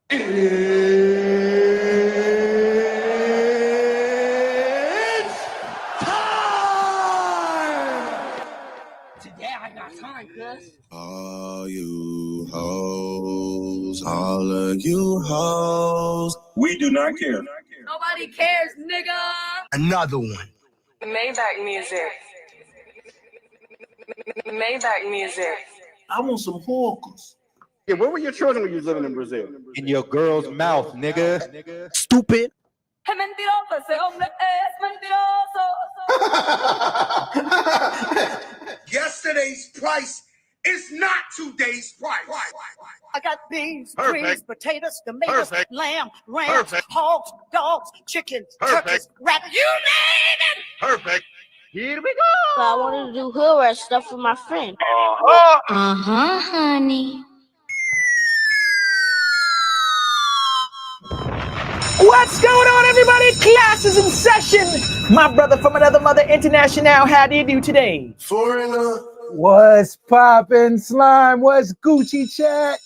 It's time! Today I got time, cuz. All you hoes, all of you hoes. We do not care. Nobody cares, nigga. Another one. Maybach music. Maybach music. I want some hawkers. Yeah, where were your children when you was living in Brazil? In your girl's mouth, nigga. Stupid. Es mentiroso, ese hombre es mentiroso. Yesterday's price is not today's price. I got beans, Perfect. greens, potatoes, tomatoes, Perfect. lamb, rams, Perfect. hogs, dogs, chickens, Perfect. turkeys, rabbits. You name it! Perfect. Here we So I wanted to do hood rat stuff with my friend. go. Honey. What's going on, everybody? Class is in session. My brother from another mother international. How do you do today? Foreigner. What's poppin', slime? What's Gucci chat?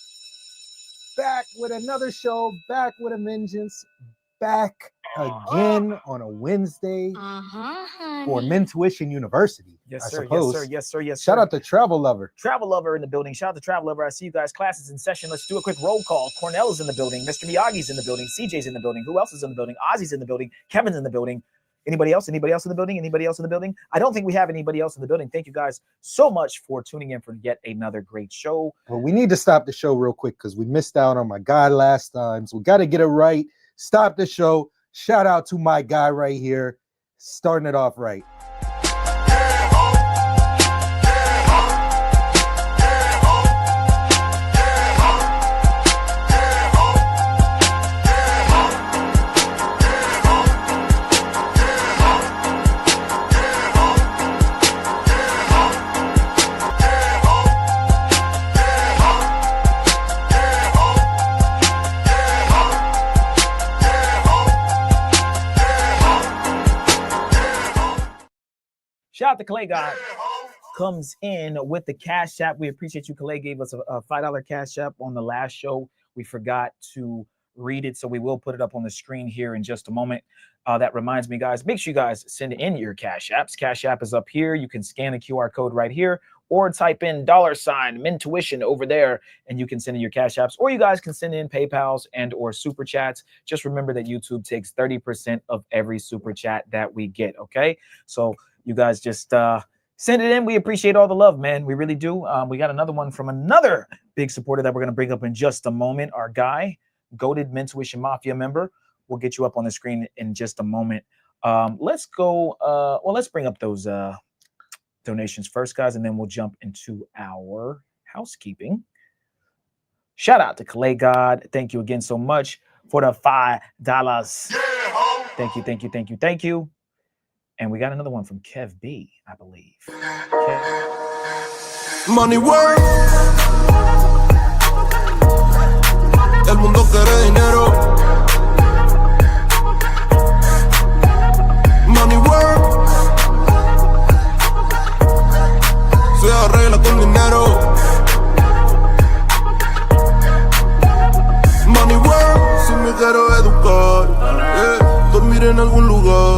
Back with another show, back with a vengeance, back again on a Wednesday for Mentuition University. Yes, I sir. suppose. Yes, sir. Yes, sir. Yes, Shout sir. out to Travel Lover. Travel Lover in the building. Shout out to Travel Lover. I see you guys. Class is in session. Let's do a quick roll call. Cornell is in the building. Mr. Miyagi's in the building. CJ's in the building. Who else is in the building? Ozzy's in the building. Kevin's in the building. Anybody else? Anybody else in the building? Anybody else in the building? I don't think we have anybody else in the building. Thank you guys so much for tuning in for yet another great show. Well, we need to stop the show real quick because we missed out on my guy last time. So we got to get it right. Stop the show. Shout out to my guy right here. Starting it off right. Shout out to Clay God. Comes in with the Cash App. We appreciate you. Clay gave us a $5 Cash App on the last show. We forgot to read it, so we will put it up on the screen here in just a moment. That reminds me, guys, make sure you guys send in your Cash Apps. Cash App is up here. You can scan the QR code right here or type in $Mentuition over there, and you can send in your Cash Apps, or you guys can send in PayPals and or Super Chats. Just remember that YouTube takes 30% of every Super Chat that we get, okay? So you guys just send it in. We appreciate all the love, man. We really do. We got another one from another big supporter that we're going to bring up in just a moment. Our guy, goated Mentuition Mafia member. We'll get you up on the screen in just a moment. Let's go. Well, let's bring up those donations first, guys, and then we'll jump into our housekeeping. Shout out to Clay God. Thank you again so much for the $5. Thank you, thank you, thank you, thank you. And we got another one from Kev B, I believe. Money work. El mundo quiere dinero. Money work. Se arregla con dinero. Money work. Si me quiero educar, dormir en algún lugar.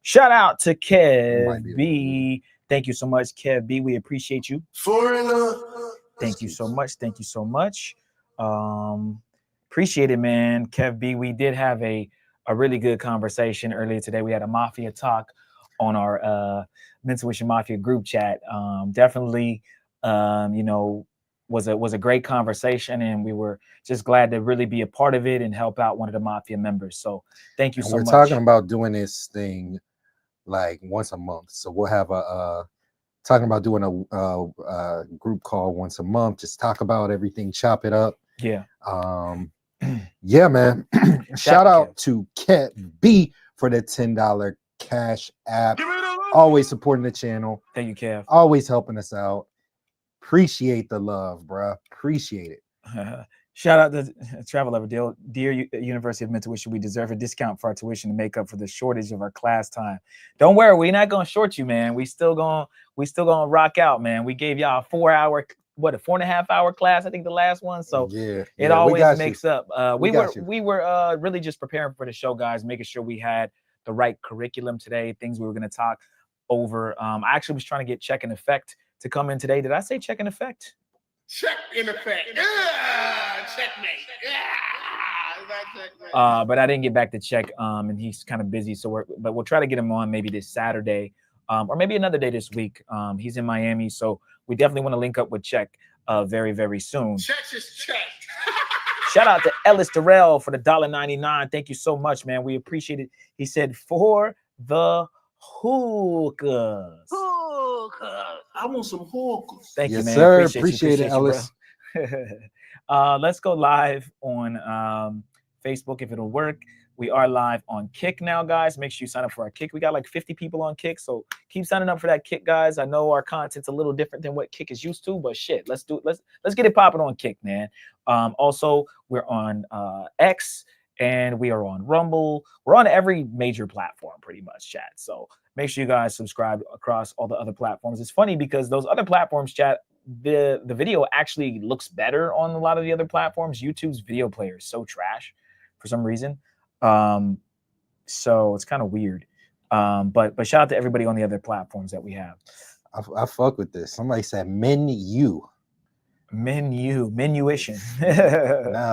Shout out to Kev B. Thank you so much, Kev B. We appreciate you. Thank you so much. Thank you so much. Appreciate it, man. Kev B. We did have a really good conversation earlier today. We had a Mafia talk on our Mentuition Mafia group chat. Definitely, you know, was a great conversation, and we were just glad to really be a part of it and help out one of the Mafia members. So thank you so much. We're talking about doing this thing like once a month. So we'll have talking about doing a group call once a month, just talk about everything, chop it up. Yeah. Yeah, man. Shout out to Cat B for the $10 Cash App. Always supporting the channel. Thank you, Kev. Always helping us out. Appreciate the love, bruh. Appreciate it. Shout out to Travel Lover. Dear University of Mentuition, we deserve a discount for our tuition to make up for the shortage of our class time. Don't worry, we're not gonna short you, man. We still gonna rock out, man. We gave y'all a 4-hour what, a 4.5-hour class, I think the last one. So yeah, it always makes up. We were really just preparing for the show, guys, making sure we had the right curriculum today, things we were going to talk over. I actually was trying to get Check in Effect to come in today. Did I say Check in Effect? Check in effect. Yeah, checkmate. Yeah. But I didn't get back to Check, and he's kind of busy. So we'll try to get him on maybe this Saturday, or maybe another day this week. He's in Miami, so we definitely want to link up with Check very, very soon. Check is check. Shout out to Ellis Durrell for the $1.99. Thank you so much, man. We appreciate it. He said for the hookahs. I want some hookahs. Thank you, Yes, man. sir. Appreciate it, Ellis. Let's go live on Facebook if it'll work. We are live on Kick now, guys. Make sure you sign up for our Kick. We got like 50 people on Kick, so keep signing up for that Kick, guys. I know our content's a little different than what Kick is used to, but shit, let's do it. Let's get it popping on Kick, man. Also, we're on X and we are on Rumble. We're on every major platform, pretty much, chat. So make sure you guys subscribe across all the other platforms. It's funny because those other platforms, chat, the video actually looks better on a lot of the other platforms. YouTube's video player is so trash for some reason. So it's kind of weird. But shout out to everybody on the other platforms that we have. I fuck with this. Somebody said menuition. Nah,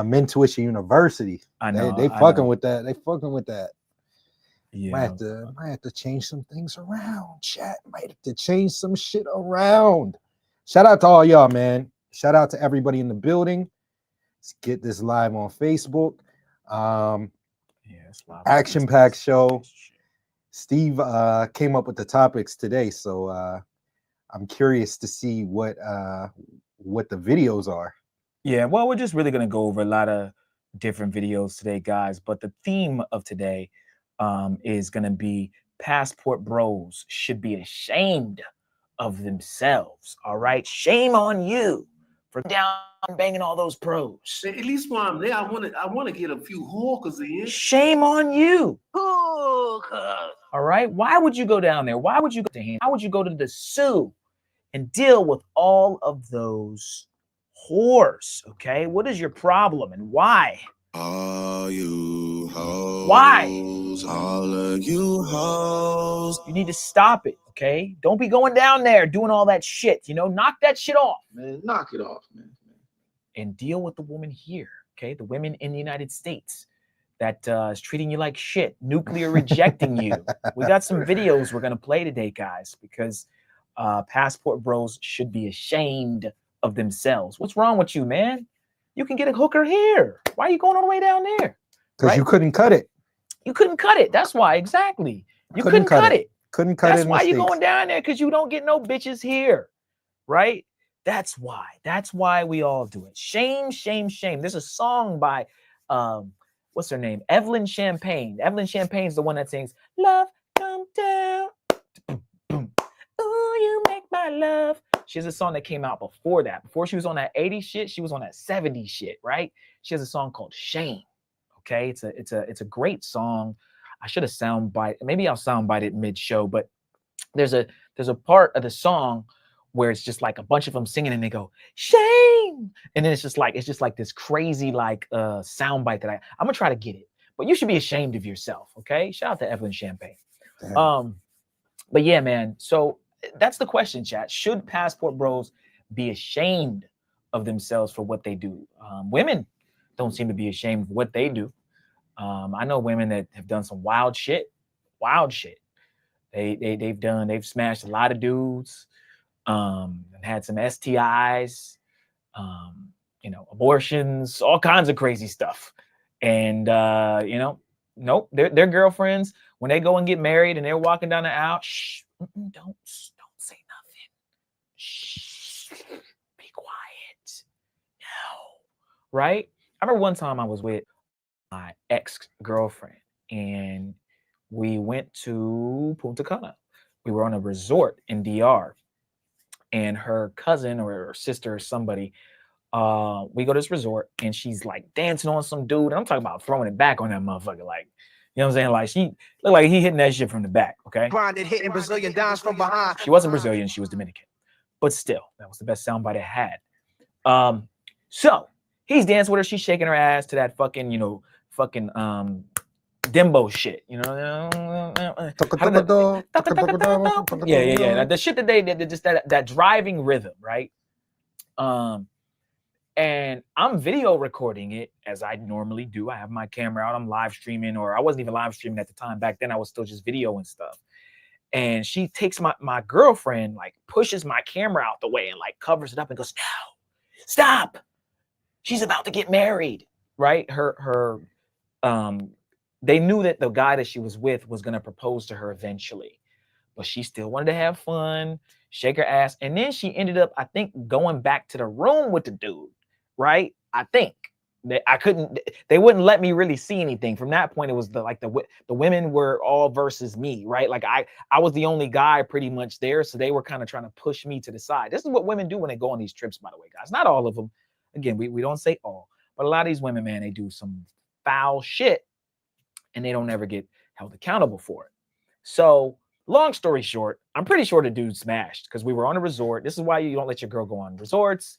Mentuition University. I know. They fucking with that. They fucking with that. Yeah. Might have to change some things around, chat. Might have to change some shit around. Shout out to all y'all, man. Shout out to everybody in the building. Let's get this live on Facebook. Action-packed show. Steve came up with the topics today, so I'm curious to see what the videos are. Yeah, well, we're just really going to go over a lot of different videos today, guys. But the theme of today is going to be passport bros should be ashamed of themselves. All right, shame on you for down banging all those pros. At least while I'm there, I want to get a few hookahs in. Shame on you. All right, why would you go down there? Why would you go to him? Why would you go to the Sioux and deal with all of those whores? Okay, what is your problem and why? All you hoes. Why? All of you hoes. You need to stop it, okay? Don't be going down there doing all that shit. You know, knock that shit off. Man, knock it off, man. And deal with the woman here, okay? The women in the United States that is treating you like shit, nuclear rejecting you. We got some videos we're going to play today, guys, because passport bros should be ashamed of themselves. What's wrong with you, man? You can get a hooker here. Why are you going all the way down there? Because you couldn't cut it. You couldn't cut it. That's why, exactly. You couldn't cut it. Couldn't cut it. That's why you're going down there, because you don't get no bitches here, right? That's why. That's why we all do it. Shame, shame, shame. There's a song by, what's her name? Evelyn Champagne. Evelyn Champagne's the one that sings, "Love Come Down. Ooh, you make my love." She has a song that came out before that. Before she was on that 80s shit, she was on that 70s shit, right? She has a song called Shame. Okay, it's a great song. I should have soundbite. Maybe I'll soundbite it mid-show, but there's a part of the song where it's just like a bunch of them singing and they go shame, and then it's just like this crazy like soundbite that I'm gonna try to get it. But you should be ashamed of yourself. Okay, shout out to Evelyn Champagne. Damn. But yeah, man. So that's the question, chat. Should passport bros be ashamed of themselves for what they do? Women don't seem to be ashamed of what they do. I know women that have done some wild shit. They've smashed a lot of dudes, and had some STIs, abortions, all kinds of crazy stuff. And nope, their girlfriends, when they go and get married and they're walking down the aisle, shh, don't say nothing. Shh, be quiet. No, right? I remember one time I was with my ex-girlfriend and we went to Punta Cana. We were on a resort in DR, and her cousin or her sister or somebody, we go to this resort and she's like dancing on some dude. And I'm talking about throwing it back on that motherfucker. Like, you know what I'm saying? Like, she looked like he hitting that shit from the back, okay? Grinded, hitting Brazilian dance from behind. She wasn't Brazilian, she was Dominican. But still, that was the best soundbite I had. So he's dancing with her. She's shaking her ass to that fucking, Dembo shit. Yeah. The shit that they did, just that driving rhythm, right? And I'm video recording it as I normally do. I have my camera out. I'm live streaming, or I wasn't even live streaming at the time. Back then, I was still just video and stuff. And she takes my girlfriend, like pushes my camera out the way and like covers it up and goes, "No, stop. She's about to get married." Right? They knew that the guy that she was with was going to propose to her eventually, but she still wanted to have fun, shake her ass. And then she ended up, I think, going back to the room with the dude, right? I think that they wouldn't let me really see anything. From that point, it was the women were all versus me, right? Like I was the only guy pretty much there. So they were kind of trying to push me to the side. This is what women do when they go on these trips, by the way, guys. Not all of them. Again, we don't say all, but a lot of these women, man, they do some foul shit and they don't ever get held accountable for it. So long story short, I'm pretty sure the dude smashed because we were on a resort. This is why you don't let your girl go on resorts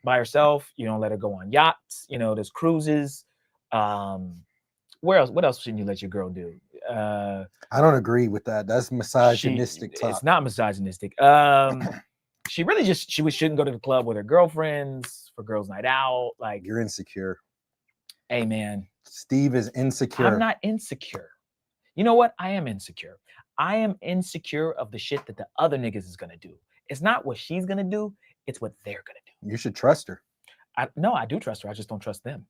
by herself. You don't let her go on yachts. There's cruises. Where else? What else shouldn't you let your girl do? I don't agree with that. That's misogynistic talk. It's not misogynistic. She really shouldn't go to the club with her girlfriends for girls' night out. Like, you're insecure. Hey, man. Steve is insecure. I'm not insecure. You know what? I am insecure. I am insecure of the shit that the other niggas is going to do. It's not what she's going to do. It's what they're going to do. You should trust her. No, I do trust her. I just don't trust them.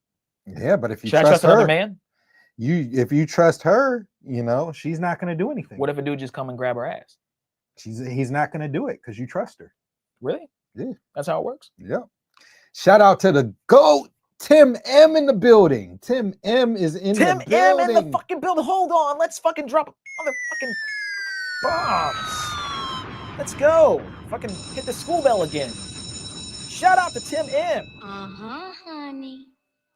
Yeah, but if you Should trust I trust her, another man? If you trust her, she's not going to do anything. What if a dude just come and grab her ass? He's not going to do it because you trust her. Really? Yeah. That's how it works? Yeah. Shout out to the GOAT, Tim M in the building. Tim M is in the building. Tim M in the fucking building. Hold on. Let's fucking drop motherfucking bombs. Let's go. Fucking hit the school bell again. Shout out to Tim M. Honey.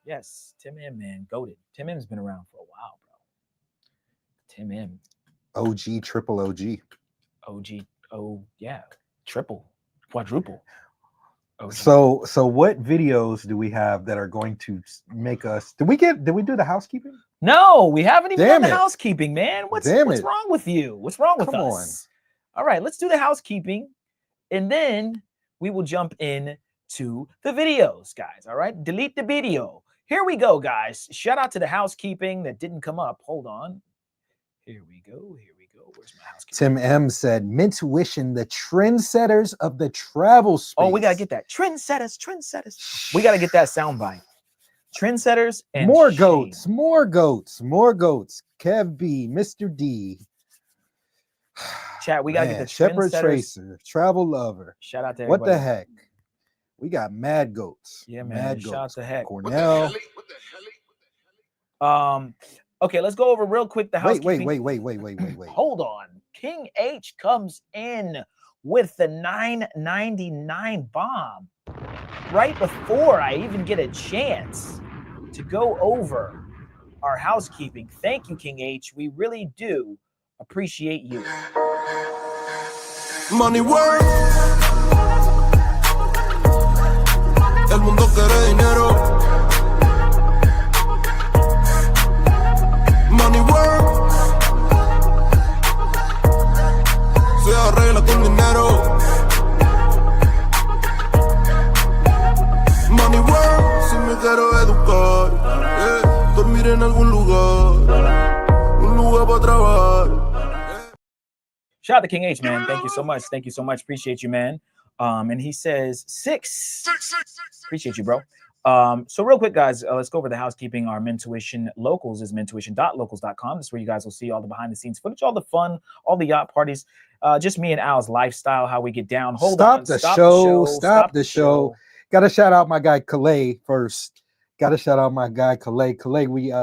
Yes, Tim M, man. Goated. Tim M's been around for a while, bro. Tim M. OG, triple OG. OG. Oh, yeah. Triple. Quadruple. OG. So what videos do we have that are going to make us? Did we do the housekeeping? No, we haven't even done the housekeeping, man. What's wrong with you? What's wrong with us? All right, let's do the housekeeping, and then we will jump in to the videos, guys. All right, delete the video. Here we go, guys. Shout out to the housekeeping that didn't come up. Hold on. Here we go. Where's my housekeeping? Tim M said, Mintuition, the trendsetters of the travel space. Oh, we got to get that. Trendsetters. We got to get that soundbite. Trendsetters and more goats. Kev B, Mr. D. Chat, we got to get the Shepherd trendsetters. Tracer, Travel Lover. Shout out to everybody. What the heck? We got mad goats. Yeah, man. Mad Shout out goats. to heck. Cornell. Okay, let's go over real quick the housekeeping. Wait. Hold on. King H comes in with the $9.99 bomb right before I even get a chance to go over our housekeeping. Thank you, King H. We really do appreciate you. Money work. El mundo quiere dinero. Money work. Se arregla con dinero. Money work. Si me quiero educar, dormir en algún lugar, un lugar para trabajar. Shout out to King H, man. Thank you so much. Appreciate you, man. And he says 6. Appreciate you, bro. So real quick, guys, let's go over the housekeeping. Our Mentuition Locals is mentuition.locals.com. This is where you guys will see all the behind the scenes footage, all the fun, all the yacht parties, just me and Al's lifestyle, how we get down. Stop the show. Got to shout out my guy Calais first. Got to shout out my guy Calais. Calais, we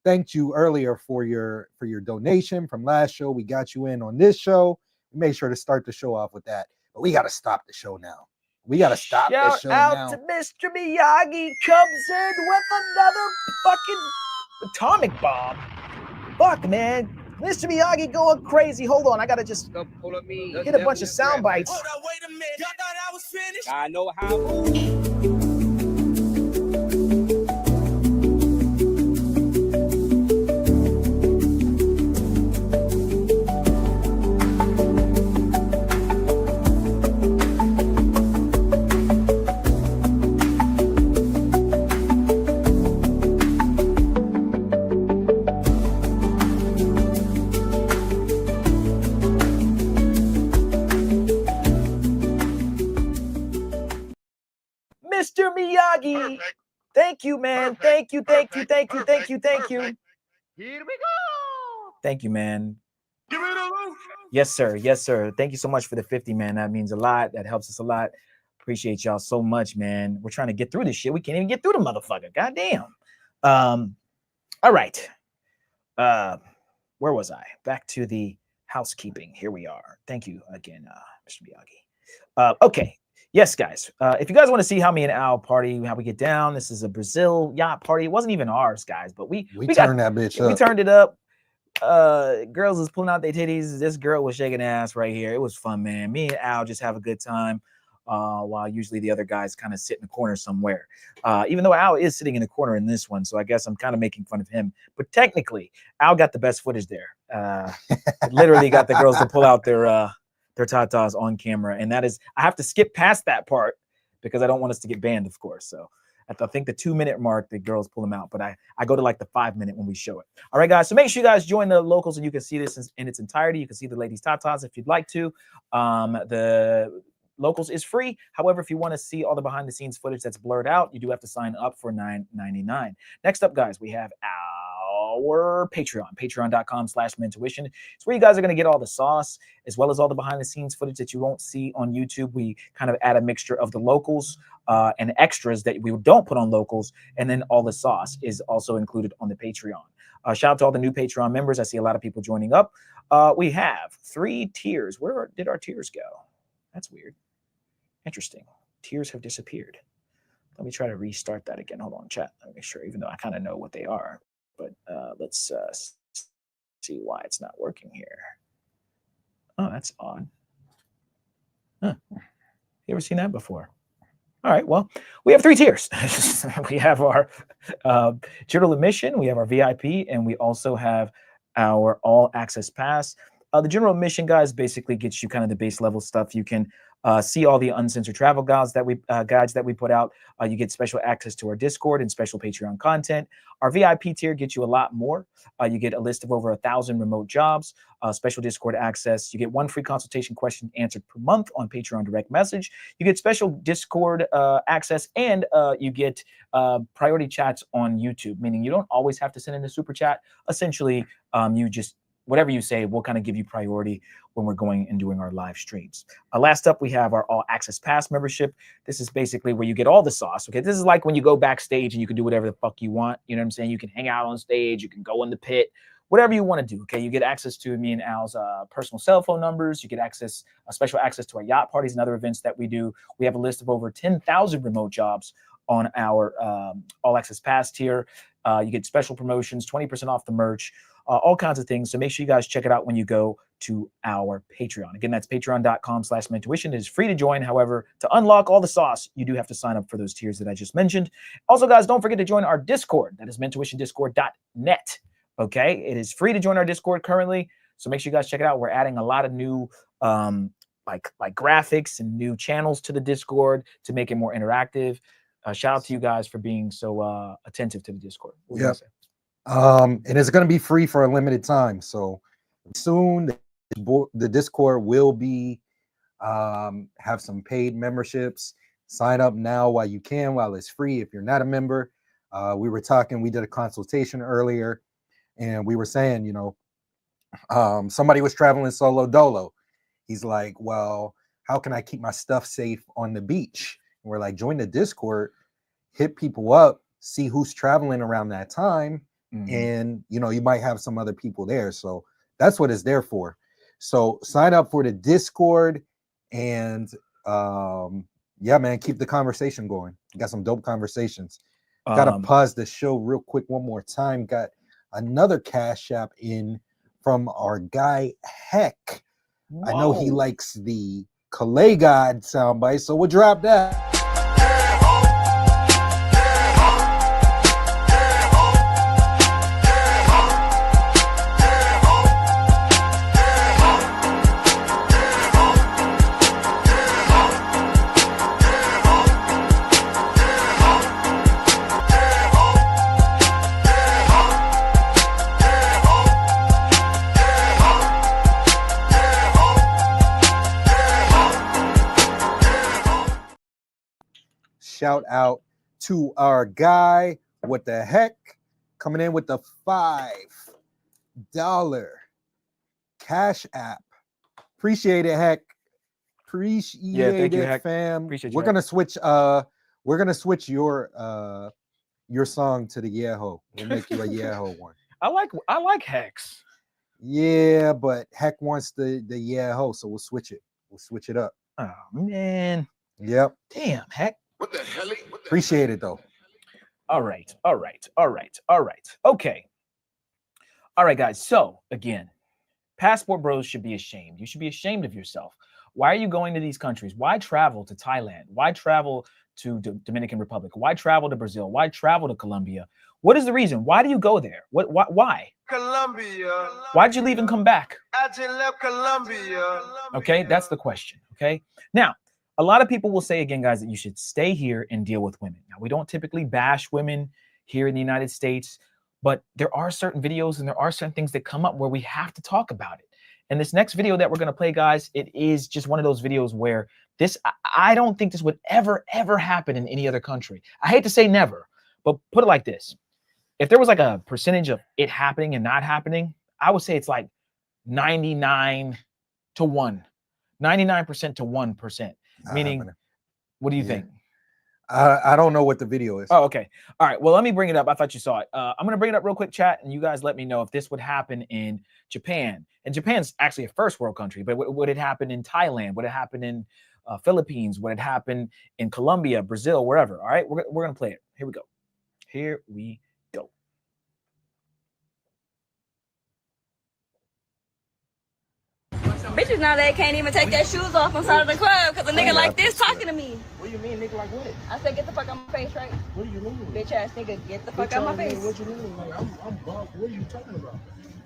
thanked you earlier for your donation from last show. We got you in on this show. We made sure to start the show off with that, but we got to stop the show now. We got to stop the show now. Shout out to Mr. Miyagi comes in with another fucking atomic bomb. Fuck, man. Mr. Miyagi going crazy. Hold on, I gotta just get a bunch of sound bites. Hold up, wait a minute. Y'all thought I was finished? I know how to move. Mr. Miyagi. Perfect. Thank you, man. Perfect. Thank you, thank you, Perfect. thank you, thank you, Perfect. thank you. Perfect. Here we go. Thank you, man. Give it a look. Yes, sir. Yes, sir. Thank you so much for the 50, man. That means a lot. That helps us a lot. Appreciate y'all so much, man. We're trying to get through this shit. We can't even get through the motherfucker. Goddamn. All right. Where was I? Back to the housekeeping. Here we are. Thank you again, Mr. Miyagi. Okay. Yes, guys. If you guys want to see how me and Al party, how we get down, this is a Brazil yacht party. It wasn't even ours, guys, but we turned that bitch up. We turned it up. Girls was pulling out their titties. This girl was shaking ass right here. It was fun, man. Me and Al just have a good time. While usually the other guys kind of sit in the corner somewhere. Even though Al is sitting in the corner in this one, so I guess I'm kind of making fun of him. But technically, Al got the best footage there. Literally got the girls to pull out their tatas on camera, and that is, I have to skip past that part because I don't want us to get banned, of course. So at I think the 2-minute mark, the girls pull them out, but I go to like the 5-minute when we show it. All right, guys. So make sure you guys join the locals and you can see this in its entirety. You can see the ladies' tatas if you'd like to. The locals is free. However, if you want to see all the behind the scenes footage that's blurred out, you do have to sign up for $9.99. Next up, guys, we have our Patreon, patreon.com/mentuition. It's where you guys are going to get all the sauce as well as all the behind the scenes footage that you won't see on YouTube. We kind of add a mixture of the locals and extras that we don't put on locals. And then all the sauce is also included on the Patreon. Shout out to all the new Patreon members. I see a lot of people joining up. We have 3 tiers. Where did our tiers go? That's weird. Interesting. Tiers have disappeared. Let me try to restart that again. Hold on, chat. Let me make sure, even though I kind of know what they are. But let's see why it's not working here. Oh, that's odd. Huh. You ever seen that before? All right, well, we have 3 tiers. We have our general admission, we have our VIP, and we also have our all access pass. The general admission, guys, basically gets you kind of the base level stuff. You can see all the uncensored travel guides that we put out. You get special access to our Discord and special Patreon content. Our VIP tier gets you a lot more. You get a list of over 1,000 remote jobs, special Discord access. You get 1 free consultation question answered per month on Patreon direct message. You get special Discord access, and you get priority chats on YouTube, meaning you don't always have to send in a super chat. Essentially, you just, whatever you say, we'll kind of give you priority when we're going and doing our live streams. Last up, we have our all access pass membership. This is basically where you get all the sauce. Okay, this is like when you go backstage and you can do whatever the fuck you want. You know what I'm saying? You can hang out on stage, you can go in the pit, whatever you want to do. Okay, you get access to me and Al's personal cell phone numbers. You get access, special access to our yacht parties and other events that we do. We have a list of over 10,000 remote jobs on our all access pass tier. You get special promotions, 20% off the merch, all kinds of things. So make sure you guys check it out when you go to our Patreon. Again, that's patreon.com/mentuition. It is free to join. However, to unlock all the sauce, you do have to sign up for those tiers that I just mentioned. Also, guys, don't forget to join our Discord. That is mentuitiondiscord.net. Okay, it is free to join our Discord currently. So make sure you guys check it out. We're adding a lot of new like graphics and new channels to the Discord to make it more interactive. Shout out to you guys for being so attentive to the Discord. Yeah. And it's going to be free for a limited time. So soon the Discord will be have some paid memberships. Sign up now while you can, while it's free. If you're not a member, we did a consultation earlier, and we were saying, you know, somebody was traveling solo dolo. He's like, well, how can I keep my stuff safe on the beach? And we're like, join the Discord, hit people up, see who's traveling around that time. And, you know, you might have some other people there. So that's what it's there for. So sign up for the Discord, and yeah, man, keep the conversation going. Got some dope conversations. Got to pause the show real quick one more time. Got another Cash App in from our guy Heck. I know he Whoa. likes the Calais God soundbite, so we'll drop that. Shout out to our guy. What the heck? Coming in with the $5 Cash App. Appreciate it, Heck. Appreciate thank you, it, Heck. fam. Appreciate you, We're Heck. gonna switch your song to the Yeho. We'll make you a Yeho one. I like Hex. Yeah, but Heck wants the Yeho, so we'll switch it. We'll switch it up. Oh man. Yep. Damn, Heck. What the hell? Appreciate it though. All right. Okay. All right, guys. So again, passport bros should be ashamed. You should be ashamed of yourself. Why are you going to these countries? Why travel to Thailand? Why travel to Dominican Republic? Why travel to Brazil? Why travel to Colombia? What is the reason? Why do you go there? Why? Colombia. Why'd you leave and come back? I just left Colombia. Okay, that's the question. Okay. Now, a lot of people will say again, guys, that you should stay here and deal with women. Now, we don't typically bash women here in the United States, but there are certain videos and there are certain things that come up where we have to talk about it. And this next video that we're going to play, guys, it is just one of those videos where I don't think this would ever happen in any other country. I hate to say never, but put it like this. If there was like a percentage of it happening and not happening, I would say it's like 99 to 1, 99% to 1%. Meaning, what do you think? I don't know what the video is. Oh, okay. All right. Well, let me bring it up. I thought you saw it. I'm going to bring it up real quick, chat, and you guys let me know if this would happen in Japan. And Japan's actually a first world country, but would it happen in Thailand? Would it happen in Philippines? Would it happen in Colombia, Brazil, wherever? All right. We're going to play it. Here we go. Here we go. Bitches nowadays can't even take their shoes off inside of the club because a nigga like this talking to me. What do you mean, nigga, like what? I said, get the fuck out my face, right? What do you mean? Bitch ass nigga, get the fuck out my face. What you mean? Like, I'm bumped. What are you talking about?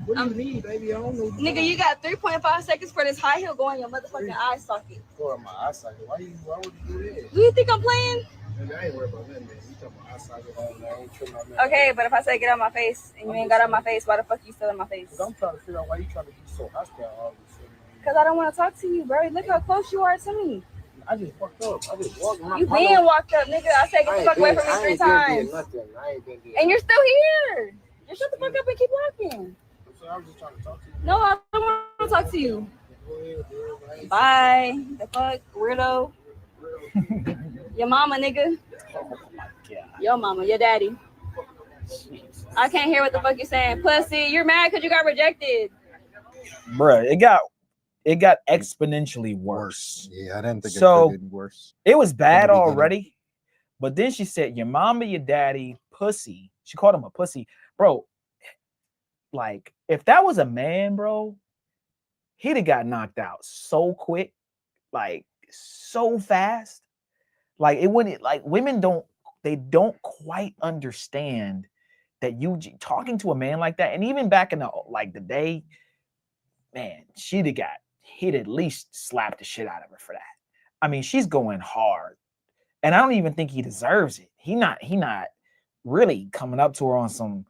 What do you mean, baby? I don't know. Nigga, you got 3.5 seconds for this high heel going in your motherfucking eye socket. Or my eye socket. Why would you do that? Do you think I'm playing? Man, I ain't worried about nothing, man. You talking about eye socket all day. I ain't tripping on that. Okay, but if I say get out my face and you ain't got out my face, why the fuck you still in my face? I'm trying to figure out why you trying to be so hostile all of a sudden. Because I don't want to talk to you, bro. Look how close you are to me. I just fucked up. I just walked. You been walked up, nigga. I said get the fuck away from me 3 times. And you're still here. Just shut the fuck up and keep walking. So I was just trying to talk to you. No, I don't want to talk to you. Bye. The fuck, weirdo. Your mama, nigga. Your mama, your daddy. I can't hear what the fuck you're saying. Pussy, you're mad because you got rejected. Bruh, it got exponentially worse. Yeah, I didn't think it could get worse. It was bad already, but then she said, your mama, your daddy, pussy. She called him a pussy. Bro, like, if that was a man, bro, he'd have got knocked out so quick, like, so fast. Like, it wouldn't, like, women don't quite understand that you talking to a man like that. And even back in the day, man, he'd at least slapped the shit out of her for that. I mean, she's going hard. And I don't even think he deserves it. He not really coming up to her on some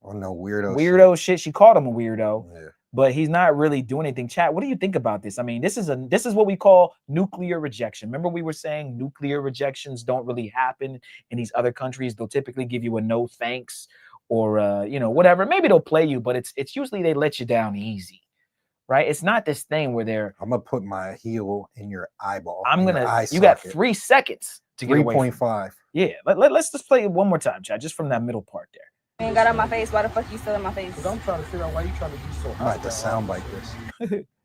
weirdo shit. She called him a weirdo, but he's not really doing anything. Chat, what do you think about this? I mean, this is what we call nuclear rejection. Remember we were saying nuclear rejections don't really happen in these other countries. They'll typically give you a no thanks or whatever. Maybe they'll play you, but it's usually they let you down easy. Right? It's not this thing where I'm gonna put my heel in your eyeball. You got 3 seconds to get away. 3.5. Yeah. Let's just play it one more time, chat, just from that middle part there. You ain't got out my face. Why the fuck you still in my face? Because I'm trying to figure out why you trying to be so hostile. I might have to sound like this.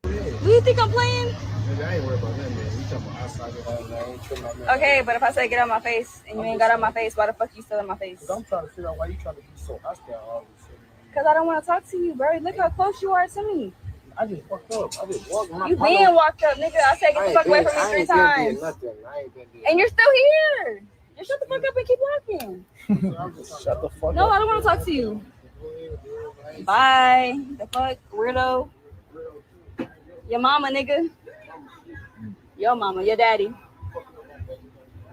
Do you think I'm playing? Nigga, I ain't worried about nothing, man. You talking about eye socket all day. I ain't tripping on that. Okay, but if I say get out my face and you ain't got out my face, why the fuck you still in my face? Because I'm trying to figure out why you trying to be so hostile all of a sudden. Because I don't want to talk to you, bro. Look how close you are to me. I just fucked up. I just walked. You been walked up, nigga. I said get the fuck away from me 3 times. And you're still here. Just shut the fuck up and keep walking. Shut the fuck No, up. I don't want to talk to you. Bye. The fuck, weirdo. Your mama, nigga. Your mama, your daddy.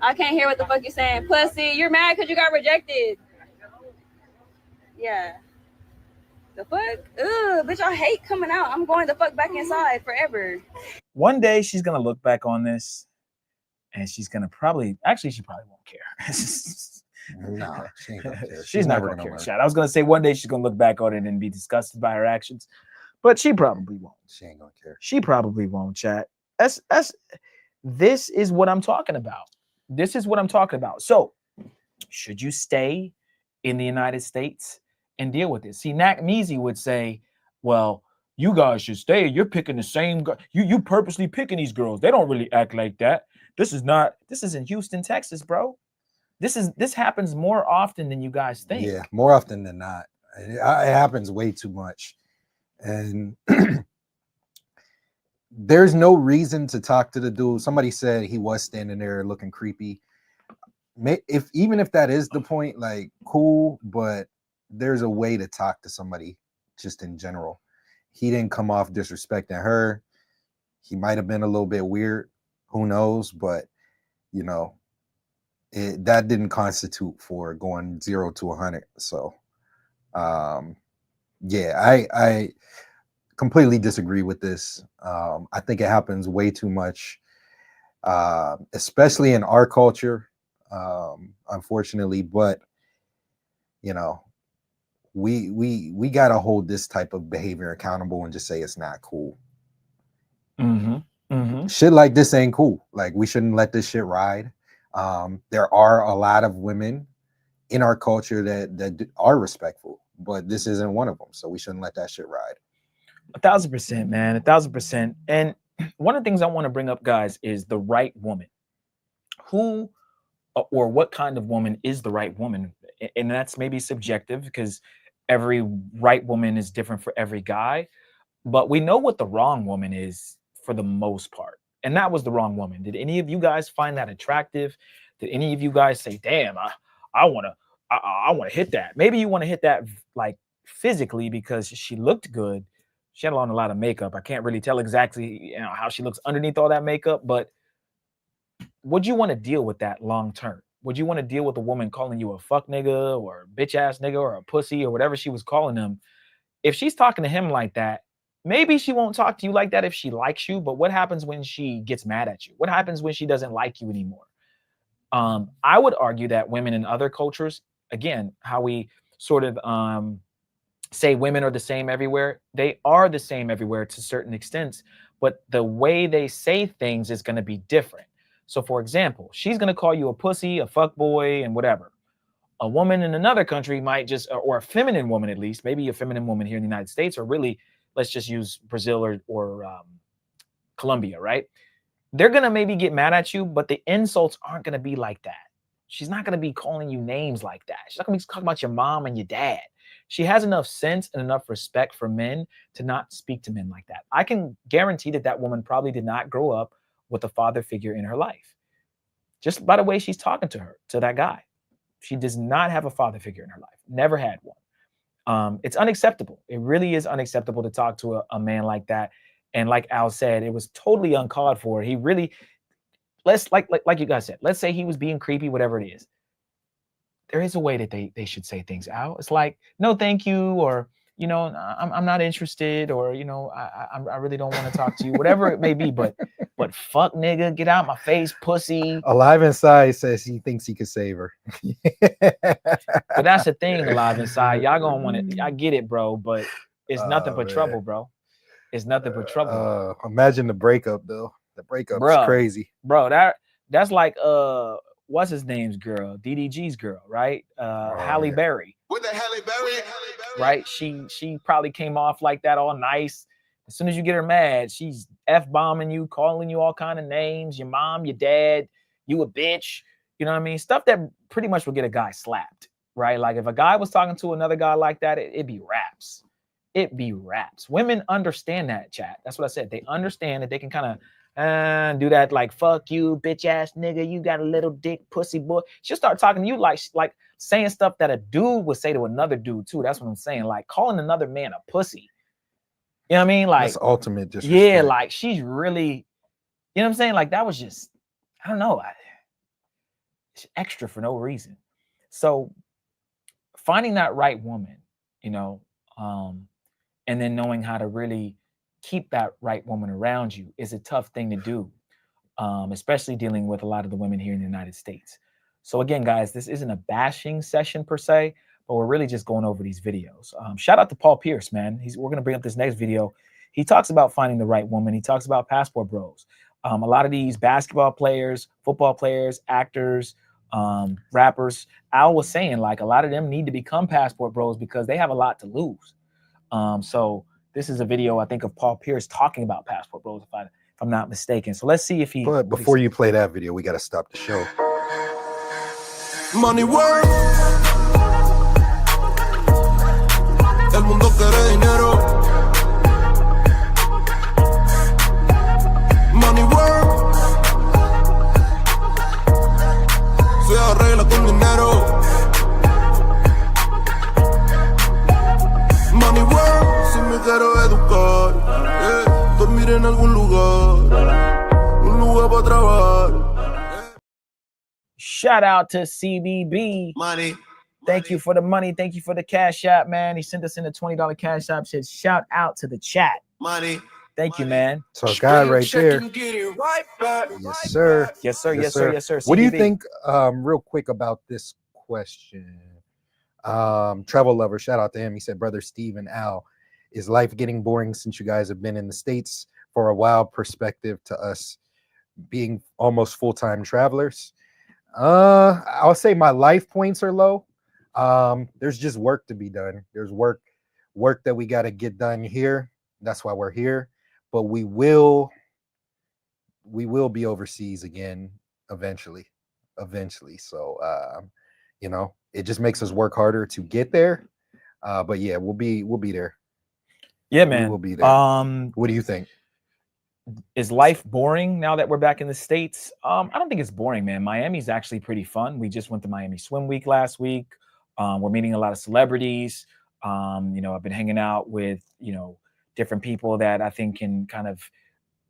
I can't hear what the fuck you're saying. Pussy, you're mad because you got rejected. Yeah. The fuck? Ugh, bitch, I hate coming out. I'm going the fuck back inside forever. One day she's gonna look back on this and she's gonna probably she probably won't care. No, she ain't gonna care. She's never gonna care. Chat. I was gonna say one day she's gonna look back on it and be disgusted by her actions, but she probably won't. She ain't gonna care. She probably won't, chat. This is what I'm talking about. This is what I'm talking about. So, should you stay in the United States and deal with this? See, Nak Meezy would say, well, you guys should stay. You're picking the same girl. You purposely picking these girls. They don't really act like that. This is in Houston, Texas, bro. This happens more often than you guys think. Yeah, more often than not. It happens way too much. And there's no reason to talk to the dude. Somebody said he was standing there looking creepy. Even if that is the point, like, cool, but there's a way to talk to somebody just in general. He didn't come off disrespecting her. He might have been a little bit weird. Who knows? But, you know, that didn't constitute for going 0 to 100. So, yeah, I completely disagree with this. I think it happens way too much, especially in our culture, unfortunately. But, you know, we got to hold this type of behavior accountable and just say it's not cool. Shit like this ain't cool. Like, we shouldn't let this shit ride. There are a lot of women in our culture that are respectful, but this isn't one of them. So we shouldn't let that shit ride. 1,000%, man. 1,000%. And one of the things I want to bring up, guys, is the right woman. Who or what kind of woman is the right woman? And that's maybe subjective because every right woman is different for every guy. But we know what the wrong woman is for the most part. And that was the wrong woman. Did any of you guys find that attractive? Did any of you guys say, damn, I want to hit that? Maybe you want to hit that like physically because she looked good. She had on a lot of makeup. I can't really tell exactly how she looks underneath all that makeup, but would you want to deal with that long term? Would you want to deal with a woman calling you a fuck nigga or a bitch ass nigga or a pussy or whatever she was calling them? If she's talking to him like that, maybe she won't talk to you like that if she likes you, but what happens when she gets mad at you? What happens when she doesn't like you anymore? I would argue that women in other cultures, again, how we sort of say women are the same everywhere, they are the same everywhere to certain extents, but the way they say things is going to be different. So, for example, she's going to call you a pussy, a fuckboy, and whatever. A woman in another country might just, or a feminine woman at least, maybe a feminine woman here in the United States, or really, let's just use Brazil or Colombia, right? They're going to maybe get mad at you, but the insults aren't going to be like that. She's not going to be calling you names like that. She's not going to be talking about your mom and your dad. She has enough sense and enough respect for men to not speak to men like that. I can guarantee that woman probably did not grow up with a father figure in her life. Just by the way she's talking to that guy. She does not have a father figure in her life. Never had one. It's unacceptable. It really is unacceptable to talk to a man like that. And like Al said, it was totally uncalled for. He really, like you guys said, let's say he was being creepy, whatever it is. There is a way that they should say things out. It's like, no, thank you, or, you know, I'm not interested, or, you know, I really don't want to talk to you, whatever it may be. But fuck nigga, get out my face, pussy. Alive Inside says he thinks he could save her. But that's the thing, Alive Inside. Y'all gonna want it. I get it, bro, but it's nothing but trouble, bro. It's nothing but trouble. Imagine the breakup though. The breakup is crazy. Bro, that's like what's his name's girl? DDG's girl, right? Halle Berry. With the Halle Berry. Right? She probably came off like that, all nice. As soon as you get her mad, she's F-bombing you, calling you all kind of names, your mom, your dad, you a bitch. You know what I mean? Stuff that pretty much will get a guy slapped. right? Like if a guy was talking to another guy like that, it'd be raps. It'd be raps. Women understand that, chat. That's what I said. They understand that they can kind of do that, like, fuck you, bitch ass nigga, you got a little dick, pussy boy. She'll start talking to you like saying stuff that a dude would say to another dude too. That's what I'm saying. Like calling another man a pussy. You know what I mean? Like that's ultimate disrespect. Yeah, like she's really, you know what I'm saying? Like that was just, I don't know. It's extra for no reason. So finding that right woman, you know, and then knowing how to really keep that right woman around you is a tough thing to do, especially dealing with a lot of the women here in the United States. So again, guys, this isn't a bashing session per se, but we're really just going over these videos. Shout out to Paul Pierce, man. We're going to bring up this next video. He talks about finding the right woman. He talks about passport bros. A lot of these basketball players, football players, actors, rappers, Al was saying like a lot of them need to become passport bros because they have a lot to lose. So this is a video, I think, of Paul Pierce talking about passport bros, if I'm not mistaken. So let's see if he. But before you play that video, we got to stop the show. Money work. El mundo quiere dinero. Money work. Se arregla con dinero. Money work. Si me quiero educar, dormir en algún lugar, un lugar para trabajar. Shout out to CBB. Money. Thank you for the money. Thank you for the cash app, man. He sent us in a $20 cash app. Said shout out to the chat. Money. Thank you, man. So a guy right there. Yes, sir. Yes, sir. Yes, sir. Yes, sir. What do you CBB. think, real quick, about this question? Travel Lover, shout out to him. He said, Brother Steve and Al, is life getting boring since you guys have been in the States for a while? Perspective to us being almost full-time travelers. I'll say my life points are low. There's just work to be done. There's work that we got to get done here. That's why we're here. But we will be overseas again eventually. So you know, it just makes us work harder to get there. But yeah, we'll be there. Yeah, man. We'll be there. What do you think? Is life boring now that we're back in the States? I don't think it's boring, man. Miami's actually pretty fun. We just went to Miami Swim Week last week. We're meeting a lot of celebrities. You know, I've been hanging out with, you know, different people that I think can kind of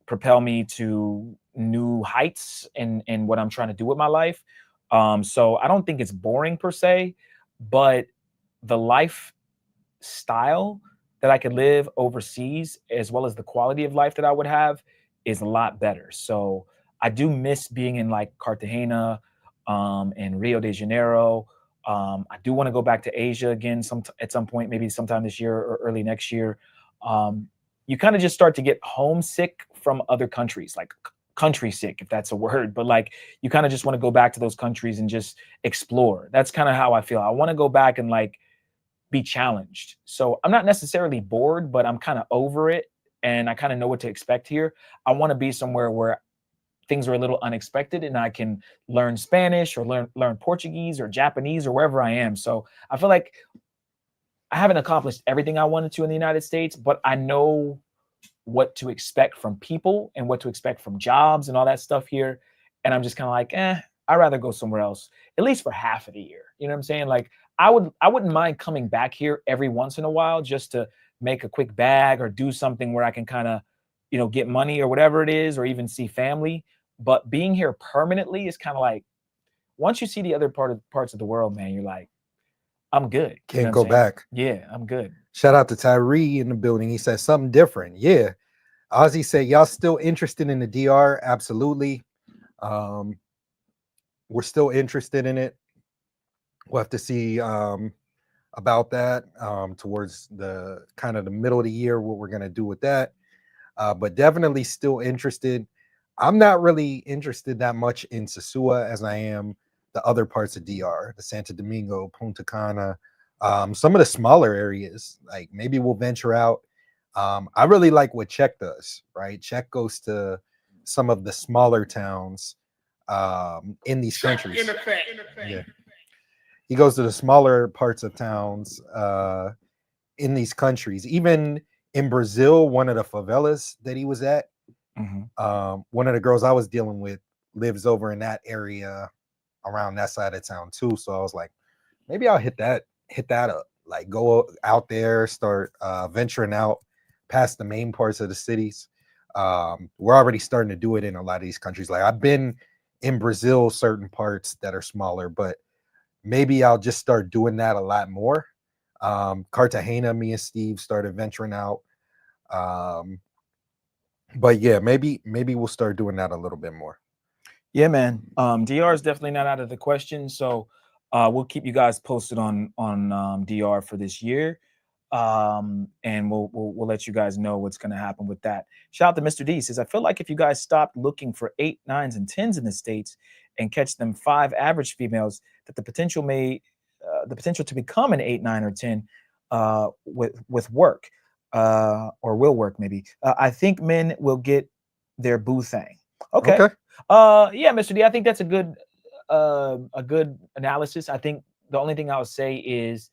propel me to new heights in what I'm trying to do with my life. So I don't think it's boring per se, but the lifestyle that I could live overseas, as well as the quality of life that I would have, is a lot better. So I do miss being in like Cartagena and Rio de Janeiro. I do want to go back to Asia again at some point, maybe sometime this year or early next year. You kind of just start to get homesick from other countries, like country sick, if that's a word, but like you kind of just want to go back to those countries and just explore. That's kind of how I feel. I want to go back and like be challenged. So I'm not necessarily bored, but I'm kind of over it and I kind of know what to expect here. I want to be somewhere where things are a little unexpected and I can learn Spanish or learn Portuguese or Japanese or wherever I am. So I feel like I haven't accomplished everything I wanted to in the United States, but I know what to expect from people and what to expect from jobs and all that stuff here. And I'm just kind of like, I'd rather go somewhere else, at least for half of the year. You know what I'm saying? Like I wouldn't mind coming back here every once in a while just to make a quick bag or do something where I can kind of, you know, get money or whatever it is, or even see family. But being here permanently is kind of like, once you see the other parts of the world, man, you're like, I'm good. Can't go back. Yeah, I'm good. Shout out to Tyree in the building. He said something different. Yeah. Ozzy said, y'all still interested in the DR? Absolutely. We're still interested in it. We'll have to see about that towards the kind of the middle of the year, what we're going to do with that. But definitely still interested. I'm not really interested that much in Sosua as I am the other parts of DR, the Santo Domingo, Punta Cana, some of the smaller areas. Like maybe we'll venture out. I really like what Czech does, right? Czech goes to some of the smaller towns in these countries. he goes to the smaller parts of towns in these countries. Even in Brazil, one of the favelas that he was at, one of the girls I was dealing with lives over in that area around that side of town too. So I was like, maybe I'll hit that up, like go out there, start venturing out past the main parts of the cities. We're already starting to do it in a lot of these countries. Like I've been in Brazil, certain parts that are smaller, but maybe I'll just start doing that a lot more. Cartagena, me and Steve started venturing out. But yeah, maybe we'll start doing that a little bit more. Yeah, man. DR is definitely not out of the question. So we'll keep you guys posted on DR for this year. And we'll let you guys know what's going to happen with that. Shout out to Mr. D. He says, I feel like if you guys stopped looking for 8, 9s, and 10s in the States and catch them 5 average females, that the potential to become an 8, 9, or 10 with work or will work maybe. I think men will get their boo thing. Okay. Yeah, Mr. D, I think that's a good analysis. I think the only thing I would say is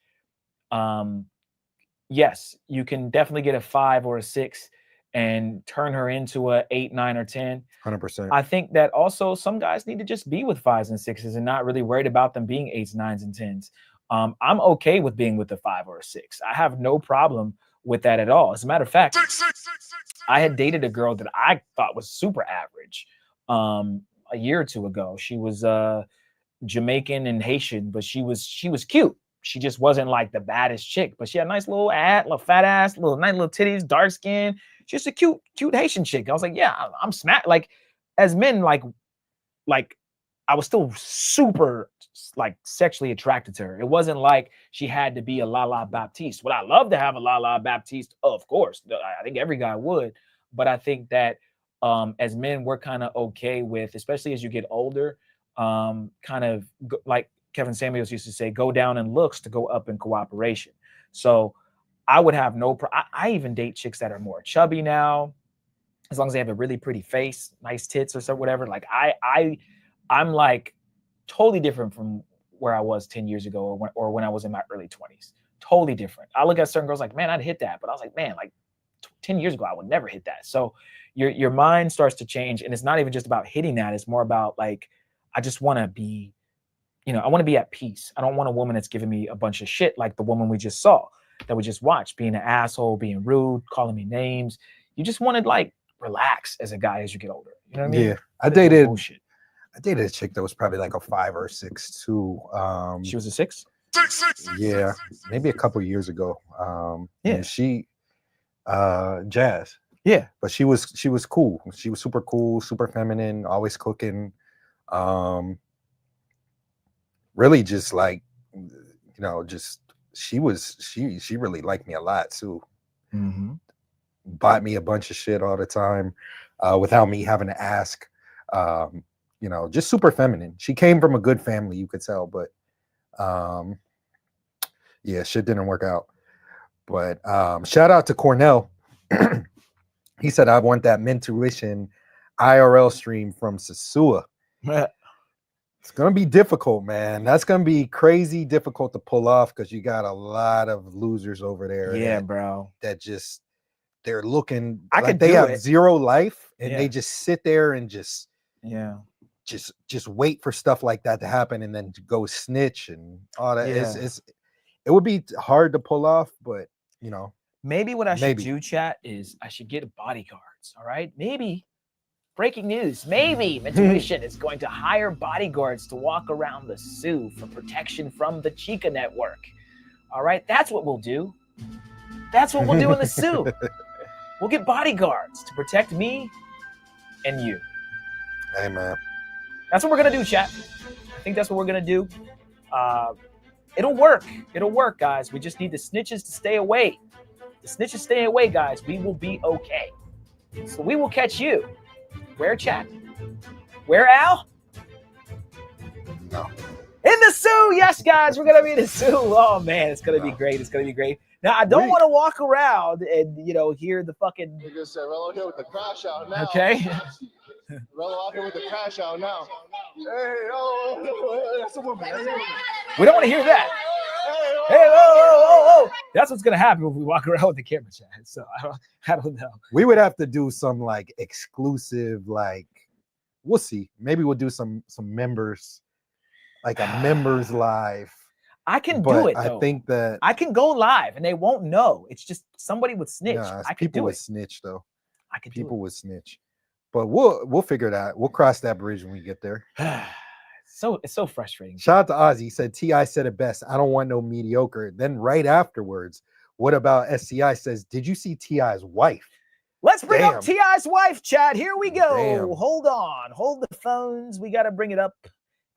yes, you can definitely get a 5 or a 6 and turn her into a 8, 9, or 10. 100%. I think that also some guys need to just be with 5s and 6s and not really worried about them being 8s, 9s, and 10s. I'm okay with being with a 5 or a 6. I have no problem with that at all. As a matter of fact, I had dated a girl that I thought was super average a year or two ago. She was Jamaican and Haitian, but she was cute. She just wasn't like the baddest chick, but she had a nice little fat ass, nice little titties, dark skin. She's a cute Haitian chick. I was like, yeah, I'm smack. Like as men, like I was still super like sexually attracted to her. It wasn't like she had to be a Lala Baptiste. Would I love to have a Lala Baptiste? Of course. I think every guy would. But I think that as men, we're kind of okay with, especially as you get older, kind of like Kevin Samuels used to say, go down in looks to go up in cooperation. So I would have no I even date chicks that are more chubby now, as long as they have a really pretty face, nice tits or so, whatever. Like I'm like totally different from where I was 10 years ago or when I was in my early 20s. Totally different. I look at certain girls like, man, I'd hit that. But I was like, man, like 10 years ago, I would never hit that. So your mind starts to change. And it's not even just about hitting that. It's more about like, I just want to be, I want to be at peace. I don't want a woman that's giving me a bunch of shit like the woman we just saw, that we just watched, being an asshole, being rude, calling me names. You just want to like relax as a guy as you get older. You know what I mean? Yeah. I dated a chick that was probably like a 5 or 6 too. She was a 6? Yeah, maybe a couple years ago. Yeah. And she Jazz. Yeah. But she was cool. She was super cool, super feminine, always cooking. Really just like, just she really liked me a lot too. Mm-hmm. Bought me a bunch of shit all the time without me having to ask. Just super feminine. She came from a good family, you could tell, but yeah, shit didn't work out. But shout out to Cornell. He said, I want that Mentuition IRL stream from Sasua. It's going to be difficult, man. That's going to be crazy difficult to pull off because you got a lot of losers over there. Yeah, bro. That just, they're looking like they have zero life and they just sit there and just wait for stuff like that to happen and then go snitch and all that. Yeah. It would be hard to pull off, but maybe what I should do, chat, is I should get bodyguards. All right, maybe breaking news. Maybe Mentuition is going to hire bodyguards to walk around the Sioux for protection from the Chica network. All right, that's what we'll do. That's what we'll do in the Sioux. We'll get bodyguards to protect me and you. Hey, man. That's what we're going to do, chat. I think that's what we're going to do. It'll work. It'll work, guys. We just need the snitches to stay away. The snitches stay away, guys. We will be okay. So we will catch you. Where, chat? Where, Al? No. In the Sioux. Yes, guys. We're going to be in the Sioux. Oh, man. It's going to be great. It's going to be great. Now, I don't want to walk around and, hear the fucking... You just said, Rello here with the crash out now. Okay. Rello out here with the crash out now. Hey, oh, that's a woman. That's a woman. We don't want to hear that. Hey, whoa, whoa, whoa, whoa. That's what's gonna happen if we walk around with the camera, Chad. So I don't know. We would have to do some like exclusive, like we'll see. Maybe we'll do some members, like a members live. I can do it. Though. I think that I can go live and they won't know. It's just somebody would snitch. I can people do would it. snitch though. I can. People would snitch, but we'll figure it out. We'll cross that bridge when we get there. So it's so frustrating. Shout out to Ozzy. He said T.I. said it best. I don't want no mediocre. Then right afterwards, what about SCI says, did you see T.I.'s wife? Let's bring up T.I.'s wife, Chad. Here we go. Damn. Hold on. Hold the phones. We got to bring it up.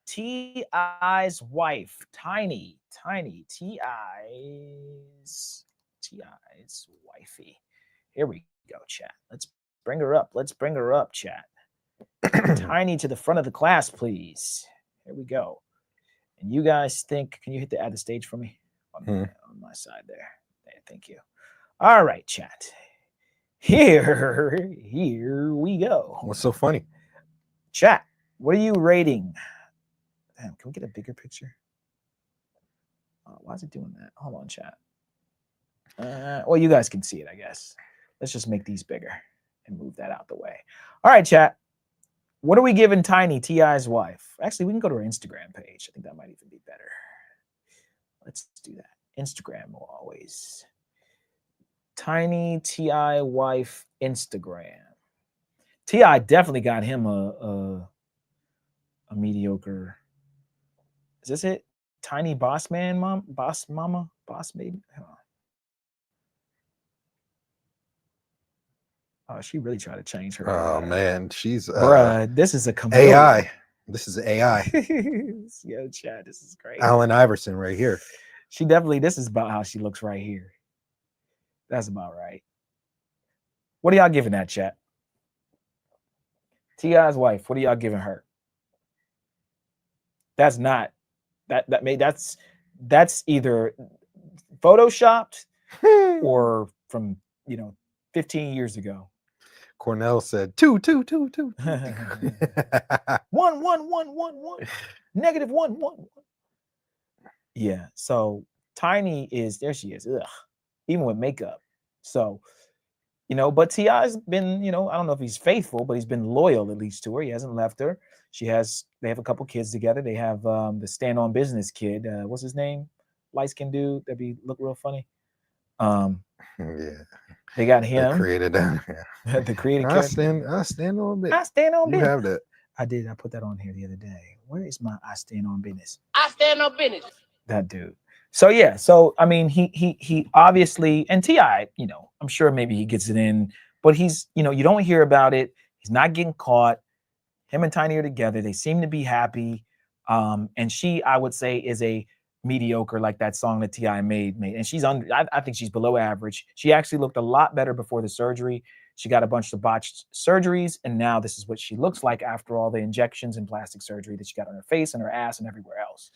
T.I.'s wife. Tiny. T.I.'s wifey. Here we go, chat. Let's bring her up. Chat. Tiny to the front of the class, please. Here we go. And you guys think, can you hit the add the stage for me? On my side there. Thank you. All right, chat. Here we go. What's so funny? Chat, what are you rating? Damn, can we get a bigger picture? Why is it doing that? Hold on, chat. Well, you guys can see it, I guess. Let's just make these bigger and move that out the way. All right, chat. What are we giving Tiny, T.I.'s wife? Actually, we can go to her Instagram page. I think that might even be better. Let's do that. Instagram will always. Tiny T.I. wife Instagram. T.I. definitely got him a mediocre. Is this it? Tiny boss man, boss mama, boss baby. Hold on. Oh, she really tried to change her. Oh man, she's bruh. This is a chameleon. AI. This is AI. Yo, Chad, this is crazy. Allen Iverson right here. She definitely. This is about how she looks right here. That's about right. What are y'all giving that, chat? T.I.'s wife. What are y'all giving her? That's not that's either photoshopped or from 15 years ago. Cornell said two. 1 negative 1 1. Yeah. So Tiny is there. She is. Ugh. Even with makeup. So, but T.I.'s been, I don't know if he's faithful, but he's been loyal at least to her. He hasn't left her. They have a couple kids together. They have the Stand on Business kid. What's his name? Light-skinned dude that look real funny. Yeah. They got him. The creator down here. The creator. I stand on business. I stand on business. You have that. I did. I put that on here the other day. Where is my I stand on business? I stand on business. That dude. So yeah, so I mean, he obviously, and T.I., I'm sure maybe he gets it in, but he's, you don't hear about it. He's not getting caught. Him and Tiny are together. They seem to be happy. And she, I would say, is a mediocre, like that song that T.I. made. And she's under. I think she's below average. She actually looked a lot better before the surgery. She got a bunch of botched surgeries, and now this is what she looks like after all the injections and plastic surgery that she got on her face and her ass and everywhere else.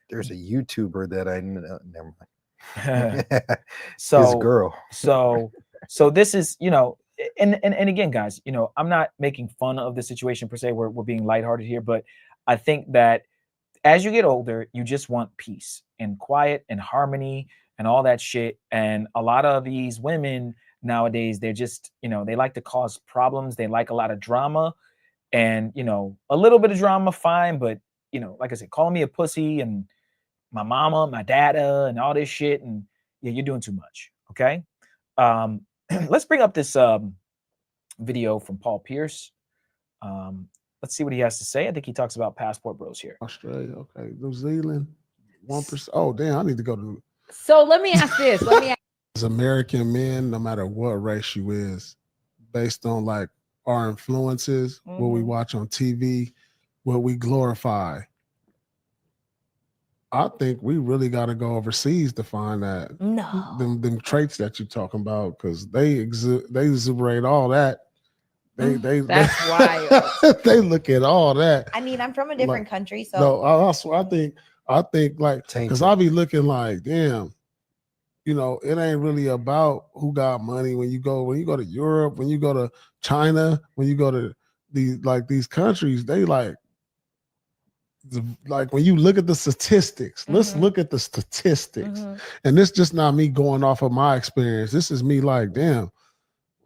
There's a YouTuber that I know. Never mind. So his girl. So this is, and again, guys, I'm not making fun of the situation per se. We're being lighthearted here, but I think that as you get older, you just want peace and quiet and harmony and all that shit. And a lot of these women nowadays, they're just, they like to cause problems. They like a lot of drama, and a little bit of drama, fine, but like I said, calling me a pussy and my mama, my dada, and all this shit, and yeah, you're doing too much. Okay. Let's bring up this video from Paul Pierce. Let's see what he has to say. I think he talks about passport bros here. Australia, okay. New Zealand, 1%. Oh, damn, I need to go to. So let me ask this. As American men, no matter what race you is, based on like our influences, what we watch on TV, what we glorify. I think we really got to go overseas to find that. No. Them traits that you're talking about, because they exuberate all that. That's wild. They look at all that. I mean, I'm from a different country, so no. I think like, because I'll be looking like, damn, it ain't really about who got money. When you go to Europe, when you go to China, when you go to these countries, they like like when you look at the statistics, let's look at the statistics. And this just not me going off of my experience. This is me like, damn,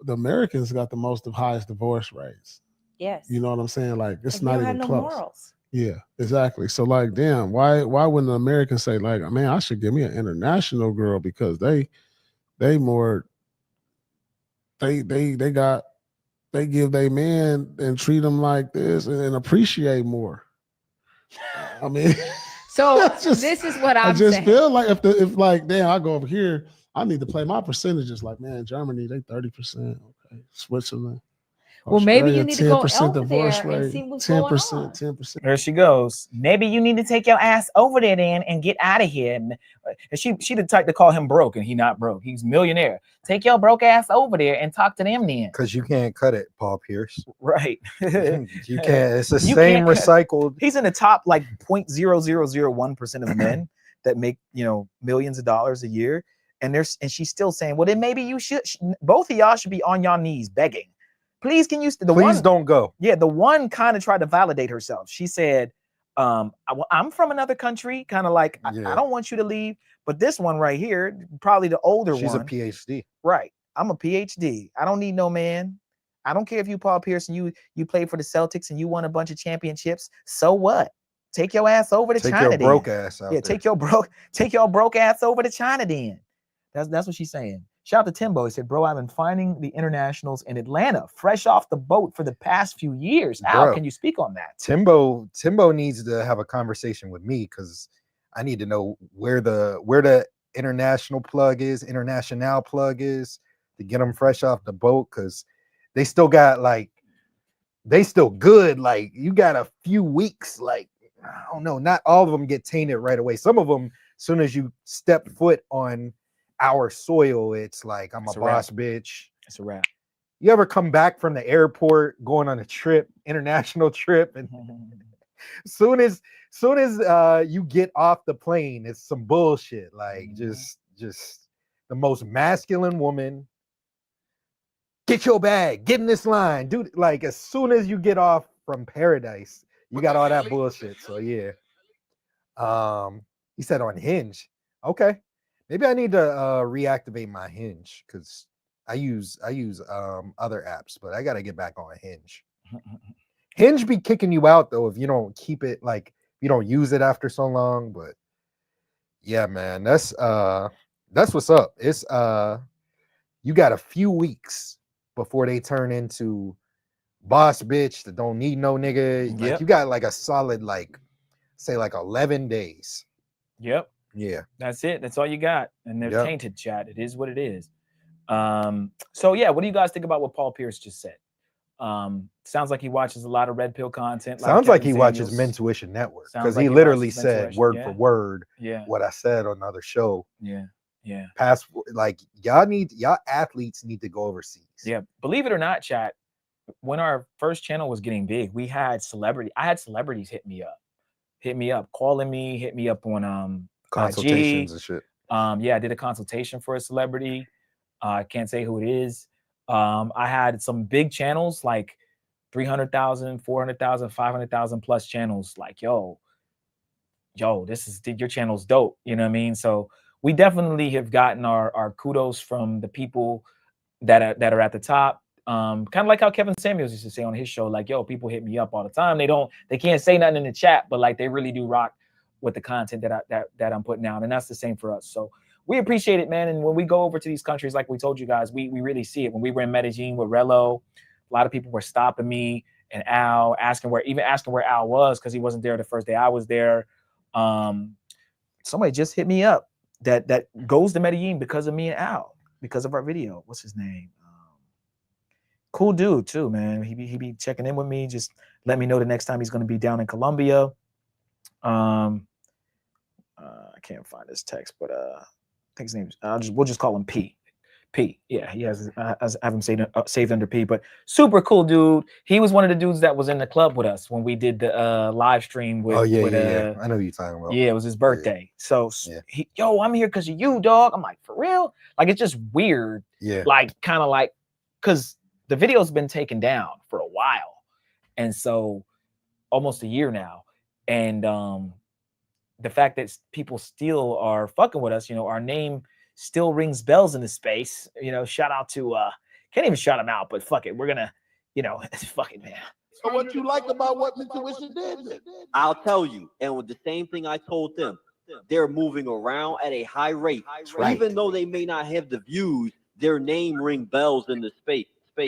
the Americans got the most of highest divorce rates. Yes. You know what I'm saying? Like it's Like, not you don't even have no close. morals. Yeah, exactly. So like, damn, why wouldn't the Americans say like, man, I should give me an international girl because they more they give their man and treat them like this and appreciate more. I mean, so this is what I'm I just saying. feel like if like, damn, I go over here, I need to play my percentages. Like, man, Germany, they 30%. Okay, Switzerland. Well, maybe you Australia, need to go 10% over divorce there and rate, see what's going on. 10%. There she goes. Maybe you need to take your ass over there then and get out of here. And she the type to call him broke, and he not broke. He's millionaire. Take your broke ass over there and talk to them then. Because you can't cut it, Paul Pierce. Right. You can't. It's the You same can't- recycled. He's in the top like 0.0001% of men that make, you know, millions of dollars a year. And she's still saying, well, then maybe you should. Both of y'all should be on your knees begging. Please, can you? Please don't go. Yeah, the one kind of tried to validate herself. She said, I'm from another country, kind of like, I don't want you to leave. But this one right here, probably the older She's one. a PhD. Right. I'm a PhD. I don't need no man. I don't care if you Paul Pierce and you played for the Celtics and you won a bunch of championships. So what? Take your ass over to Take China. your broke ass out there. Take your broke ass over to China then. That's what she's saying. Shout out to Timbo. He said, bro, I've been finding the internationals in Atlanta, fresh off the boat for the past few years. Al, Bro, can you speak on that? Timbo needs to have a conversation with me because I need to know where the international plug is to get them fresh off the boat, because they still got they still good. Like, you got a few weeks, like, I don't know, not all of them get tainted right away. Some of them, as soon as you step foot on our soil, it's like, I'm a boss bitch. It's a wrap. You ever come back from the airport going on a trip, international trip, and soon as you get off the plane, it's some bullshit. Like, just the most masculine woman. Get your bag, get in this line, dude. Like, as soon as you get off from paradise, you got all that bullshit. So yeah. He said on Hinge. Okay. Maybe I need to reactivate my Hinge, because I use other apps, but I gotta get back on Hinge. Hinge be kicking you out though if you don't keep it, like, you don't use it after so long. But yeah, man, that's what's up. It's you got a few weeks before they turn into boss bitch that don't need no nigga. Like, Yep. you got like a solid, like, say like 11 days. Yep. Yeah. That's it. That's all you got. And they're Yep. tainted, chat. It is what it is. So yeah, what do you guys think about what Paul Pierce just said? Sounds like he watches a lot of red pill content. Sounds like he watches Mentuition Network, because he literally said word for word what I said on another show. Yeah. Like, y'all athletes need to go overseas. Yeah. Believe it or not, chat, when our first channel was getting big, I had celebrities hit me up, calling me, hit me up on Consultations IG. and shit. Yeah, I did a consultation for a celebrity. I can't say who it is. I had some big channels, like 300,000, 400,000, 500,000 plus channels. Like, yo, your channel's dope. You know what I mean? So we definitely have gotten our kudos from the people that are at the top. Kind of like how Kevin Samuels used to say on his show, like, yo, people hit me up all the time. They can't say nothing in the chat, but like, they really do rock with the content that I'm putting out. And that's the same for us. So we appreciate it, man. And when we go over to these countries, like we told you guys, we really see it. When we were in Medellin with Rello, a lot of people were stopping me and Al, asking where Al was, because he wasn't there the first day I was there. Somebody just hit me up that goes to Medellin because of me and Al, because of our video. What's his name? Cool dude too, man. He be checking in with me. Just let me know the next time he's going to be down in Colombia. I can't find his text, but I think his name's we'll just call him P. Yeah, he has. I have him saved under P. But super cool dude. He was one of the dudes that was in the club with us when we did the live stream with. Yeah. I know who you're talking about. Yeah, it was his birthday. So yo, I'm here because of you, dog. I'm like, for real? Like, it's just weird. Yeah. Like, kind of like, because the video's been taken down for a while, and so almost a year now. And the fact that people still are fucking with us, our name still rings bells in the space. Shout out to can't even shout them out, but fuck it, we're gonna, fuck it, man. So what you like about what Intuition did? I'll tell you, and with the same thing I told them, they're moving around at a high rate. Right. Even though they may not have the views, their name ring bells in the space. There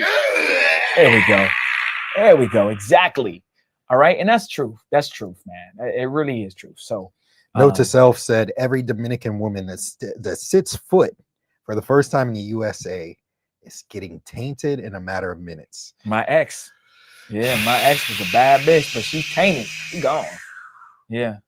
we go. Exactly. All right. And that's truth. That's truth, man. It really is truth. So Note to self said every Dominican woman that sits foot for the first time in the USA is getting tainted in a matter of minutes. My ex was a bad bitch, but she's tainted. She gone. Yeah.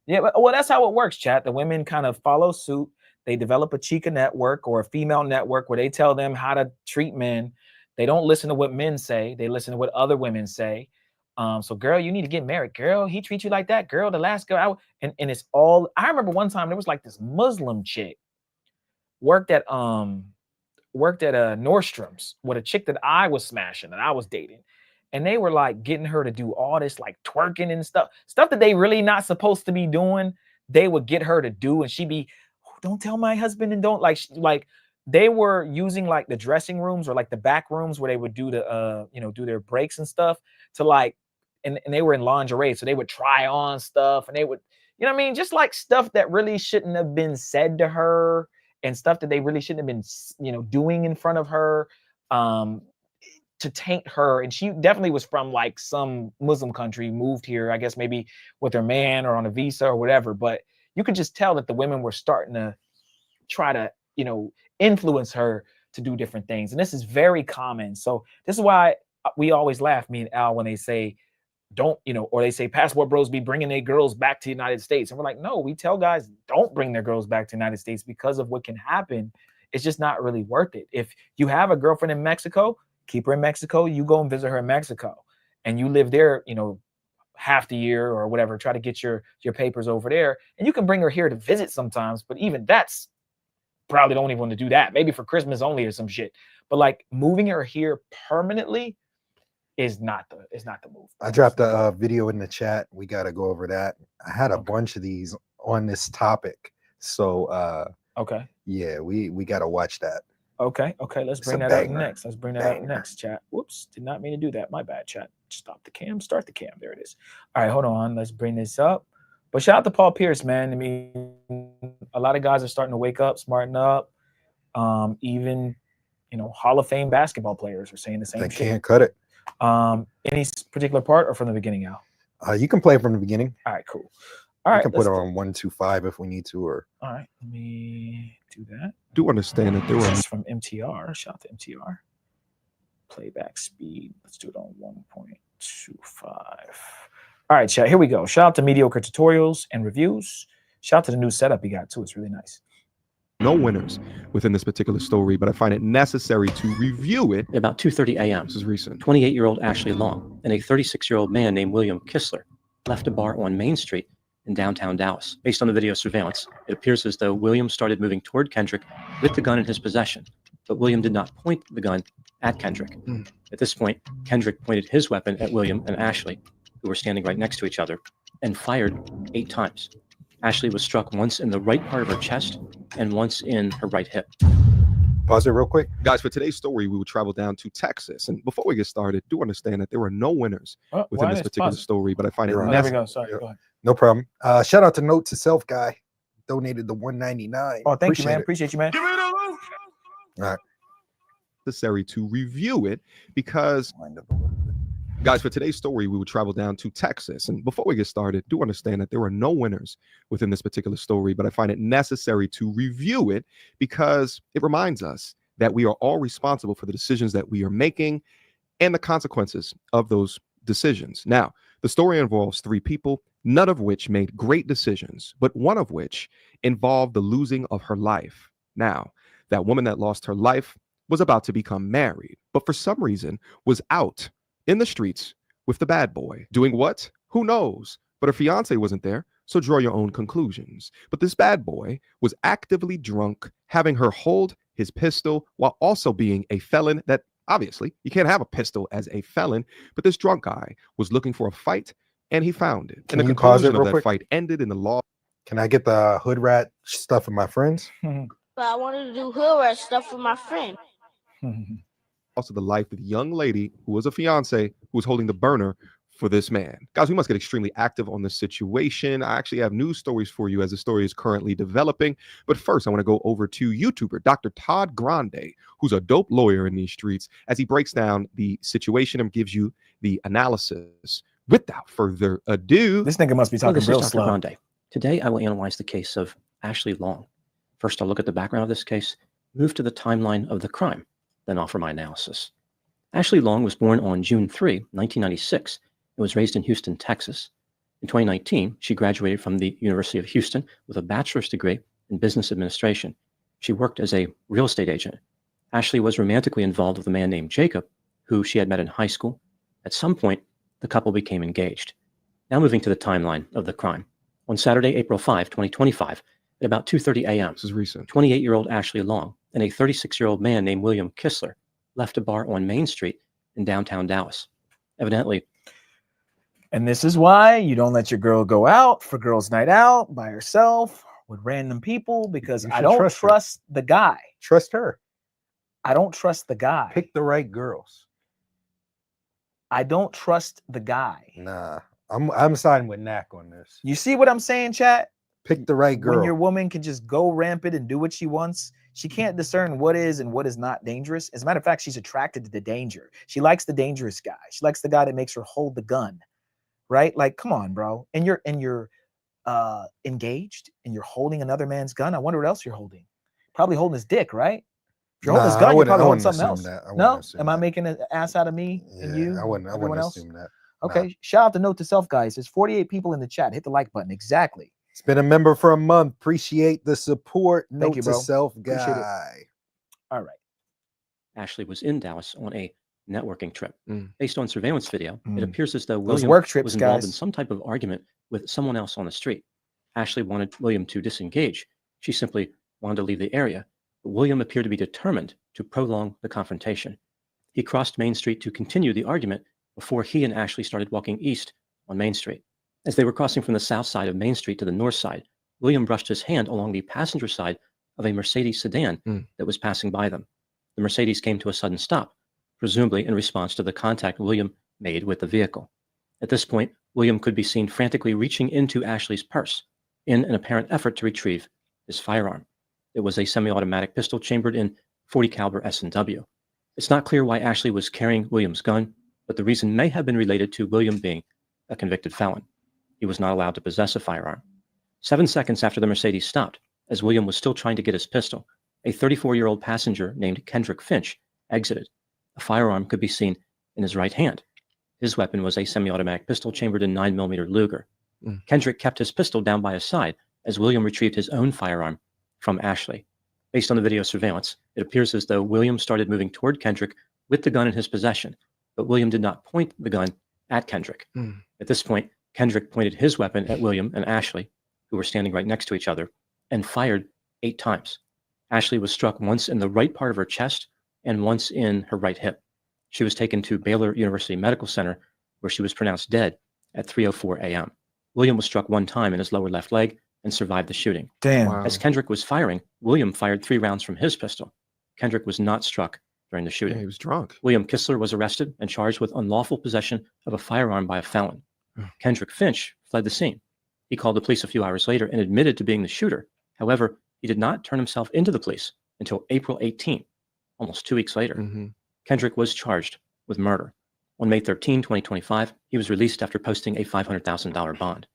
Well, that's how it works, chat. The women kind of follow suit. They develop a chica network or a female network where they tell them how to treat men. They don't listen to what men say. They listen to what other women say. So, girl, you need to get married. Girl, he treats you like that. Girl, the last girl. And it's all. I remember one time there was like this Muslim chick worked at Nordstrom's with a chick that I was smashing, that I was dating. And they were like getting her to do all this like twerking and stuff that they really not supposed to be doing. They would get her to do, and she'd be, oh, don't tell my husband, and don't like they were using like the dressing rooms or like the back rooms where they would do the do their breaks and stuff to like, and they were in lingerie, so they would try on stuff and they would, just like stuff that really shouldn't have been said to her and stuff that they really shouldn't have been, doing in front of her. To taint her. And she definitely was from like some Muslim country, moved here, I guess maybe with her man or on a visa or whatever. But you could just tell that the women were starting to try to, influence her to do different things. And this is very common. So this is why we always laugh, me and Al, when they say, don't, or they say passport bros be bringing their girls back to the United States. And we're like, no, we tell guys don't bring their girls back to the United States because of what can happen. It's just not really worth it. If you have a girlfriend in Mexico, keep her in Mexico. You go and visit her in Mexico, and you live there, half the year or whatever. Try to get your papers over there, and you can bring her here to visit sometimes. But even that's probably don't even want to do that. Maybe for Christmas only or some shit. But like moving her here permanently is not the move. I dropped a video in the chat. We got to go over that. I had a bunch of these on this topic, so okay, yeah, we got to watch that. Okay, let's bring that up next. Let's bring that up next, chat. Whoops, did not mean to do that. My bad, chat. Stop the cam, start the cam. There it is. All right, hold on. Let's bring this up. But shout out to Paul Pierce, man. I mean, a lot of guys are starting to wake up, smarten up. Even, Hall of Fame basketball players are saying the same shit. They can't cut it. Any particular part or from the beginning, Al? You can play from the beginning. All right, cool. All right, you can put it on 125 if we need to, or all right, let me do that. Do understand that there were from MTR. Shout out to MTR. Playback speed. Let's do it on 1.25. All right, chat. Here we go. Shout out to Mediocre Tutorials and Reviews. Shout out to the new setup you got too. It's really nice. No winners within this particular story, but I find it necessary to review it. About 2:30 a.m. This is recent. 28-year-old Ashley Long and a 36-year-old man named William Kistler left a bar on Main Street in downtown Dallas. Based on the video surveillance, it appears as though William started moving toward Kendrick with the gun in his possession, but William did not point the gun at Kendrick. At this point, Kendrick pointed his weapon at William and Ashley, who were standing right next to each other, and fired 8 times. Ashley was struck once in the right part of her chest and once in her right hip. Pause it real quick. Guys, for today's story, we will travel down to Texas. And before we get started, do understand that there were no winners within this particular story, but I find it necessary. There we go. Sorry, go ahead. No problem. Shout out to Note to Self guy. Donated the $1.99. Oh, thank you, man. Appreciate you, man. All right. Necessary to review it because, guys, for today's story, we will travel down to Texas. And before we get started, do understand that there were no winners within this particular story, but I find it necessary to review it because it reminds us that we are all responsible for the decisions that we are making and the consequences of those decisions. Now, the story involves 3 people, none of which made great decisions, but one of which involved the losing of her life. Now, that woman that lost her life was about to become married, but for some reason was out in the streets with the bad boy. Doing what? Who knows? But her fiance wasn't there, so draw your own conclusions. But this bad boy was actively drunk, having her hold his pistol while also being a felon. That obviously you can't have a pistol as a felon, but this drunk guy was looking for a fight and he found it. Can And the you pause it conclusion of real that quick? fight ended in the law. Can I get the hood rat stuff of my friends? But I wanted to do hood rat stuff for my friend. Loss of the life of the young lady who was a fiance who was holding the burner for this man. Guys, we must get extremely active on this situation. I actually have news stories for you as the story is currently developing. But first, I want to go over to YouTuber Dr. Todd Grande, who's a dope lawyer in these streets, as he breaks down the situation and gives you the analysis. Without further ado, this nigga must be Hello, talking this real is Dr. slow. Grande. Today, I will analyze the case of Ashley Long. First, I'll look at the background of this case, move to the timeline of the crime, then offer my analysis. Ashley Long was born on June 3, 1996, and was raised in Houston, Texas. In 2019, she graduated from the University of Houston with a bachelor's degree in business administration. She worked as a real estate agent. Ashley was romantically involved with a man named Jacob, who she had met in high school. At some point, the couple became engaged. Now moving to the timeline of the crime. On Saturday, April 5, 2025, at about 2:30 a.m., this is recent, 28-year-old Ashley Long and a 36-year-old man named William Kissler left a bar on Main Street in downtown Dallas. Evidently, and this is why you don't let your girl go out for girls' night out by herself with random people, because I don't trust the guy. Trust her. I don't trust the guy. Pick the right girls. I don't trust the guy. Nah, I'm siding with Knack on this. You see what I'm saying, chat? Pick the right girl. When your woman can just go rampant and do what she wants, she can't discern what is and what is not dangerous. As a matter of fact, she's attracted to the danger. She likes the dangerous guy. She likes the guy that makes her hold the gun, right? Like, come on, bro. And you're engaged and you're holding another man's gun. I wonder what else you're holding. Probably holding his dick, right? If you're holding his gun, you're probably holding something else. No? Am I making an ass out of me and you? I wouldn't else? assume that. Okay. Nah. Shout out to Note to Self, guys. There's 48 people in the chat. Hit the like button. Exactly. It's been a member for a month. Appreciate the support. Thank you, Note to bro. Self Appreciate guy. it. All right. Ashley was in Dallas on a networking trip. Based on surveillance video, it appears as though Those William work trips, was involved in guys. some type of argument with someone else on the street. Ashley wanted William to disengage. She simply wanted to leave the area, but William appeared to be determined to prolong the confrontation. He crossed Main Street to continue the argument before he and Ashley started walking east on Main Street. As they were crossing from the south side of Main Street to the north side, William brushed his hand along the passenger side of a Mercedes sedan that was passing by them. The Mercedes came to a sudden stop, presumably in response to the contact William made with the vehicle. At this point, William could be seen frantically reaching into Ashley's purse in an apparent effort to retrieve his firearm. It was a semi-automatic pistol chambered in .40 caliber S&W. It's not clear why Ashley was carrying William's gun, but the reason may have been related to William being a convicted felon. He was not allowed to possess a firearm. 7 seconds after the Mercedes stopped, as William was still trying to get his pistol, a 34-year-old passenger named Kendrick Finch exited. A firearm could be seen in his right hand. His weapon was a semi-automatic pistol chambered in 9mm Luger. Kendrick kept his pistol down by his side as William retrieved his own firearm from Ashley. Based on the video surveillance, it appears as though William started moving toward Kendrick with the gun in his possession, but William did not point the gun at Kendrick. At this point, Kendrick pointed his weapon at William and Ashley, who were standing right next to each other, and fired 8 times. Ashley was struck once in the right part of her chest and once in her right hip. She was taken to Baylor University Medical Center, where she was pronounced dead at 3:04 a.m. William was struck 1 time in his lower left leg and survived the shooting. Damn. As Kendrick was firing, William fired 3 rounds from his pistol. Kendrick was not struck during the shooting. Yeah, he was drunk. William Kissler was arrested and charged with unlawful possession of a firearm by a felon. Kendrick Finch fled the scene. He called the police a few hours later and admitted to being the shooter. However, he did not turn himself into the police until April 18, almost 2 weeks later. Kendrick was charged with murder. On May 13, 2025, he was released after posting a $500,000 bond.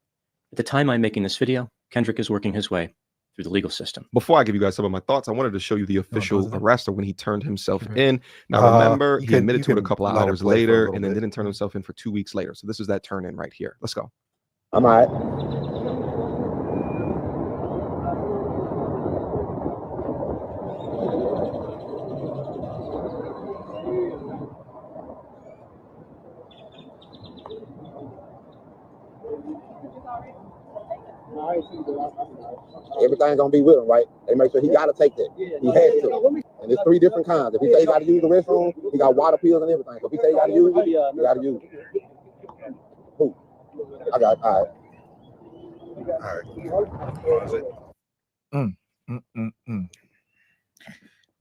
At the time I'm making this video, Kendrick is working his way through the legal system. Before I give you guys some of my thoughts, I wanted to show you the official arrest or when he turned himself in. Now, remember, he admitted to it a couple of hours later and then didn't turn himself in for 2 weeks later. So this is that turn in right here. Let's go. I'm all right. Everything's gonna be with him, right? They make sure he gotta take that. He has to. And there's 3 different kinds. If he say he gotta use the restroom, he got water pills and everything. So if he say he gotta use it, he gotta use it. Who? I got it. All right.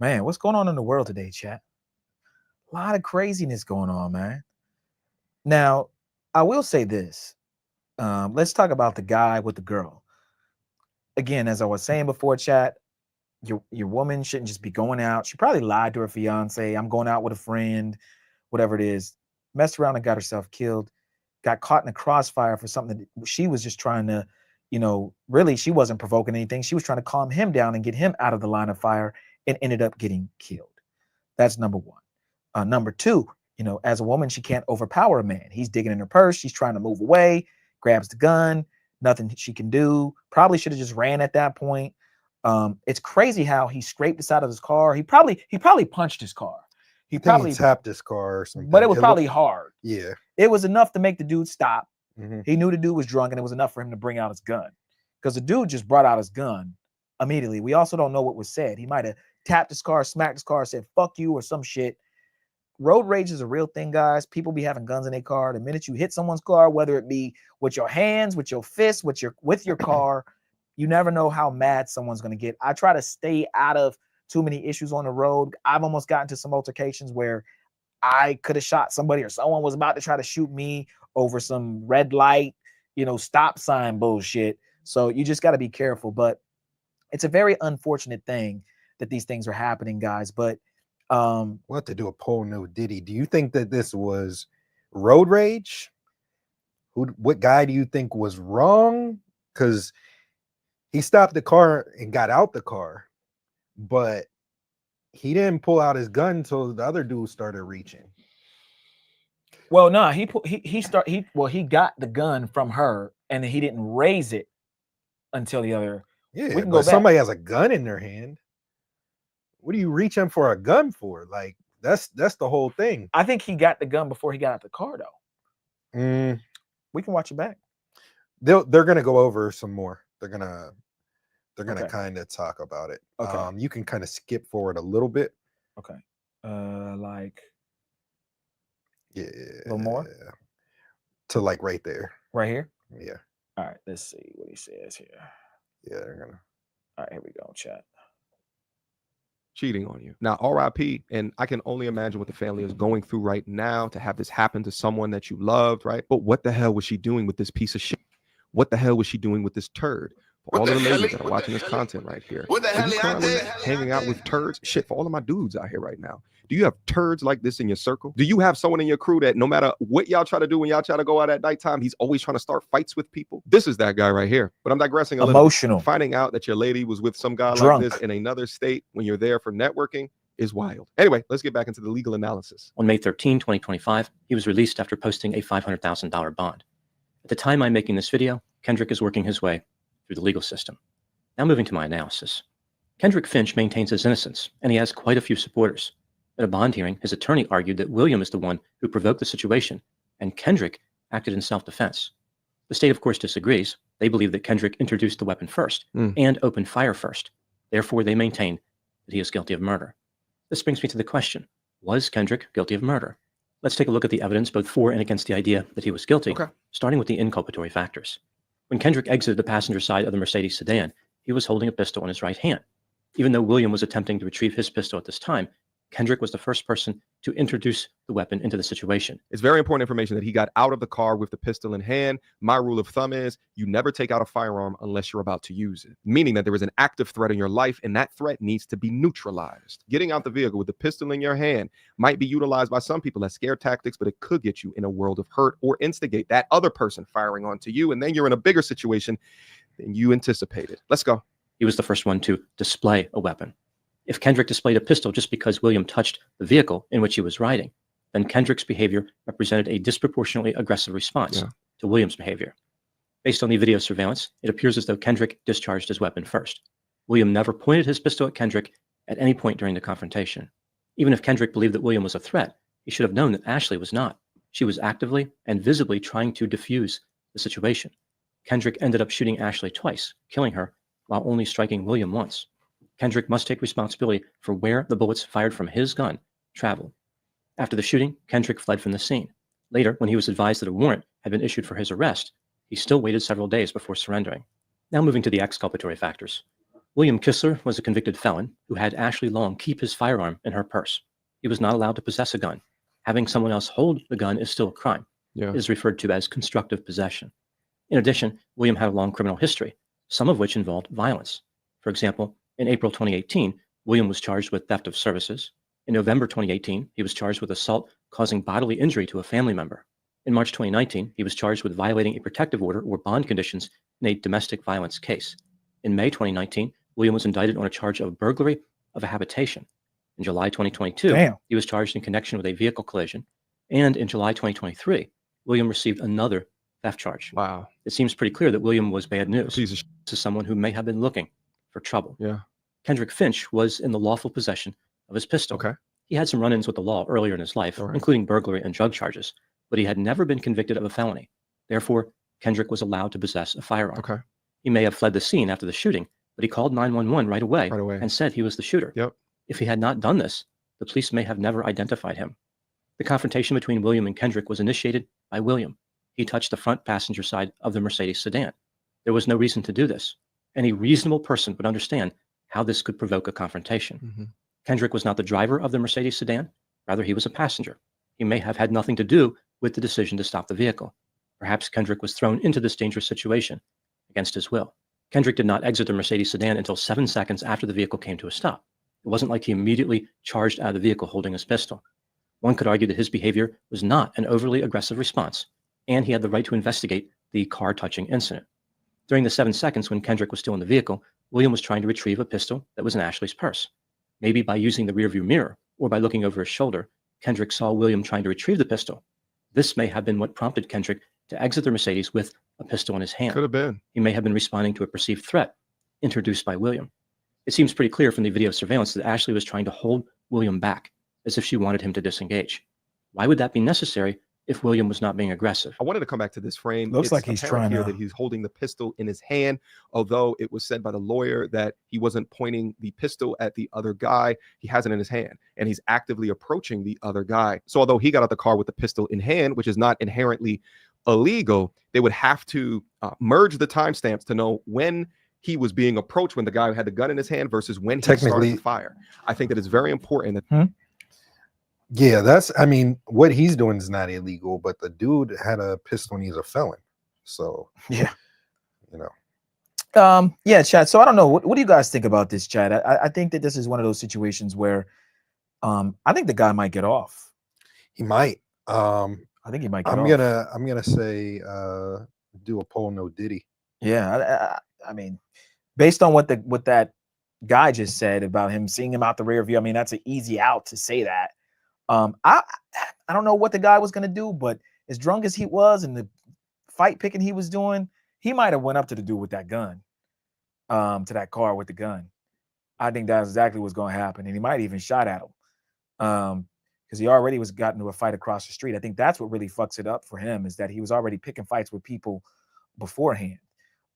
Man, what's going on in the world today, chat? A lot of craziness going on, man. Now, I will say this. Let's talk about the guy with the girl. Again, as I was saying before, chat, your woman shouldn't just be going out. She probably lied to her fiance. I'm going out with a friend, whatever it is. Messed around and got herself killed. Got caught in a crossfire for something that she was just trying to, really she wasn't provoking anything. She was trying to calm him down and get him out of the line of fire and ended up getting killed. That's number one. Number two, as a woman, she can't overpower a man. He's digging in her purse. She's trying to move away, grabs the gun, nothing she can do. Probably should have just ran at that point. It's crazy how he scraped this out of his car. He probably punched his car. He probably tapped his car or something. But it was probably hard. Yeah. It was enough to make the dude stop. He knew the dude was drunk, and it was enough for him to bring out his gun. Because the dude just brought out his gun immediately. We also don't know what was said. He might have tapped his car, smacked his car, said "fuck you" or some shit. Road rage is a real thing, guys. People be having guns in their car. The minute you hit someone's car, whether it be with your hands, with your fists, with your car, you never know how mad someone's going to get. I try to stay out of too many issues on the road. I've almost gotten to some altercations where I could have shot somebody or someone was about to try to shoot me over some red light, stop sign bullshit. So you just got to be careful. But it's a very unfortunate thing that these things are happening, guys. But we'll have to do a poll. No Diddy. Do you think that this was road rage? What guy do you think was wrong? Because he stopped the car and got out the car, but he didn't pull out his gun until the other dude started reaching. Well, no, he got the gun from her, and he didn't raise it until the other. Yeah, but somebody has a gun in their hand. What are you reaching for a gun for? Like that's the whole thing. I think he got the gun before he got out the car, though. We can watch it back. They're gonna go over some more. They're gonna kind of talk about it. Okay. You can kind of skip forward a little bit. Okay. Like yeah, a little more to like right there. Right here. Yeah. All right. Let's see what he says here. Yeah, they're gonna. All right, here we go. Chat. Cheating on you. Now, RIP, and I can only imagine what the family is going through right now to have this happen to someone that you loved, right? But what the hell was she doing with this piece of shit? What the hell was she doing with this turd? For all of the ladies that are watching this content right here, What the hell are you currently hanging out with turds? Shit, for all of my dudes out here right now, do you have turds like this in your circle? Do you have someone in your crew that no matter what y'all try to do when y'all try to go out at nighttime, he's always trying to start fights with people? This is that guy right here. But I'm digressing a little. Emotional. Finding out that your lady was with some guy Drunk. like this in another state when you're there for networking is wild. Anyway, let's get back into the legal analysis. On May 13, 2025, he was released after posting a $500,000 bond. At the time I'm making this video, Kendrick is working his way through the legal system. Now moving to my analysis. Kendrick Finch maintains his innocence, and he has quite a few supporters. At a bond hearing, his attorney argued that William is the one who provoked the situation, and Kendrick acted in self-defense. The state, of course, disagrees. They believe that Kendrick introduced the weapon first and opened fire first. Therefore, they maintain that he is guilty of murder. This brings me to the question, was Kendrick guilty of murder? Let's take a look at the evidence both for and against the idea that he was guilty, starting with the inculpatory factors. When Kendrick exited the passenger side of the Mercedes sedan, he was holding a pistol in his right hand. Even though William was attempting to retrieve his pistol at this time, Kendrick was the first person to introduce the weapon into the situation. It's very important information that he got out of the car with the pistol in hand. My rule of thumb is you never take out a firearm unless you're about to use it, meaning that there is an active threat in your life and that threat needs to be neutralized. Getting out the vehicle with the pistol in your hand might be utilized by some people as scare tactics, but it could get you in a world of hurt or instigate that other person firing onto you, and then you're in a bigger situation than you anticipated. Let's go. He was the first one to display a weapon. If Kendrick displayed a pistol just because William touched the vehicle in which he was riding, then Kendrick's behavior represented a disproportionately aggressive response to William's behavior. Based on the video surveillance, it appears as though Kendrick discharged his weapon first. William never pointed his pistol at Kendrick at any point during the confrontation. Even if Kendrick believed that William was a threat, he should have known that Ashley was not. She was actively and visibly trying to defuse the situation. Kendrick ended up shooting Ashley twice, killing her, while only striking William once. Kendrick must take responsibility for where the bullets fired from his gun traveled. After the shooting, Kendrick fled from the scene. Later, when he was advised that a warrant had been issued for his arrest, he still waited several days before surrendering. Now moving to the exculpatory factors. William Kistler was a convicted felon who had Ashley Long keep his firearm in her purse. He was not allowed to possess a gun. Having someone else hold the gun is still a crime. It is referred to as constructive possession. In addition, William had a long criminal history, some of which involved violence. For example, in April 2018, William was charged with theft of services. In November 2018, he was charged with assault causing bodily injury to a family member. In March 2019, he was charged with violating a protective order or bond conditions in a domestic violence case. In May 2019, William was indicted on a charge of burglary of a habitation. In July 2022, he was charged in connection with a vehicle collision. And in July 2023, William received another theft charge. Wow. It seems pretty clear that William was bad news to someone who may have been looking for trouble. Yeah. Kendrick Finch was in the lawful possession of his pistol. Okay. He had some run-ins with the law earlier in his life, including burglary and drug charges, but he had never been convicted of a felony. Therefore, Kendrick was allowed to possess a firearm. Okay. He may have fled the scene after the shooting, but he called 911 right away and said he was the shooter. Yep. If he had not done this, the police may have never identified him. The confrontation between William and Kendrick was initiated by William. He touched the front passenger side of the Mercedes sedan. There was no reason to do this. Any reasonable person would understand how this could provoke a confrontation. Kendrick was not the driver of the Mercedes sedan. Rather, he was a passenger. He may have had nothing to do with the decision to stop the vehicle. Perhaps Kendrick was thrown into this dangerous situation against his will. Kendrick did not exit the Mercedes sedan until 7 seconds after the vehicle came to a stop. It wasn't like he immediately charged out of the vehicle holding his pistol. One could argue that his behavior was not an overly aggressive response, and he had the right to investigate the car-touching incident. During the 7 seconds when Kendrick was still in the vehicle, William was trying to retrieve a pistol that was in Ashley's purse. Maybe by using the rearview mirror or by looking over his shoulder, Kendrick saw William trying to retrieve the pistol. This may have been what prompted Kendrick to exit the Mercedes with a pistol in his hand. Could have been. He may have been responding to a perceived threat introduced by William. It seems pretty clear from the video surveillance that Ashley was trying to hold William back, as if she wanted him to disengage. Why would that be necessary if William was not being aggressive? I wanted to come back to this frame. Looks It's like he's apparent trying here to- that he's holding the pistol in his hand, although it was said by the lawyer that he wasn't pointing the pistol at the other guy. He has it in his hand, and he's actively approaching the other guy. So although he got out the car with the pistol in hand, which is not inherently illegal, they would have to merge the timestamps to know when he was being approached, when the guy had the gun in his hand versus when he started Technically- to fire. I think that it's very important that Yeah, I mean, what he's doing is not illegal, but the dude had a pistol and he's a felon. So, Yeah. you know. Yeah, Chad. So I don't know. What do you guys think about this, Chad? I think that this is one of those situations where I think the guy might get off. He might. I think he might get I'm off. gonna say do a poll no Diddy. Yeah, I mean, based on what that guy just said about him seeing him out the rear view, I mean, that's an easy out to say that. I don't know what the guy was gonna do, but as drunk as he was and the fight picking he was doing, he might have went up to the dude with that gun, to that car with the gun. I think that's exactly what's going to happen, and he might even shot at him, because he already was got into a fight across the street. I think that's what really fucks it up for him, is that he was already picking fights with people beforehand,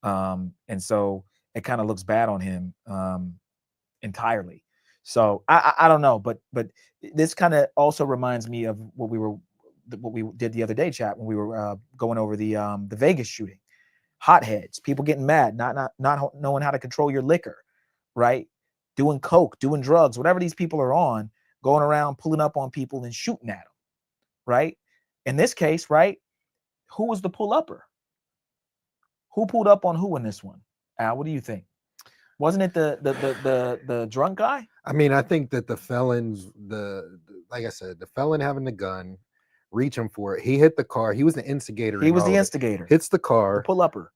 and so it kind of looks bad on him entirely. So I don't know, but this kind of also reminds me of what we did the other day, chat, when we were going over the Vegas shooting. Hotheads, people getting mad, not knowing how to control your liquor, right? Doing coke, doing drugs, whatever these people are on, going around pulling up on people and shooting at them, right? In this case, right? Who was the pull-upper? Who pulled up on who in this one? Al, what do you think? Wasn't it the drunk guy? I mean, I think that the felons, like I said, the felon having the gun, reaching for it. He hit the car. He was the instigator. He was the all of it. instigator. Hits the car. Pull upper.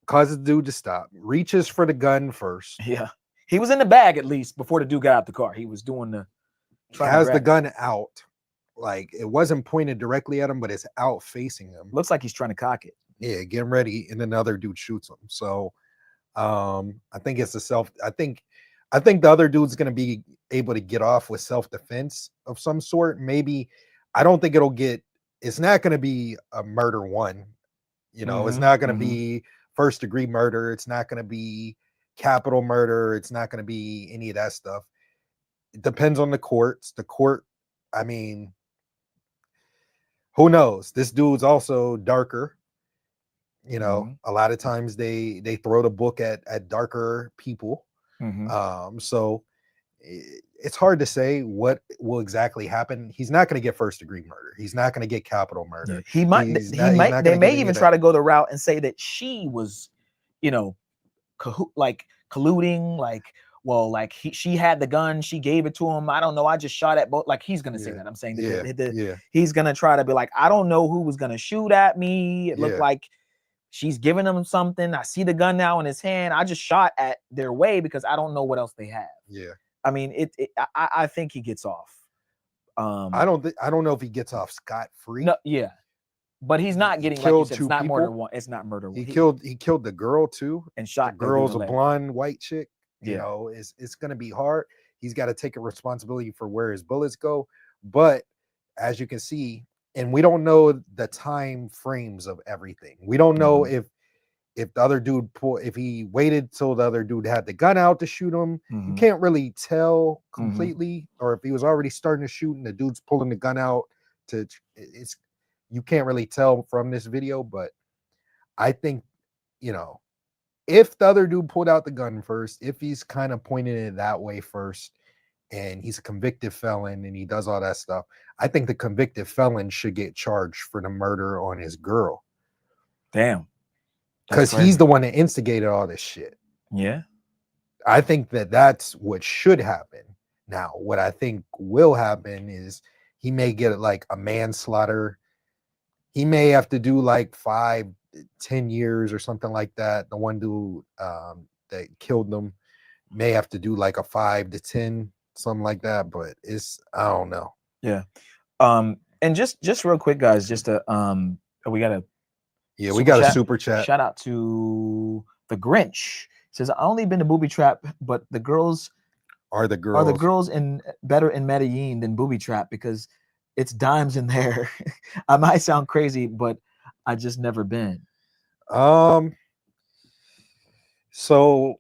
Causes the dude to stop. Reaches for the gun first. Yeah. He was in the bag at least before the dude got out the car. He was doing the. Has the gun out. Like, it wasn't pointed directly at him, but it's out facing him. Looks like he's trying to cock it. Yeah, getting ready, and another dude shoots him. So I think it's I think the other dude's gonna be able to get off with self-defense of some sort. Maybe I don't think it's not gonna be a murder one. You know, it's not gonna be first degree murder, it's not gonna be capital murder, it's not gonna be any of that stuff. It depends on the courts. The court, I mean, who knows? This dude's also darker. You know, a lot of times they throw the book at darker people. So it's hard to say what will exactly happen. He's not going to get first-degree murder. He's not going to get capital murder. Yeah, he might. They may even try to go the route and say that she was, you know, colluding, like, well, like she had the gun, she gave it to him. I don't know. I just shot at both. Like he's gonna say that. I'm saying he's gonna try to be like, I don't know who was gonna shoot at me. It looked like she's giving him something. I see the gun now in his hand. I just shot at their way because I don't know what else they have. Yeah. I mean, I think he gets off. I don't know if he gets off scot-free. No, yeah. But he's not getting, like you said, it's not murder one. It's not murder. He killed the girl too, and shot the girl's a blonde white chick. You know, it's gonna be hard. He's got to take a responsibility for where his bullets go. But as you can see, and we don't know the time frames of everything. We don't know if the other dude if he waited till the other dude had the gun out to shoot him. You can't really tell completely, or if he was already starting to shoot and the dude's pulling the gun out you can't really tell from this video. But I think, you know, if the other dude pulled out the gun first, if he's kind of pointing it that way first, and he's a convicted felon and he does all that stuff, I think the convicted felon should get charged for the murder on his girl. Damn. Because he's the one that instigated all this shit. Yeah. I think that's what should happen. Now, what I think will happen is he may get like a manslaughter. He may have to do like 5-10 years or something like that. The one dude that killed them may have to do like a 5 to 10, something like that. But I don't know. Yeah. And just real quick, guys, just to we got a super chat. Shout out to the Grinch. It says, I only been to booby trap, but the girls are the girls in better in Medellin than booby trap because it's dimes in there. I might sound crazy, but I just never been. So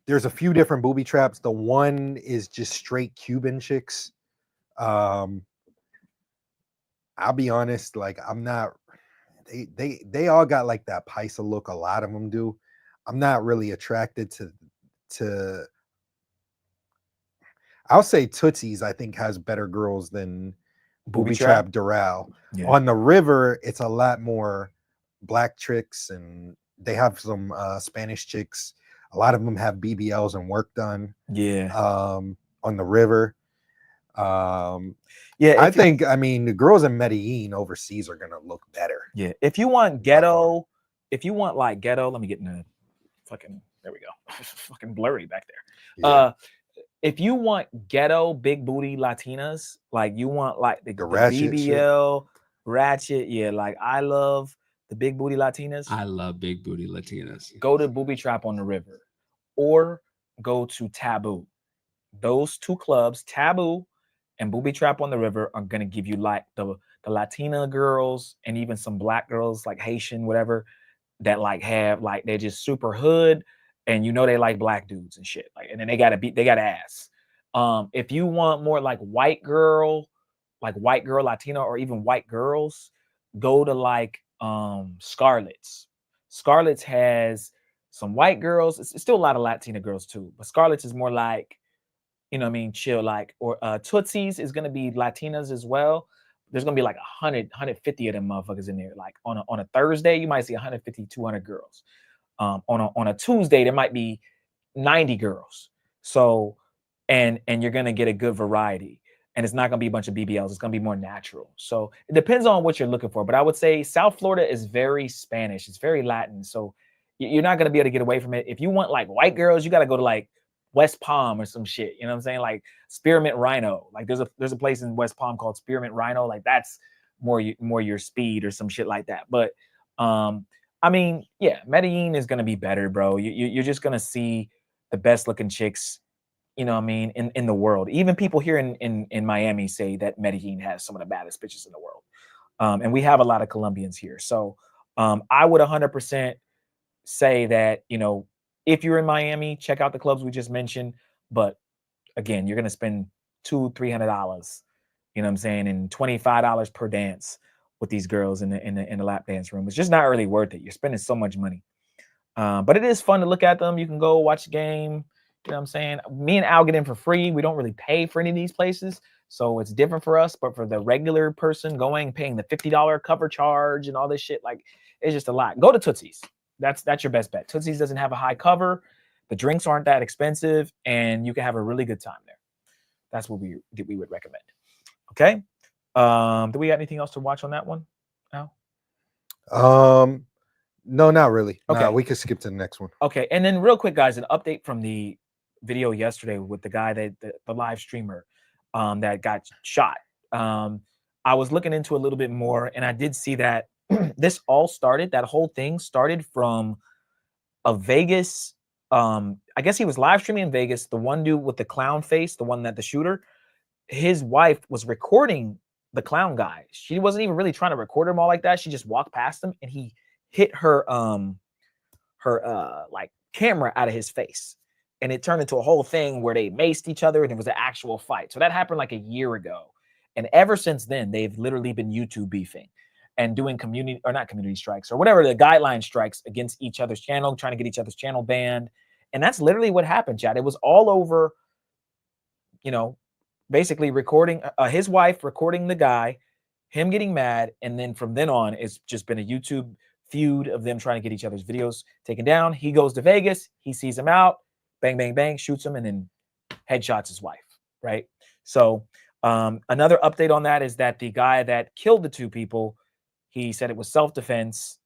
there's a few different booby traps. The one is just straight Cuban chicks. I'll be honest, like I'm not. They all got like that paisa look. A lot of them do. I'm not really attracted to. I'll say Tootsie's, I think, has better girls than Booby Trap Doral. Yeah. On the river, it's a lot more black chicks, and they have some Spanish chicks. A lot of them have BBLs and work done. Yeah. On the river. Yeah. I mean, the girls in Medellin overseas are gonna look better. Yeah. If you want ghetto, like ghetto, let me get in the fucking. There we go. Fucking blurry back there. Yeah. If you want ghetto big booty Latinas, like you want like the ratchet BBL, ratchet, yeah, like I love the big booty Latinas. I love big booty Latinas. Go to Booby Trap on the River or go to Taboo. Those two clubs, Taboo and Booby Trap on the River, are gonna give you like the Latina girls and even some black girls, like Haitian, whatever, that like have like they're just super hood. And you know they like black dudes and shit. Like, and then they got ass. If you want more like white girl Latina, or even white girls, go to like Scarlett's. Scarlett's has some white girls. It's still a lot of Latina girls too, but Scarlett's is more like, you know what I mean, chill, like, or Tootsie's is gonna be Latinas as well. There's gonna be like 100, 150 of them motherfuckers in there. Like on a Thursday, you might see 150, 200 girls. On a Tuesday, there might be 90 girls. So, and you're gonna get a good variety, and it's not gonna be a bunch of BBLs. It's gonna be more natural. So it depends on what you're looking for. But I would say South Florida is very Spanish. It's very Latin. So you're not gonna be able to get away from it. If you want like white girls, you gotta go to like West Palm or some shit. You know what I'm saying? Like Spearmint Rhino. Like there's a place in West Palm called Spearmint Rhino. Like that's more your speed or some shit like that. But I mean, yeah, Medellin is gonna be better, bro. You're just gonna see the best looking chicks, you know what I mean, in the world. Even people here in Miami say that Medellin has some of the baddest bitches in the world. And we have a lot of Colombians here. So I would 100% say that, you know, if you're in Miami, check out the clubs we just mentioned. But again, you're gonna spend $200-300, you know what I'm saying, and $25 per dance with these girls in the lap dance room. It's just not really worth it. You're spending so much money. But it is fun to look at them. You can go watch the game. You know what I'm saying? Me and Al get in for free. We don't really pay for any of these places. So it's different for us. But for the regular person going, paying the $50 cover charge and all this shit, like, it's just a lot. Go to Tootsie's. That's your best bet. Tootsie's doesn't have a high cover. The drinks aren't that expensive. And you can have a really good time there. That's what we would recommend. Okay. Do we have anything else to watch on that one, Al? No, not really. Okay. Nah, we could skip to the next one. Okay. And then real quick, guys, an update from the video yesterday with the guy the live streamer that got shot. I was looking into a little bit more, and I did see that this all started, that whole thing started from a Vegas. I guess he was live streaming in Vegas. The one dude with the clown face, the one that the shooter, his wife was recording the clown guy. She wasn't even really trying to record him all like that. She just walked past him and he hit her like camera out of his face. And it turned into a whole thing where they maced each other and it was an actual fight. So that happened like a year ago. And ever since then, they've literally been YouTube beefing and doing not community strikes or whatever, the guideline strikes against each other's channel, trying to get each other's channel banned. And that's literally what happened, Chad. It was all over, you know, basically recording his wife, recording the guy, him getting mad. And then from then on, it's just been a YouTube feud of them trying to get each other's videos taken down. He goes to Vegas. He sees him out. Bang, bang, bang, shoots him and then headshots his wife, right? So another update on that is that the guy that killed the two people, he said it was self-defense,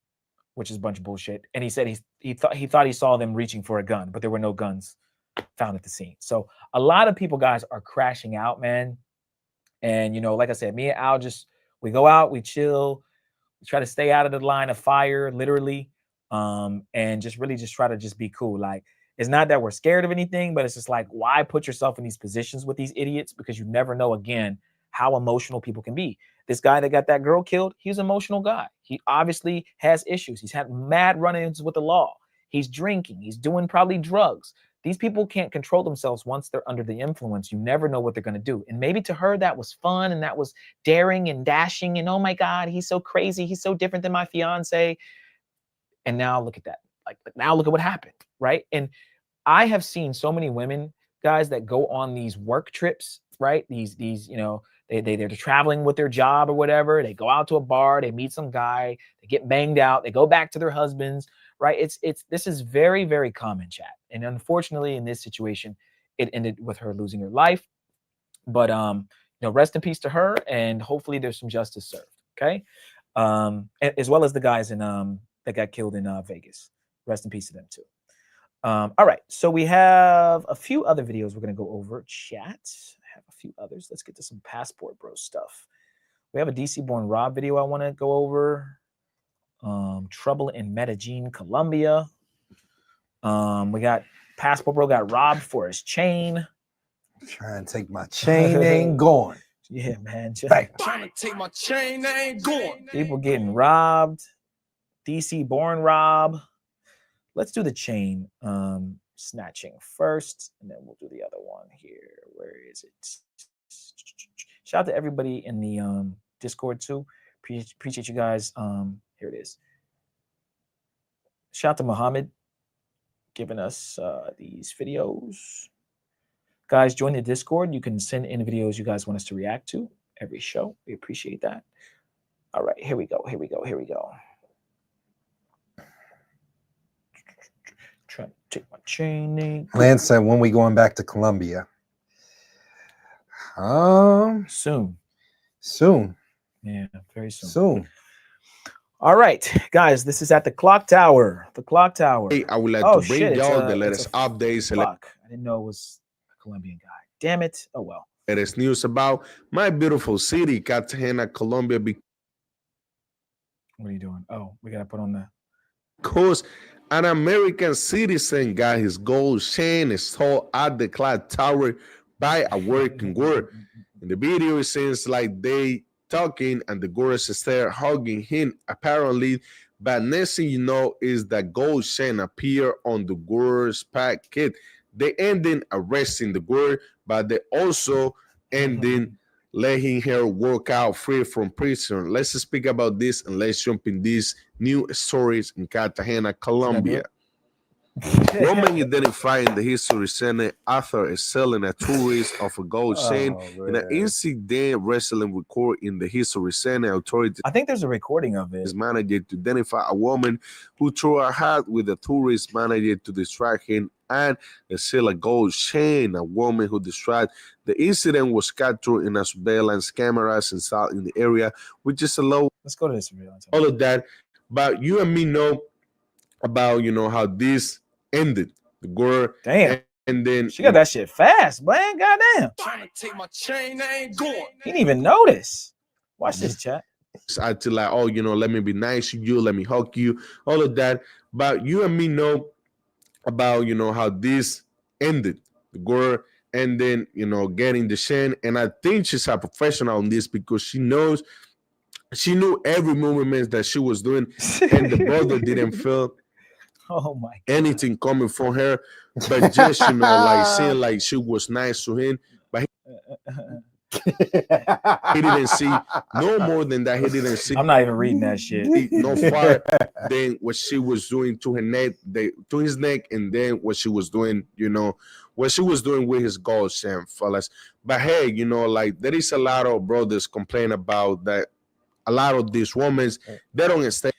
which is a bunch of bullshit. And he said he thought he saw them reaching for a gun, but there were no guns found at the scene. So a lot of people, guys, are crashing out, man. And, you know, like I said, me and Al we go out, we chill, we try to stay out of the line of fire, literally, and just really just try to just be cool. Like, it's not that we're scared of anything, but it's just like, why put yourself in these positions with these idiots? Because you never know, again, how emotional people can be. This guy that got that girl killed, he's an emotional guy. He obviously has issues. He's had mad run-ins with the law. He's drinking. He's doing probably drugs. These people can't control themselves once they're under the influence. You never know what they're going to do. And maybe to her, that was fun and that was daring and dashing. And oh my God, he's so crazy. He's so different than my fiance. And now look at that. Like now look at what happened, right? And I have seen so many women, guys, that go on these work trips, right? These you know, they're traveling with their job or whatever. They go out to a bar, they meet some guy, they get banged out, they go back to their husbands, right? This is very, very common, chat. And unfortunately, in this situation, it ended with her losing her life. But you know, rest in peace to her, and hopefully there's some justice served. Okay, as well as the guys in that got killed in Vegas. Rest in peace to them too. All right, so we have a few other videos we're gonna go over. Chat, I have a few others. Let's get to some Passport Bro stuff. We have a DC Born Rob video I want to go over. Trouble in Medellin, Colombia. We got Passport Bro got robbed for his chain. Trying to take my chain, ain't going. Yeah, man. Trying to take my chain, ain't going. People getting robbed. DC Born Rob. Let's do the chain snatching first, and then we'll do the other one here. Where is it? Shout out to everybody in the Discord too. Appreciate you guys. Here it is. Shout out to Muhammad giving us these videos. Guys, join the Discord. You can send in videos you guys want us to react to every show. We appreciate that. All right, here we go. Here we go. Here we go. Trying to take my chain. Lance said, when we going back to Colombia? Soon. Soon. Yeah, very soon. Soon. All right, guys, this is at the Clock Tower. The Clock Tower. Hey, I would like to bring y'all the latest updates. Clock. I didn't know it was a Colombian guy. Damn it. Oh, well. It is news about my beautiful city, Cartagena, Colombia. What are you doing? Oh, we got to put on the... Because an American citizen got his gold chain installed at the Clock Tower by a working girl. In the video, it seems like they talking and the girls start hugging him, apparently. But next thing you know is that gold chain appear on the girl's packet. They ended arresting the girl, but they also ended letting her walk out free from prison. Let's speak about this and let's jump in these new stories in Cartagena, Colombia. Woman identified in the history center after selling a tourist of a gold chain in an incident wrestling record in the history center. Authorities, I think there's a recording of it. Manager to identify a woman who threw her hat with the tourist manager to distract him and sell a gold chain. A woman who described the incident was captured in a surveillance cameras installed in the area, which is a low. Let's go to the surveillance. All of that, but you and me know about how this ended. The girl, damn, and then she got that shit fast, man. Goddamn. Trying to take my chain, I ain't going. He didn't even notice. Watch this, chat. I feel like, let me be nice to you, let me hug you, all of that. But you and me know about how this ended. The girl, and then getting the chain, and I think she's a professional on this because she knew every movement that she was doing, and the brother didn't feel anything coming from her, but just like saying like she was nice to him, but he didn't see no more than that. He didn't see. I'm not even reading that shit. No far than what she was doing to her neck, to his neck, and then what she was doing, what she was doing with his gold chain, fellas. But hey, like there is a lot of brothers complain about that. A lot of these women, they don't stay.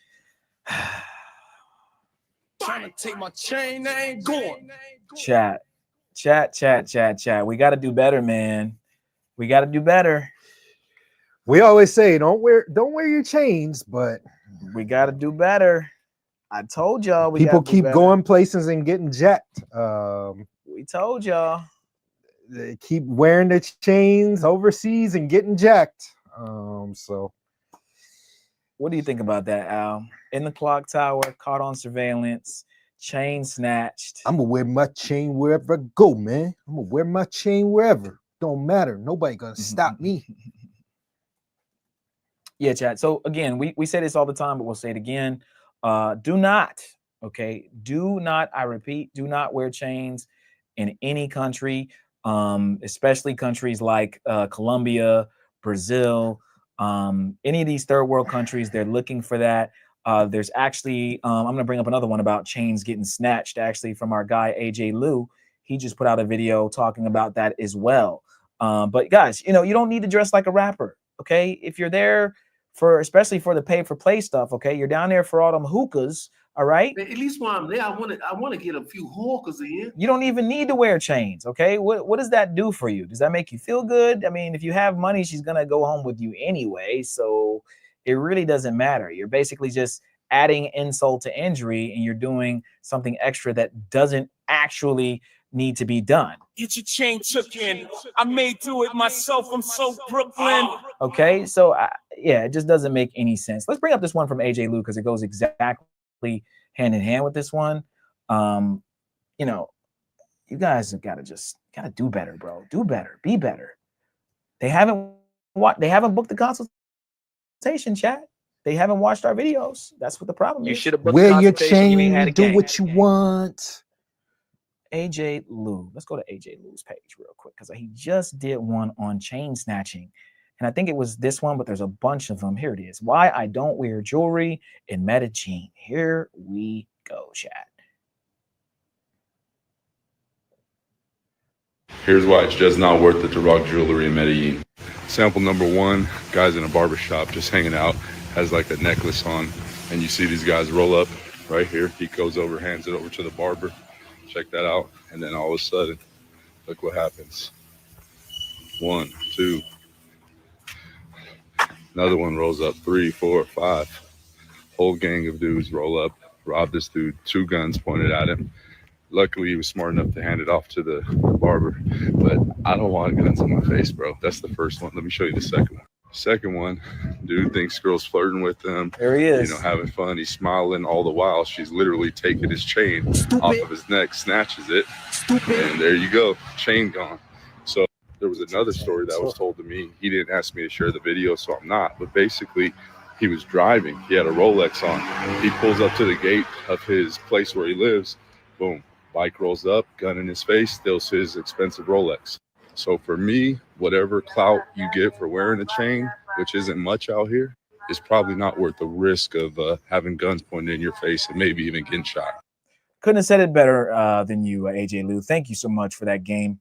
Trying to take my chain, I ain't going. Chat. We got to do better, man. We got to do better. We always say don't wear your chains, but we got to do better. I told y'all. People keep going places and getting jacked. We told y'all. They keep wearing their chains overseas and getting jacked. So. What do you think about that, Al? In the clock tower, caught on surveillance, chain snatched. I'm gonna wear my chain wherever I go, man. I'm gonna wear my chain wherever. Don't matter. Nobody gonna stop me. Yeah, chat. So again, we say this all the time, but we'll say it again. Do not, I repeat, do not wear chains in any country, especially countries like Colombia, Brazil, any of these third world countries. They're looking for that. There's actually, I'm going to bring up another one about chains getting snatched, actually, from our guy, AJ Liu. He just put out a video talking about that as well. But guys, you don't need to dress like a rapper. Okay. If you're there especially for the pay for play stuff. Okay. You're down there for all them hookahs. All right. At least while I'm there, I want to get a few hawkers in. You don't even need to wear chains. Okay. What does that do for you? Does that make you feel good? I mean, if you have money, she's going to go home with you anyway. So it really doesn't matter. You're basically just adding insult to injury, and you're doing something extra that doesn't actually need to be done. Get your chain took in. I made do it myself. I'm so Brooklyn. Okay. So yeah, it just doesn't make any sense. Let's bring up this one from AJ Liu because it goes exactly hand in hand with this one. You guys have got to do better, bro. Do better, be better. They haven't booked the consultation, chat. They haven't watched our videos. That's what the problem is. You should have booked wear your chain, do what you want. AJ Liu. Let's go to AJ Liu's page real quick because he just did one on chain snatching. And I think it was this one, but there's a bunch of them. Here it is. Why I don't wear jewelry in Medellin. Here we go, chat. Here's why it's just not worth it to rock jewelry in Medellin. Sample number one, guy's in a barbershop just hanging out, has like a necklace on, and you see these guys roll up right here. He goes over, hands it over to the barber. Check that out. And then all of a sudden, look what happens. 1, 2. Another one rolls up, 3, 4, 5. Whole gang of dudes roll up, rob this dude, 2 guns pointed at him. Luckily, he was smart enough to hand it off to the barber. But I don't want guns in my face, bro. That's the first one. Let me show you the second one. Second one, dude thinks girl's flirting with him. There he is. Having fun. He's smiling all the while. She's literally taking his chain off of his neck, snatches it. And there you go. Chain gone. So there was another story that was told to me. He didn't ask me to share the video, so I'm not. But basically, he was driving. He had a Rolex on. He pulls up to the gate of his place where he lives. Boom. Bike rolls up, gun in his face, steals his expensive Rolex. So for me, whatever clout you get for wearing a chain, which isn't much out here, is probably not worth the risk of having guns pointed in your face and maybe even getting shot. Couldn't have said it better than you, AJ Lou. Thank you so much for that game.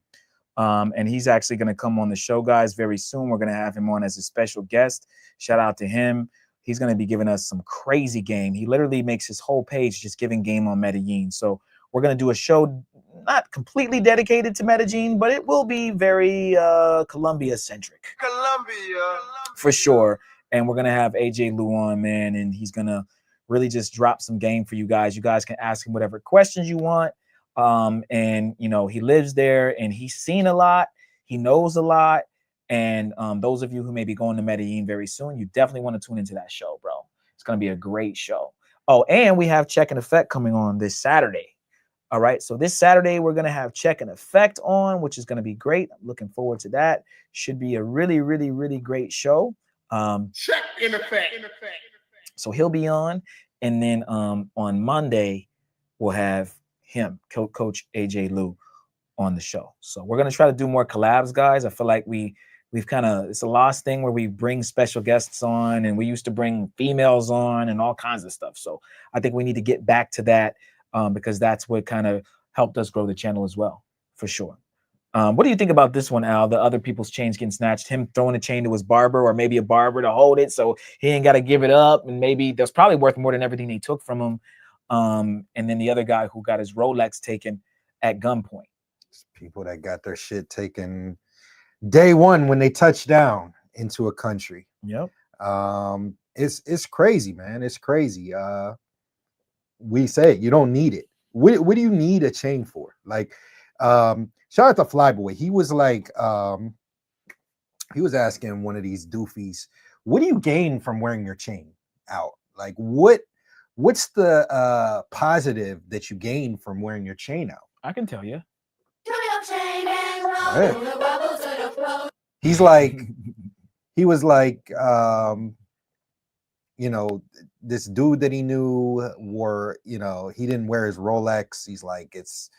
And he's actually going to come on the show, guys, very soon. We're going to have him on as a special guest. Shout out to him. He's going to be giving us some crazy game. He literally makes his whole page just giving game on Medellin. So we're going to do a show not completely dedicated to Medellin, but it will be very Colombia-centric. Colombia. For sure. And we're going to have AJ Lou on, man, and he's going to really just drop some game for you guys. You guys can ask him whatever questions you want. And, you know, he lives there and he's seen a lot. He knows a lot. And those of you who may be going to Medellin very soon, you definitely want to tune into that show, bro. It's going to be a great show. Oh, and we have Check and Effect coming on this Saturday. All right. So this Saturday, we're going to have Check and Effect on, which is going to be great. I'm looking forward to that. Should be a really, really, really great show. Check in effect. So he'll be on. And then on Monday, we'll have him, Coach AJ Lou, on the show. So we're going to try to do more collabs, guys. I feel like we've kind of, it's a lost thing where we bring special guests on, and we used to bring females on and all kinds of stuff. So I think we need to get back to that because that's what kind of helped us grow the channel as well, for sure. What do you think about this one, Al? The other people's chains getting snatched, him throwing a chain to his barber, or maybe a barber to hold it so he ain't got to give it up, and maybe that's probably worth more than everything they took from him. And then the other guy who got his Rolex taken at gunpoint. People that got their shit taken day one when they touch down into a country. Yep. It's crazy, man. It's crazy. We say you don't need it. What do you need a chain for? Like, shout out to Flyboy. He was like, he was asking one of these doofies, what do you gain from wearing your chain out? Like, what's the positive that you gain from wearing your chain out? I can tell you. He's like, he was like, you know, this dude that he knew wore, you know, he didn't wear his Rolex. He's like, it's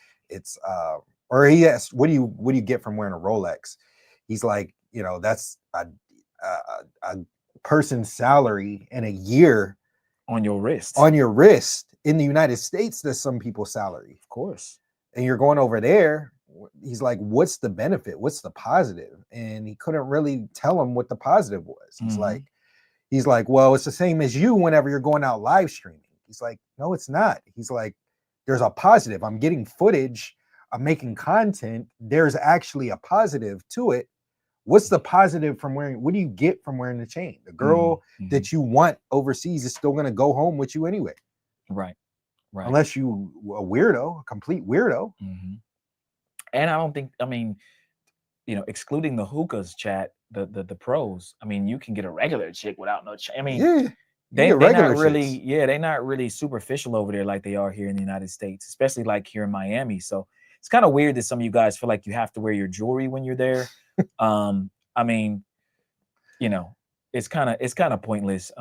or he asked, what do you get from wearing a Rolex? He's like, you know, that's a person's salary in a year on your wrist. On your wrist in the United States, that's some people's salary. Of course. And you're going over there. He's like, what's the benefit? What's the positive? And he couldn't really tell him what the positive was. He's like, well, it's the same as you whenever you're going out live streaming. He's like, no, it's not. He's like, there's a positive. I'm getting footage. I'm making content. There's actually a positive to it. What's the positive from wearing? What do you get from wearing the chain? The girl that you want overseas is still going to go home with you anyway. Right. Right. Unless you a weirdo, a complete weirdo. And I don't think, I mean, you know, excluding the hookahs, chat, the pros, I mean, you can get a regular chick without no chain. I mean, yeah, they're not really, they're not really superficial over there like they are here in the United States, especially like here in Miami. So it's kind of weird that some of you guys feel like you have to wear your jewelry when you're there. I mean, you know, it's kind of pointless.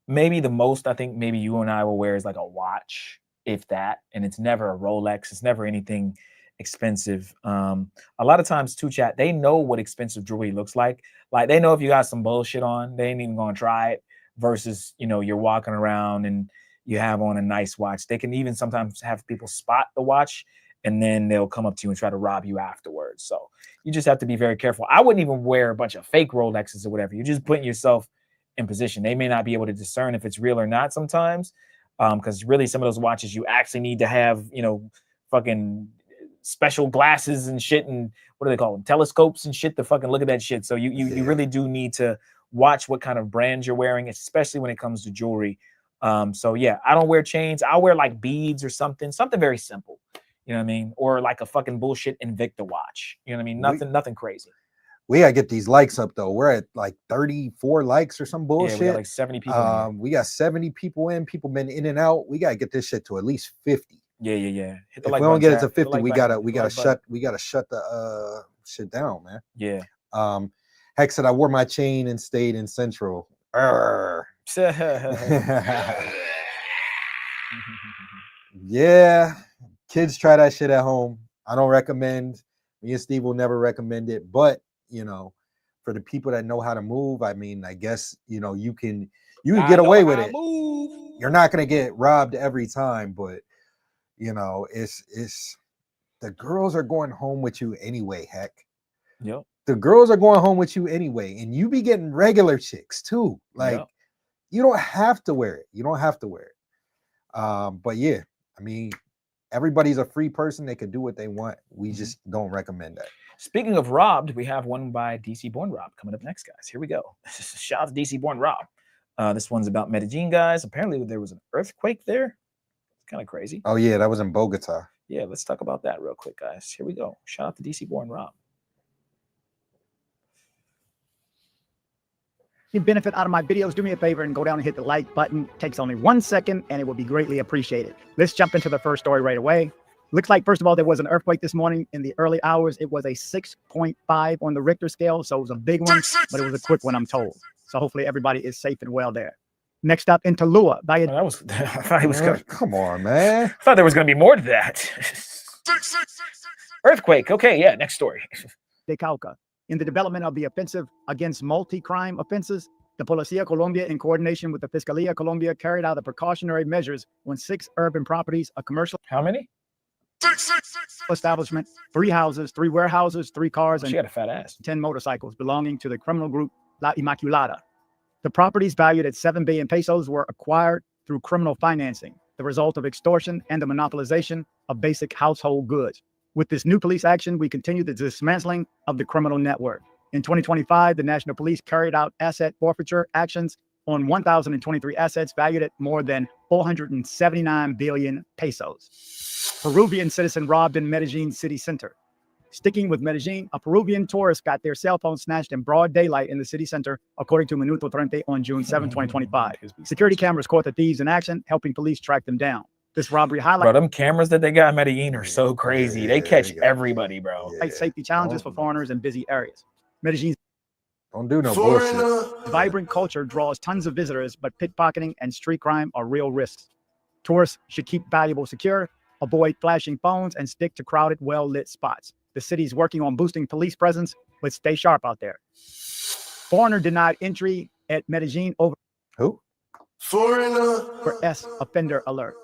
Maybe the most I think maybe you and I will wear is like a watch, if that, and it's never a Rolex. It's never anything expensive. A lot of times too, chat, they know what expensive jewelry looks like. Like they know if you got some bullshit on, they ain't even gonna try it. Versus, you know, you're walking around and you have on a nice watch. They can even sometimes have people spot the watch and then they'll come up to you and try to rob you afterwards. So you just have to be very careful. I wouldn't even wear a bunch of fake Rolexes or whatever. You're just putting yourself in position. They may not be able to discern if it's real or not sometimes, because really some of those watches you actually need to have, you know, fucking special glasses and shit, and what do they call them, telescopes and shit to fucking look at that shit. So you really do need to watch what kind of brand you're wearing, especially when it comes to jewelry. So yeah, I don't wear chains. I'll wear like beads or something very simple. You know what I mean? Or like a fucking bullshit Invicta watch. You know what I mean? Nothing crazy. We gotta get these likes up though. We're at like 34 likes or some bullshit. Yeah, we got like 70 people. We got 70 people in. People been in and out. We gotta get this shit to at least 50. Yeah. If we don't get it to 50, we gotta shut the shit down, man. Yeah. Heck said I wore my chain and stayed in Central. Yeah, kids try that shit at home. I don't recommend. Me and Steve will never recommend it, but you know, for the people that know how to move, I mean, I guess you know you can get away with it. You're not gonna get robbed every time, but you know, it's the girls are going home with you anyway. Heck, yep. The girls are going home with you anyway, and you be getting regular chicks too. Like Yep. you don't have to wear it. You don't have to wear it. But yeah, I mean, everybody's a free person. They can do what they want. We just don't recommend that. Speaking of robbed, we have one by DC Born Rob coming up next, guys. Here we go. Shout out to DC Born Rob. This one's about Medellin, guys. Apparently there was an earthquake there. It's kind of crazy. Oh yeah, that was in Bogota. Yeah, let's talk about that real quick, guys. Here we go. Shout out to DC Born Rob. You benefit out of my videos, do me a favor and go down and hit the like button. It takes only 1 second and it will be greatly appreciated. Let's jump into the first story right away. Looks like, first of all, there was an earthquake this morning in the early hours. It was a 6.5 on the Richter scale, so it was a big one, but it was a quick one, I'm told. So hopefully everybody is safe and well there. Next up in Tallulah. I thought he was gonna, come on, man. I thought there was going to be more to that. Earthquake. Okay, yeah, next story. De Cauca. In the development of the offensive against multi-crime offenses, the Policía Colombia, in coordination with the Fiscalía Colombia, carried out the precautionary measures on 6 urban properties, a commercial. How many? Establishment, 3 houses, 3 warehouses, 3 cars, and she got a fat ass. 10 motorcycles belonging to the criminal group La Inmaculada. The properties valued at 7 billion pesos were acquired through criminal financing, the result of extortion and the monopolization of basic household goods. With this new police action, we continue the dismantling of the criminal network. In 2025, the National Police carried out asset forfeiture actions on 1,023 assets valued at more than 479 billion pesos. Peruvian citizen robbed in Medellin city center. Sticking with Medellin, a Peruvian tourist got their cell phone snatched in broad daylight in the city center, according to Minuto Trente on June 7, 2025. Security cameras caught the thieves in action, helping police track them down. This robbery highlights. Bro, them cameras that they got in Medellin are so crazy. They catch everybody, bro. Safety challenges for foreigners in busy areas. Medellin's don't do no bullshit. Vibrant culture draws tons of visitors, but pickpocketing and street crime are real risks. Tourists should keep valuables secure, avoid flashing phones, and stick to crowded, well-lit spots. The city's working on boosting police presence, but stay sharp out there. Foreigner denied entry at Medellin over. Who? Foreigner. For S offender alert.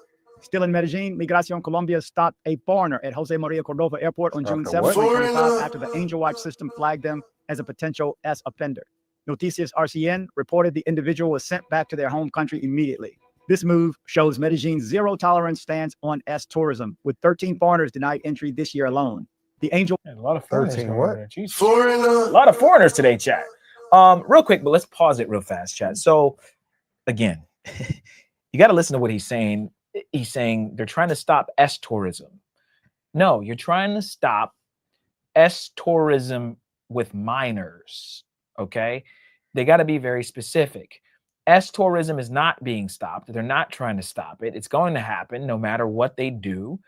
Still in Medellin, Migración Colombia stopped a foreigner at Jose Maria Cordova Airport on June 7, 2025 after the Angel Watch system flagged them as a potential S offender. Noticias RCN reported the individual was sent back to their home country immediately. This move shows Medellin's zero-tolerance stance on S tourism, with 13 foreigners denied entry this year alone. The Angel... A lot of foreigners. 13 what? A lot of foreigners today, chat. Real quick, but let's pause it real fast, chat. So, again, you got to listen to what he's saying. He's saying they're trying to stop S tourism. No, you're trying to stop S tourism with minors. Okay, they got to be very specific. S tourism is not being stopped. They're not trying to stop it. It's going to happen no matter what they do.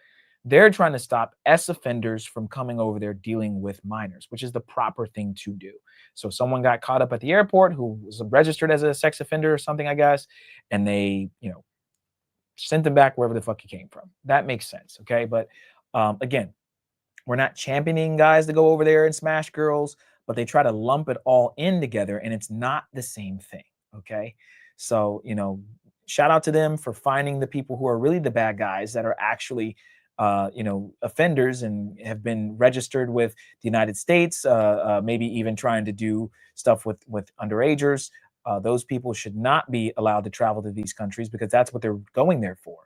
They're trying to stop S offenders from coming over there dealing with minors, which is the proper thing to do. So if someone got caught up at the airport who was registered as a sex offender or something, I guess, and they, sent them back wherever the fuck he came from. That makes sense, okay? But again, we're not championing guys to go over there and smash girls, but they try to lump it all in together, and it's not the same thing, okay? So, shout out to them for finding the people who are really the bad guys that are actually, offenders and have been registered with the United States, maybe even trying to do stuff with underagers. Those people should not be allowed to travel to these countries because that's what they're going there for.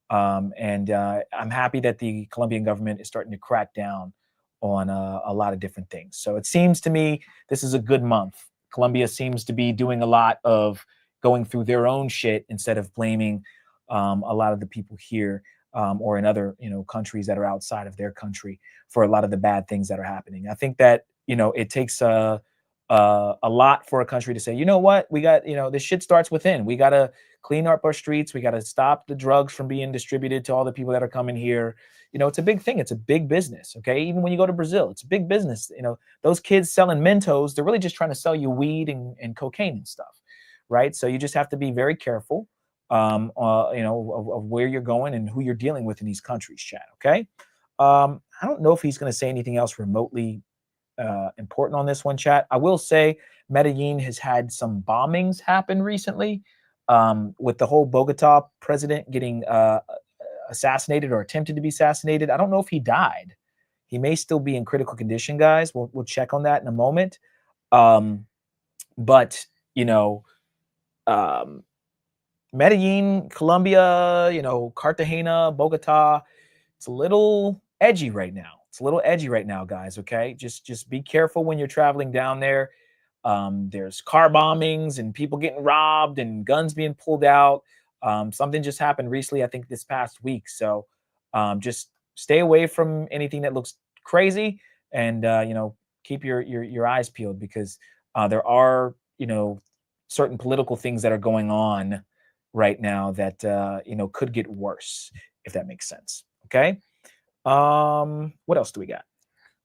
And I'm happy that the Colombian government is starting to crack down on a lot of different things. So it seems to me this is a good month. Colombia seems to be doing a lot of going through their own shit instead of blaming a lot of the people here or in other countries that are outside of their country for a lot of the bad things that are happening. I think that it takes a lot for a country to say, you know what, we got, this shit starts within. We got to clean up our streets. We got to stop the drugs from being distributed to all the people that are coming here. It's a big thing. It's a big business. Okay. Even when you go to Brazil, it's a big business. Those kids selling Mentos, they're really just trying to sell you weed and cocaine and stuff. Right. So you just have to be very careful, of where you're going and who you're dealing with in these countries, chat. Okay. I don't know if he's going to say anything else remotely important on this one, chat. I will say Medellin has had some bombings happen recently, with the whole Bogota president getting assassinated or attempted to be assassinated. I don't know if he died. He may still be in critical condition, guys. We'll check on that in a moment. But you know, Medellin, Colombia, you know, Cartagena, Bogota, it's a little edgy right now. It's a little edgy right now, guys. Okay, just be careful when you're traveling down there. There's car bombings and people getting robbed and guns being pulled out. Something just happened recently, I think this past week. So just stay away from anything that looks crazy, and you know, keep your eyes peeled, because there are, you know, certain political things that are going on right now that you know, could get worse, if that makes sense. Okay. What else do we got?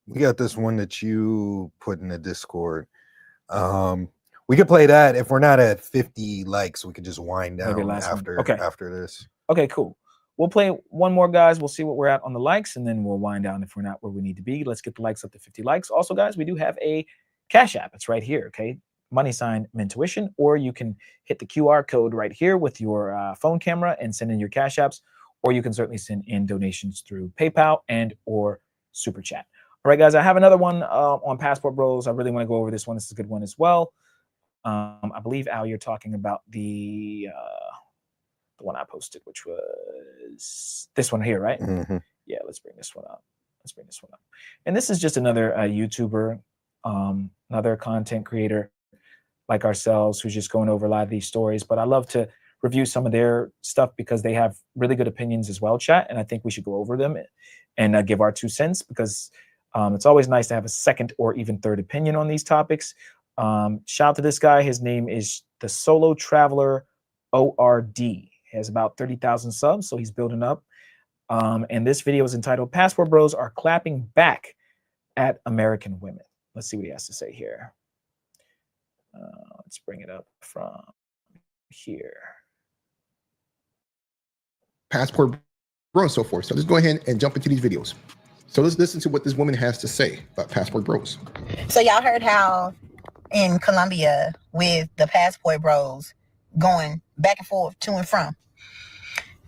We got this one that you put in the Discord. We could play that. If we're not at 50 likes, we could just wind down after this. Okay, cool. We'll play one more, guys. We'll see what we're at on the likes, and then we'll wind down if we're not where we need to be. Let's get the likes up to 50 likes. Also, guys, we do have a Cash App. It's right here, okay? $Mentuition, or you can hit the QR code right here with your phone camera and send in your Cash Apps, or you can certainly send in donations through PayPal and or Super Chat. All right, guys, I have another one on Passport Bros. I really want to go over this one. This is a good one as well. I believe, Al, you're talking about the one I posted, which was this one here, right? Mm-hmm. Yeah, let's bring this one up. And this is just another YouTuber, another content creator like ourselves, who's just going over a lot of these stories. But I love to review some of their stuff because they have really good opinions as well, chat. And I think we should go over them and give our 2 cents, because it's always nice to have a second or even third opinion on these topics. Shout out to this guy. His name is the Solo Traveler ORD. He has about 30,000 subs, so he's building up. And this video is entitled "Passport Bros Are Clapping Back at American Women." Let's see what he has to say here. Let's bring it up from here. Passport Bros, and so forth. So let's go ahead and jump into these videos. So let's listen to what this woman has to say about Passport Bros. So y'all heard how in Colombia with the Passport Bros going back and forth to and from,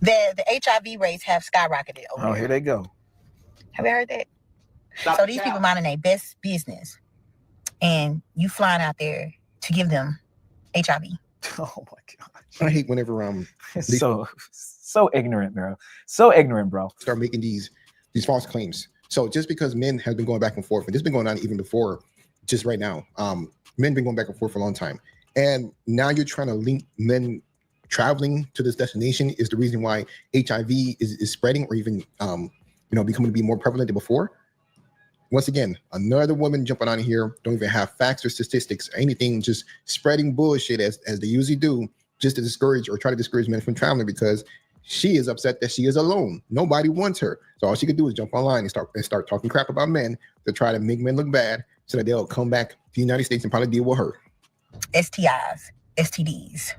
the HIV rates have skyrocketed over there. Here they go. Have you heard that? So these people minding their best business, and you flying out there to give them HIV. Oh my God. I hate whenever so ignorant, bro. So ignorant, bro. Start making these false claims. So just because men have been going back and forth, and this has been going on even before, just right now, men been going back and forth for a long time. And now you're trying to link men traveling to this destination is the reason why HIV is spreading, or even becoming to be more prevalent than before. Once again, another woman jumping on here, don't even have facts or statistics or anything, just spreading bullshit as they usually do, just to discourage or try to discourage men from traveling, because she is upset that she is alone. Nobody wants her. So all she could do is jump online and start talking crap about men to try to make men look bad, so that they'll come back to the United States and probably deal with her. STIs, STDs.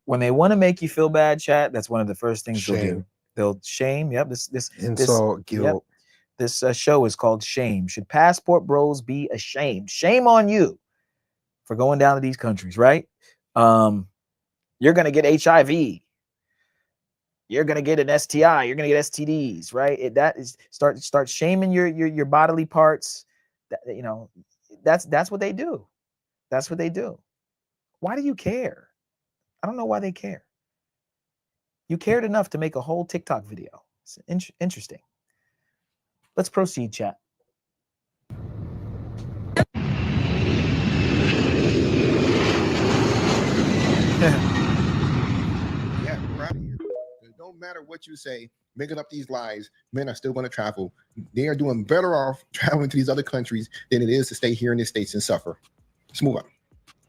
When they want to make you feel bad, chat, that's one of the first things they'll do. They'll shame. Yep. This insult, guilt. Yep. This show is called Shame. Should Passport Bros be ashamed? Shame on you for going down to these countries, right? You're gonna get HIV. You're gonna get an STI. You're gonna get STDs, right? That is start shaming your bodily parts. That's what they do. That's what they do. Why do you care? I don't know why they care. You cared enough to make a whole TikTok video. It's interesting. Let's proceed, chat. Yeah, we're out of here. It don't matter what you say, making up these lies, men are still going to travel. They are doing better off traveling to these other countries than it is to stay here in the States and suffer. Let's move on.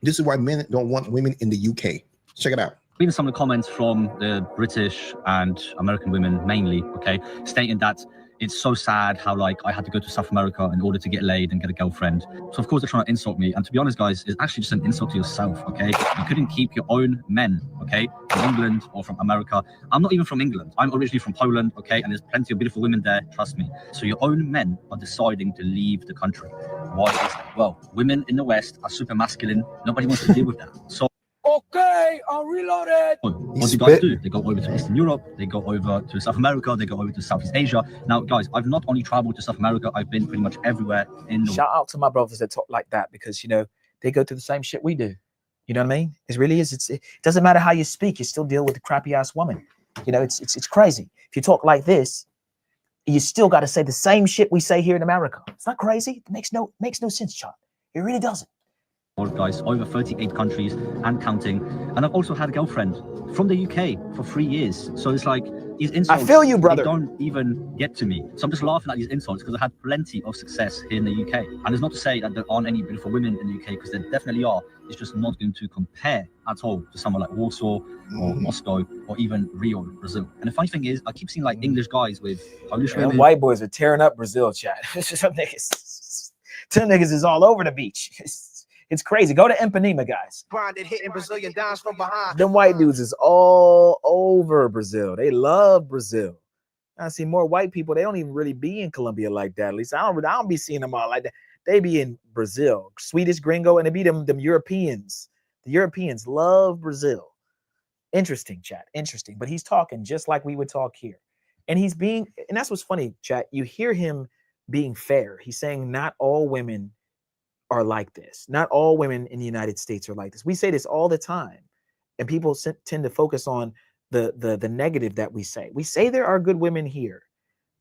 This is why men don't want women in the UK. Check it out. Reading some of the comments from the British and American women mainly, okay, stating that it's so sad how like I had to go to South America in order to get laid and get a girlfriend. So of course they're trying to insult me. And to be honest, guys, it's actually just an insult to yourself, okay? You couldn't keep your own men, okay? From England or from America. I'm not even from England. I'm originally from Poland, okay? And there's plenty of beautiful women there, trust me. So your own men are deciding to leave the country. Why is that? Well, women in the West are super masculine. Nobody wants to deal with that. So Okay, I'm reloaded. what do guys do? They go over to Eastern Europe, they go over to South America, they go over to Southeast Asia. Now, guys, I've not only traveled to South America, I've been pretty much everywhere in the Shout out to my brothers that talk like that, because you know they go through the same shit we do. You know what I mean? It really is. It doesn't matter how you speak, you still deal with the crappy ass woman. You know, it's crazy. If you talk like this, you still got to say the same shit we say here in America. It's not crazy. It makes no sense, John. It really doesn't. guys, over 38 countries and counting. And I've also had a girlfriend from the UK for 3 years. So it's like these insults, I feel you, brother. They don't even get to me. So I'm just laughing at these insults because I had plenty of success here in the UK. And it's not to say that there aren't any beautiful women in the UK, because there definitely are. It's just not going to compare at all to someone like Warsaw or Moscow or even Rio, Brazil. And the funny thing is, I keep seeing like English guys with Polish women. White boys are tearing up Brazil, chat. Some niggas is all over the beach. It's crazy. Go to Ipanema, guys. Grinded, hitting Brazilian dimes from behind. Them white dudes is all over Brazil. They love Brazil. I see more white people. They don't even really be in Colombia like that. At least I don't be seeing them all like that. They be in Brazil, Swedish gringo, and it be them Europeans. The Europeans love Brazil. Interesting, chat. Interesting. But he's talking just like we would talk here. And that's what's funny, chat. You hear him being fair. He's saying not all women are like this. Not all women in the United States are like this. We say this all the time, and people tend to focus on the negative that we say. We say there are good women here,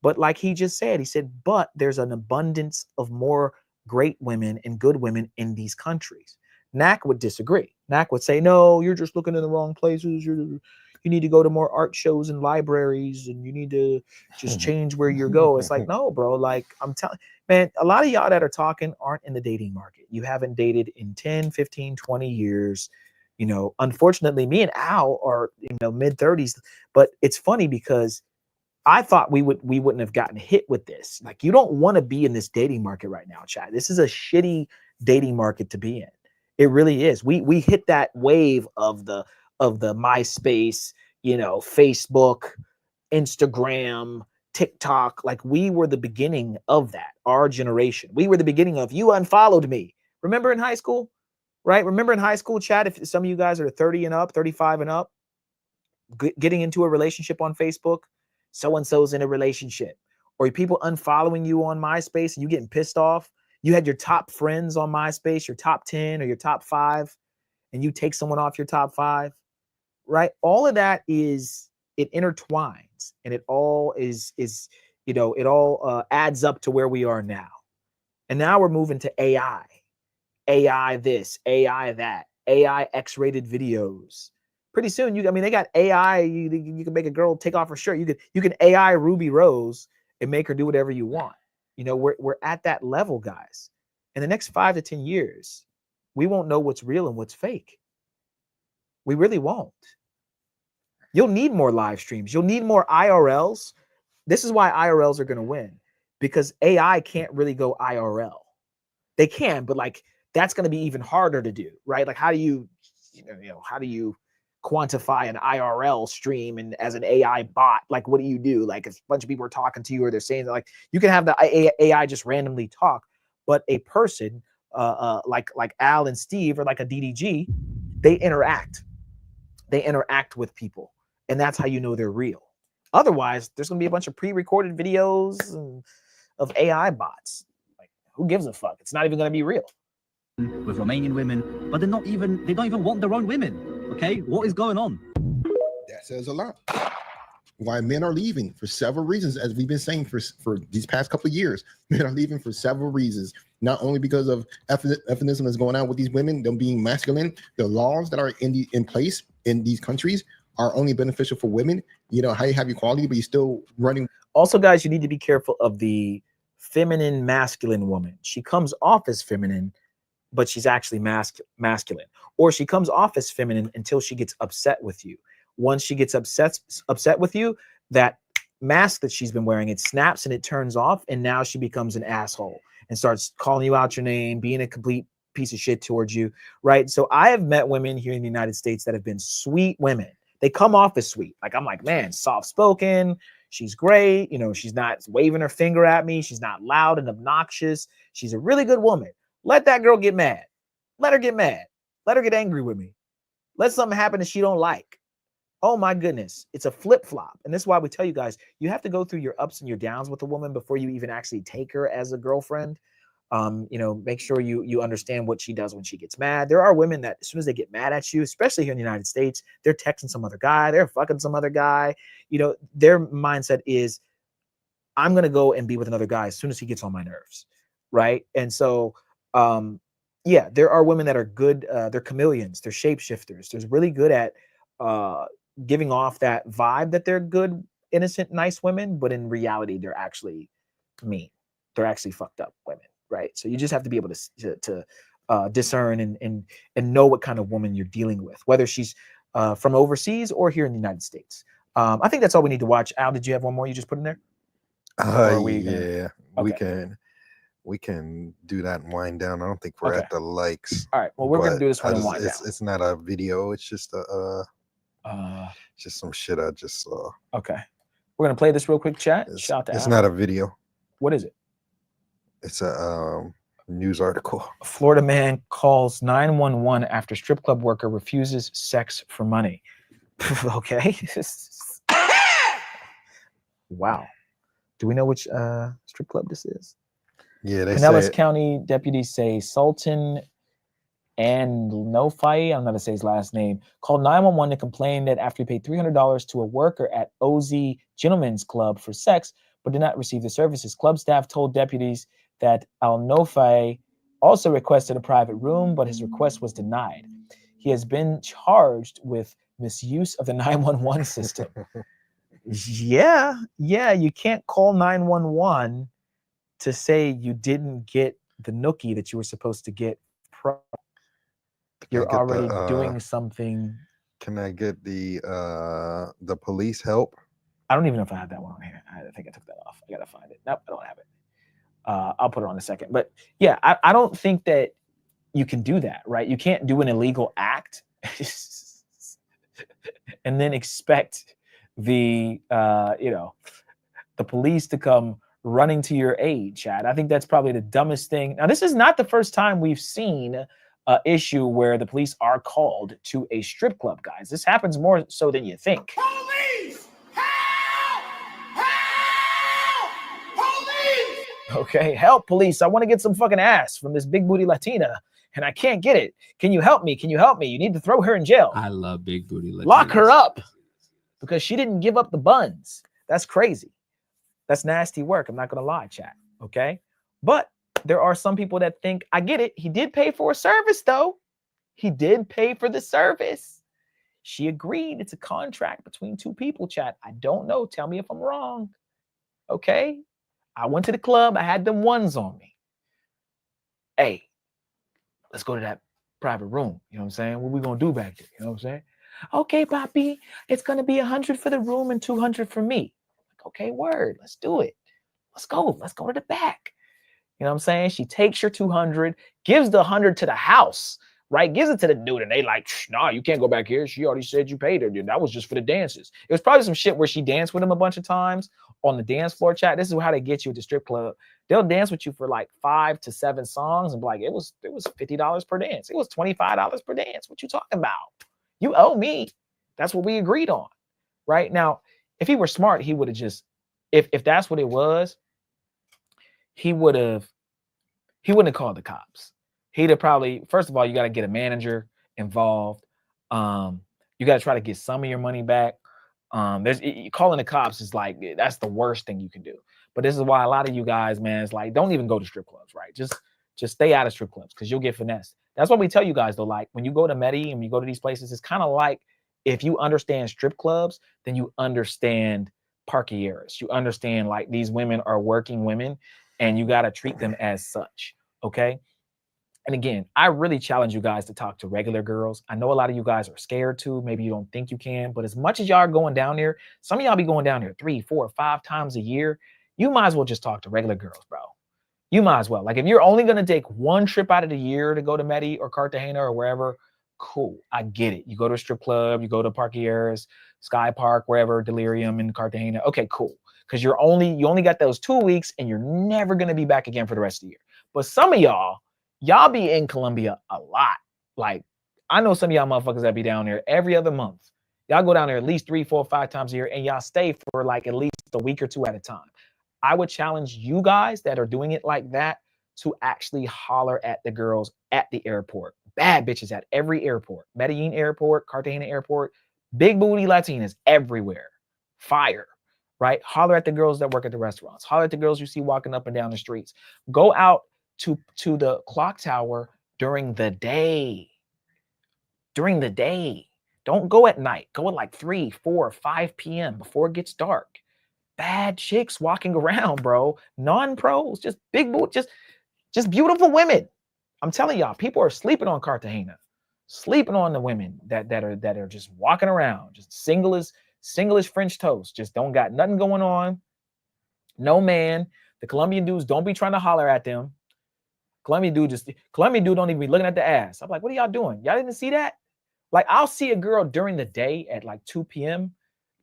but like he just said, he said, but there's an abundance of more great women and good women in these countries. Knack would disagree. Knack would say, no, you're just looking in the wrong places. You need to go to more art shows and libraries, and you need to just change where you go. It's like, no, bro, like I'm telling, man, a lot of y'all that are talking aren't in the dating market. You haven't dated in 10, 15, 20 years. You know, unfortunately, me and Al are, mid 30s, but it's funny because I thought we wouldn't have gotten hit with this. Like, you don't want to be in this dating market right now, chat. This is a shitty dating market to be in. It really is. We hit that wave of the MySpace, Facebook, Instagram, TikTok. Like, we were the beginning of that, our generation. We were the beginning of, you unfollowed me. Remember in high school, right? Remember in high school, chat, if some of you guys are 30 and up, 35 and up, getting into a relationship on Facebook, so-and-so's in a relationship. Or people unfollowing you on MySpace and you getting pissed off. You had your top friends on MySpace, your top 10 or your top 5, and you take someone off your top 5, right? All of that it intertwines, and it all it all adds up to where we are now. And now we're moving to AI this, AI that, AI X-rated videos. Pretty soon, they got AI. You can make a girl take off her shirt. You can AI Ruby Rose and make her do whatever you want. We're at that level, guys. In the next 5 to 10 years, we won't know what's real and what's fake. We really won't. You'll need more live streams. You'll need more IRLs. This is why IRLs are going to win, because AI can't really go IRL. They can, but like that's going to be even harder to do, right? Like how do you quantify an IRL stream and as an AI bot? Like what do you do? Like if a bunch of people are talking to you or they're saying that, like you can have the AI just randomly talk, but a person like Al and Steve or like a DDG, they interact with people, and that's how you know they're real. Otherwise, there's gonna be a bunch of pre-recorded videos of AI bots. Like, who gives a fuck? It's not even gonna be real. With Romanian women, but they don't even want their own women. Okay, what is going on? That says a lot. Why men are leaving for several reasons, as we've been saying for these past couple of years. Men are leaving for several reasons. Not only because of feminism that's going on with these women, them being masculine. The laws that are in place in these countries are only beneficial for women. How you have equality, but you're still running. Also, guys, you need to be careful of the feminine masculine woman. She comes off as feminine, but she's actually masculine. Or she comes off as feminine until she gets upset with you. Once she gets upset with you, that mask that she's been wearing, it snaps and it turns off, and now she becomes an asshole and starts calling you out your name, being a complete piece of shit towards you, right? So I have met women here in the United States that have been sweet women. They come off as sweet. Like, I'm like, man, soft-spoken, she's great, you know, she's not waving her finger at me, she's not loud and obnoxious, she's a really good woman. Let that girl get mad. Let her get mad. Let her get angry with me. Let something happen that she don't like. Oh my goodness, it's a flip-flop. And this is why we tell you guys, you have to go through your ups and your downs with a woman before you even actually take her as a girlfriend. You know, make sure you understand what she does when she gets mad. There are women that as soon as they get mad at you, especially here in the United States, they're texting some other guy, they're fucking some other guy. You know, their mindset is, I'm going to go and be with another guy as soon as he gets on my nerves, right? And so, yeah, there are women that are good. They're chameleons, they're shapeshifters. They're really good at giving off that vibe that they're good, innocent, nice women, but in reality, they're actually mean. They're actually fucked up women, right? So you just have to be able to discern and know what kind of woman you're dealing with, whether she's from overseas or here in the United States. I think that's all we need to watch. Al, did you have one more you just put in there? Yeah, we can do that and wind down. I don't think we're at the likes. All right, well, we're gonna do this one and wind down. It's not a video. It's just just some shit I just saw. Okay, we're gonna play this real quick. Chat. Shout to It's Al. not a video. What is it? It's a news article. A Florida man calls 911 after strip club worker refuses sex for money. Okay. Wow. Do we know which strip club this is? Yeah, they Pinellas say County deputies say Sultan and Nofai, I'm not gonna say his last name, called 911 to complain that after he paid $300 to a worker at OZ Gentlemen's Club for sex, but did not receive the services. Club staff told deputies that Al Nofai also requested a private room, but his request was denied. He has been charged with misuse of the 911 system. Yeah, you can't call 911 to say you didn't get the nookie that you were supposed to get. You're already doing something. Can I get the police help? I don't even know if I have that one on here. I think I took that off. I gotta find it. Nope, I don't have it. I'll put it on in a second. But yeah, I don't think that you can do that, right? You can't do an illegal act and then expect the the police to come running to your aid, Chad. I think that's probably the dumbest thing. Now, this is not the first time we've seen an issue where the police are called to a strip club, guys. This happens more so than you think. Police! Help! Help! Police! Okay, help, police. I want to get some fucking ass from this big booty Latina, and I can't get it. Can you help me? Can you help me? You need to throw her in jail. I love big booty Latinas. Lock her up because she didn't give up the buns. That's crazy. That's nasty work. I'm not going to lie, chat. Okay. But there are some people that think, I get it. He did pay for a service, though. He did pay for the service. She agreed. It's a contract between two people, chat. I don't know. Tell me if I'm wrong. Okay. I went to the club. I had them ones on me. Hey, let's go to that private room. You know what I'm saying? What we going to do back there? You know what I'm saying? Okay, Poppy, it's going to be 100 for the room and 200 for me. Okay, word. Let's do it. Let's go. Let's go to the back. You know what I'm saying? She takes your 200, gives the 100 to the house, right? Gives it to the dude, and they like, nah, you can't go back here. She already said you paid her. Dude. That was just for the dances. It was probably some shit where she danced with him a bunch of times on the dance floor, chat. This is how they get you at the strip club. They'll dance with you for like 5 to 7 songs and be like, it was $50 per dance. It was $25 per dance. What you talking about? You owe me. That's what we agreed on, right? Now, if he were smart, he would have just, if that's what it was, he wouldn't have called the cops. He'd have probably, first of all, you got to get a manager involved. You got to try to get some of your money back. Calling the cops is like, that's the worst thing you can do. But this is why a lot of you guys, man, it's like, don't even go to strip clubs, right? Just stay out of strip clubs because you'll get finessed. That's what we tell you guys, though. Like when you go to Medellin and you go to these places, it's kind of like if you understand strip clubs, then you understand parquilleras. You understand like these women are working women and you got to treat them as such. Okay. And again, I really challenge you guys to talk to regular girls. I know a lot of you guys are scared to. Maybe you don't think you can. But as much as y'all are going down there, some of y'all be going down there 3, 4, 5 times a year. You might as well just talk to regular girls, bro. You might as well. Like if you're only going to take one trip out of the year to go to Medellin or Cartagena or wherever, cool. I get it. You go to a strip club, you go to Parque Aires, Sky Park, wherever, Delirium in Cartagena. Okay, cool. Because you only got those 2 weeks and you're never going to be back again for the rest of the year. But some of y'all be in Colombia a lot. Like I know some of y'all motherfuckers that be down there every other month. Y'all go down there at least 3, 4, 5 times a year and y'all stay for like at least a week or 2 at a time. I would challenge you guys that are doing it like that to actually holler at the girls at the airport. Bad bitches at every airport. Medellin airport, Cartagena airport, big booty Latinas everywhere. Fire, right? Holler at the girls that work at the restaurants. Holler at the girls you see walking up and down the streets. Go out to the clock tower during the day. During the day. Don't go at night. Go at like 3, 4, 5 p.m. before it gets dark. Bad chicks walking around, bro. Non-pros, just big booty, just beautiful women. I'm telling y'all, people are sleeping on Cartagena, sleeping on the women that are just walking around, just single as French toast, just don't got nothing going on. No man. The Colombian dudes don't be trying to holler at them. Colombian dude don't even be looking at the ass. I'm like, what are y'all doing? Y'all didn't see that? Like, I'll see a girl during the day at like 2 p.m.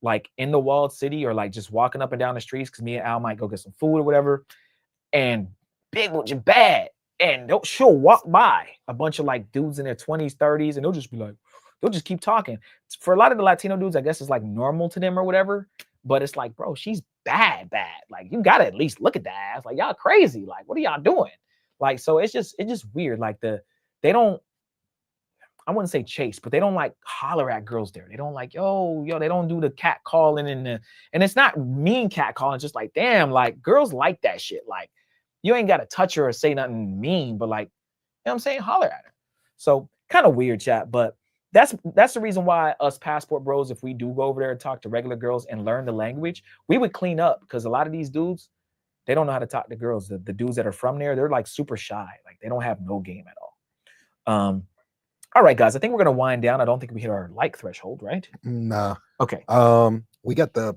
like in the walled city or like just walking up and down the streets because me and Al might go get some food or whatever, and big bad. And she'll walk by a bunch of like dudes in their 20s, 30s, and they'll just keep talking. For a lot of the Latino dudes, I guess it's like normal to them or whatever. But it's like, bro, she's bad. Like, you gotta at least look at that ass. Like, y'all crazy. Like, what are y'all doing? Like, so it's just weird. Like they don't, I wouldn't say chase, but they don't like holler at girls there. They don't like, yo, they don't do the cat calling and it's not mean cat calling. It's just like, damn, like girls like that shit. Like, you ain't got to touch her or say nothing mean, but like, you know what I'm saying? Holler at her. So kind of weird, chat, but that's the reason why us passport bros, if we do go over there and talk to regular girls and learn the language, we would clean up, because a lot of these dudes, they don't know how to talk to girls. The dudes that are from there, they're like super shy. Like they don't have no game at all. All right, guys, I think we're going to wind down. I don't think we hit our like threshold, right? Nah. Okay. We got the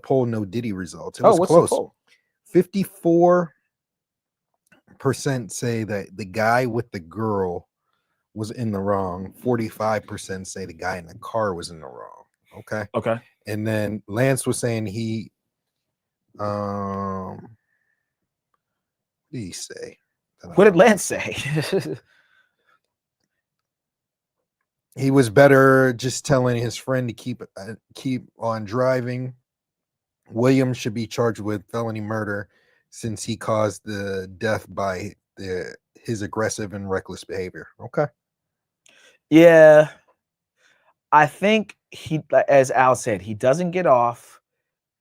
poll no Diddy results. It Oh, was what's close. the poll? 54% say that the guy with the girl was in the wrong. 45% say the guy in the car was in the wrong. Okay. Okay. And then Lance was saying he what did he say? What did Lance say? He was better just telling his friend to keep on driving. William should be charged with felony murder since he caused the death by his aggressive and reckless behavior. Okay. Yeah. I think he, as Al said, he doesn't get off.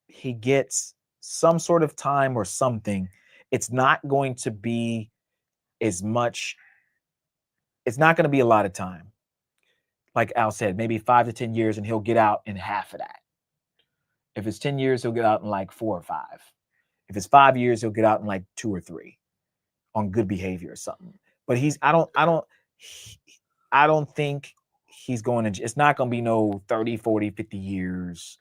He gets some sort of time or something. It's not going to be as much. It's not going to be a lot of time. Like Al said, maybe 5 to 10 years, and he'll get out in half of that. If it's 10 years, he'll get out in like 4 or 5. If it's 5 years, he'll get out in like 2 or 3 on good behavior or something. But I don't think he's going to, it's not going to be no 30, 40, 50 years,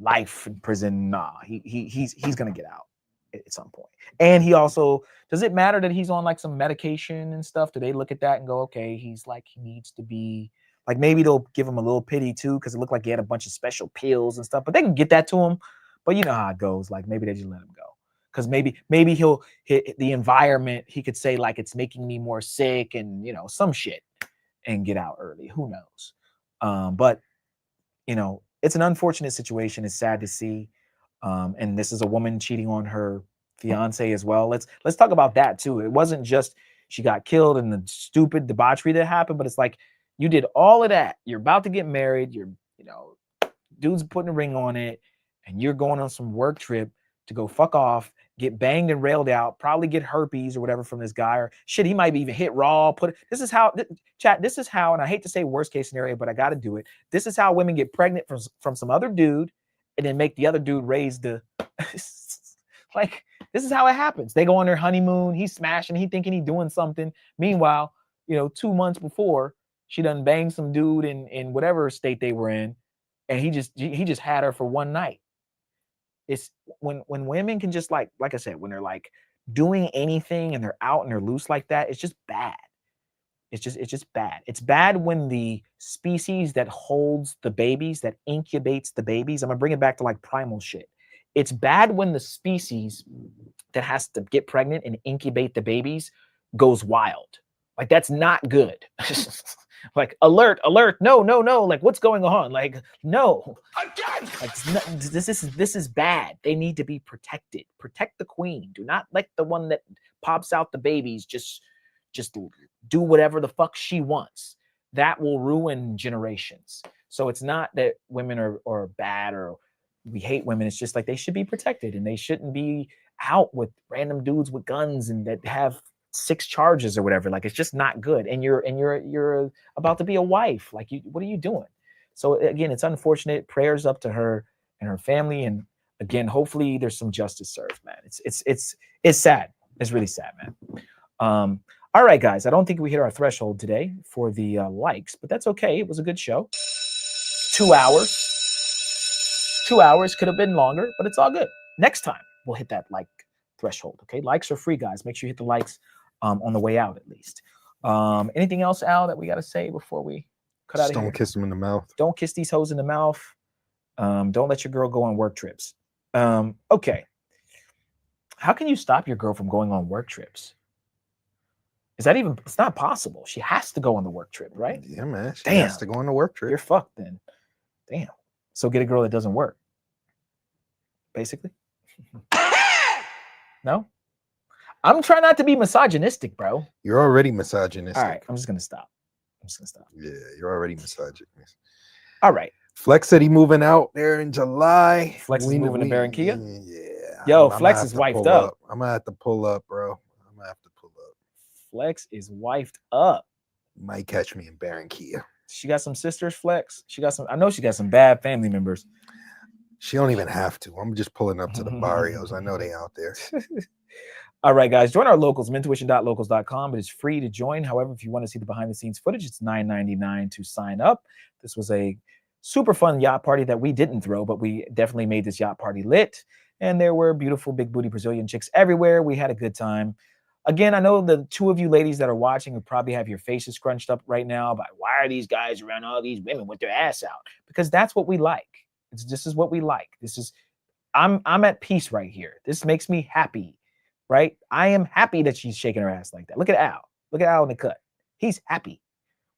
life in prison. Nah, he's going to get out at some point. And he also, does it matter that he's on like some medication and stuff? Do they look at that and go, okay, he's like, he needs to be, like, maybe they'll give him a little pity too, because it looked like he had a bunch of special pills and stuff, but they can get that to him. But you know how it goes. Like, maybe they just let him go. Because maybe he'll hit the environment. He could say like, it's making me more sick and, some shit, and get out early. Who knows? But it's an unfortunate situation. It's sad to see. And this is a woman cheating on her fiance as well. Let's talk about that too. It wasn't just she got killed and the stupid debauchery that happened, but it's like, you did all of that. You're about to get married. You're, dude's putting a ring on it, and you're going on some work trip to go fuck off, get banged and railed out, probably get herpes or whatever from this guy, or shit, he might be even hit raw. This is how, and I hate to say worst case scenario, but I got to do it. This is how women get pregnant from some other dude, and then make the other dude raise the, like, This is how it happens. They go on their honeymoon. He's smashing. He thinking he doing something. Meanwhile, 2 months before, she done banged some dude in whatever state they were in, and he just had her for one night. It's when women can just like I said, when they're like doing anything and they're out and they're loose like that, it's just bad. It's just bad. It's bad when the species that holds the babies, that incubates the babies, I'm gonna bring it back to like primal shit. It's bad when the species that has to get pregnant and incubate the babies goes wild. Like, that's not good. Like, alert, no, like, what's going on? Like, no. Like, this is bad. They need to be protected. Protect the queen. Do not let the one that pops out the babies just do whatever the fuck she wants. That will ruin generations. So it's not that women are bad or we hate women. It's just like they should be protected and they shouldn't be out with random dudes with guns and that have 6 charges or whatever. Like, it's just not good. And you're about to be a wife. Like, what are you doing? So again, it's unfortunate. Prayers up to her and her family. And again, hopefully there's some justice served, man. It's sad. It's really sad, man. All right, guys. I don't think we hit our threshold today for the likes, but that's okay. It was a good show. 2 hours. 2 hours could have been longer, but it's all good. Next time we'll hit that like threshold. Okay, likes are free, guys. Make sure you hit the likes on the way out at least. Anything else, Al, that we got to say before we cut out of here? Don't kiss them in the mouth. Don't kiss these hoes in the mouth. Don't let your girl go on work trips. Okay. How can you stop your girl from going on work trips? Is that even? It's not possible. She has to go on the work trip, right? Yeah, man. She Damn. has to go on the work trip. You're fucked then. Damn. So get a girl that doesn't work. Basically. No? I'm trying not to be misogynistic, bro. You're already misogynistic. All right, I'm just gonna stop. Yeah, you're already misogynist. All right. Flex said he moving out there in July. Flex is moving to Barranquilla? Yeah. Yo, I'm Flex gonna is have to wifed pull up. I'm gonna have to pull up, bro. I'm gonna have to pull up. Flex is wifed up. You might catch me in Barranquilla. She got some sisters, Flex. I know she got some bad family members. She don't even have to. I'm just pulling up to the barrios. I know they out there. All right, guys, join our locals, mentuition.locals.com. It is free to join. However, if you want to see the behind the scenes footage, it's $9.99 to sign up. This was a super fun yacht party that we didn't throw, but we definitely made this yacht party lit. And there were beautiful big booty Brazilian chicks everywhere. We had a good time. Again, I know the 2 of you ladies that are watching would probably have your faces scrunched up right now by why are these guys around all these women with their ass out? Because that's what we like. This is what we like. I'm at peace right here. This makes me happy, right? I am happy that she's shaking her ass like that. Look at Al. Look at Al in the cut. He's happy.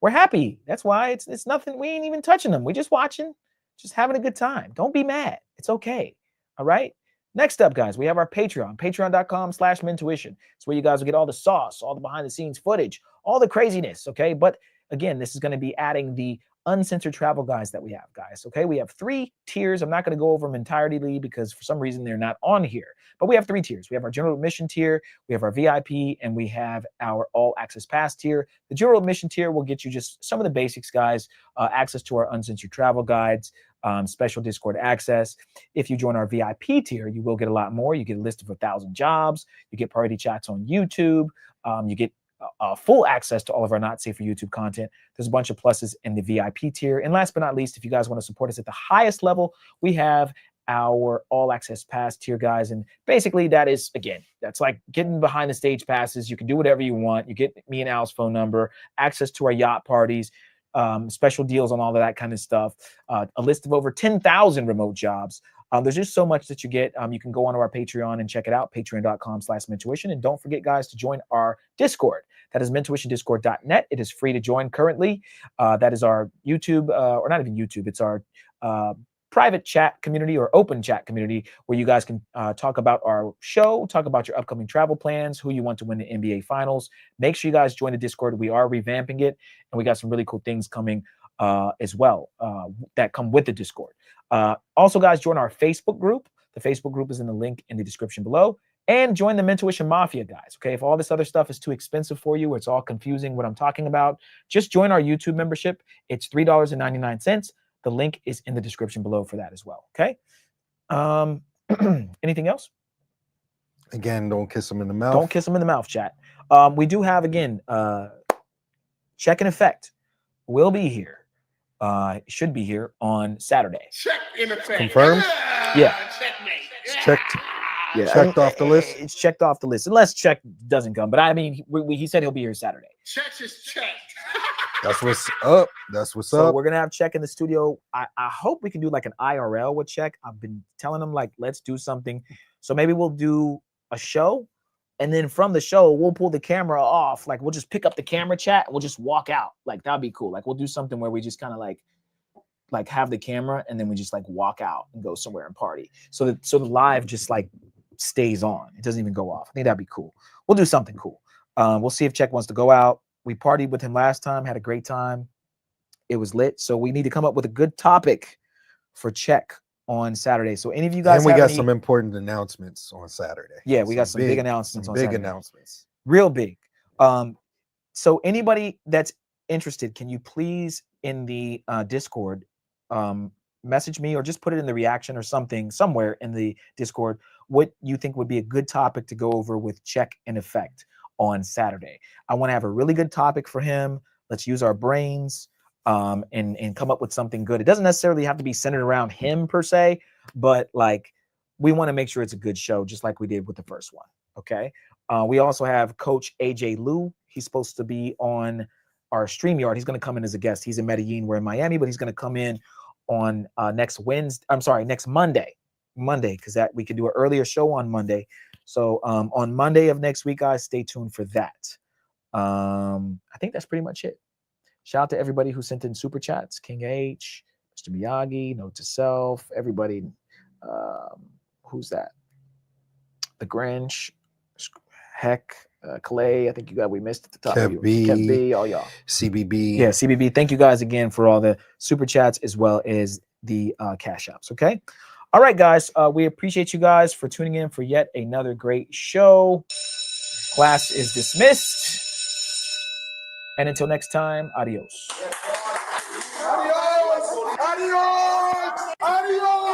We're happy. That's why it's nothing. We ain't even touching them. We're just watching, just having a good time. Don't be mad. It's okay. All right. Next up, guys, we have our Patreon, patreon.com/mentuition. It's where you guys will get all the sauce, all the behind the scenes footage, all the craziness. Okay. But again, this is going to be adding the uncensored travel guides that we have, guys. Okay. We have 3 tiers. I'm not going to go over them entirely because for some reason they're not on here, but we have 3 tiers. We have our general admission tier, we have our VIP, and we have our all access pass tier. The general admission tier will get you just some of the basics, guys, access to our uncensored travel guides, special Discord access. If you join our VIP tier, you will get a lot more. You get a list of 1,000 jobs. You get priority chats on YouTube. You get full access to all of our not safe for YouTube content. There's a bunch of pluses in the VIP tier. And last but not least, if you guys want to support us at the highest level, we have our all access pass tier, guys. And basically that is, again, that's like getting behind the stage passes. You can do whatever you want. You get me and Al's phone number, access to our yacht parties, special deals on all of that kind of stuff, a list of over 10,000 remote jobs. There's just so much that you get. You can go onto our Patreon and check it out, patreon.com/mentuition. And don't forget, guys, to join our Discord. That is mentuitiondiscord.net. It is free to join currently. That is our YouTube, or not even YouTube. It's our private chat community or open chat community where you guys can talk about our show, talk about your upcoming travel plans, who you want to win the NBA Finals. Make sure you guys join the Discord. We are revamping it, and we got some really cool things coming as well that come with the Discord. Also, guys, join our Facebook group. The Facebook group is in the link in the description below. And join the Mentuition Mafia, guys. Okay, if all this other stuff is too expensive for you, or it's all confusing what I'm talking about, just join our YouTube membership. It's $3.99. The link is in the description below for that as well. Okay. Anything else? Again, don't kiss them in the mouth. Don't kiss them in the mouth, chat. We do have, again, Check in Effect will be here. Should be here on Saturday. Check in effect. Confirmed? Yeah. Checkmate. It's checked. Yeah, Checked off the list. It's checked off the list, unless Check doesn't come. But I mean, he said he'll be here Saturday. Check is checked. That's what's up. That's what's So up. we're gonna have Check in the studio. I hope we can do like an IRL with Check. I've been telling him like, let's do something. So maybe we'll do a show, and then from the show we'll pull the camera off. Like we'll just pick up the camera, chat, and we'll just walk out. Like that'd be cool. Like we'll do something where we just kind of like have the camera, and then we just like walk out and go somewhere and party. So the live just like stays on. It doesn't even go off. I think that'd be cool. We'll do something cool. We'll see if Check wants to go out. We partied with him last time, had a great time. It was lit. So we need to come up with a good topic for Check on Saturday. So any of you guys And we have got any- some important announcements on Saturday. Yeah, we got some big announcements some on big Saturday. announcements. Real big. So anybody that's interested, can you please in the Discord message me or just put it in the reaction or something somewhere in the Discord what you think would be a good topic to go over with Check in Effect on Saturday. I want to have a really good topic for him. Let's use our brains and come up with something good. It doesn't necessarily have to be centered around him per se, but like we want to make sure it's a good show, just like we did with the first one. Okay. We also have Coach AJ Liu. He's supposed to be on our StreamYard. He's going to come in as a guest. He's in Medellin. We're in Miami, but he's going to come in on next Monday, because that we can do an earlier show on Monday. So on Monday of next week, guys, stay tuned for that. I think that's pretty much it. Shout out to everybody who sent in super chats. King H, Mr. Miyagi, Note to Self, everybody. Who's that? The Grinch, Heck, Clay. I think we missed at the top. Kev B, Kev B, all y'all. CBB. Yeah, CBB. Thank you guys again for all the super chats as well as the cash apps. Okay. All right, guys. We appreciate you guys for tuning in for yet another great show. Class is dismissed. And until next time, adios. Adios! Adios! Adios!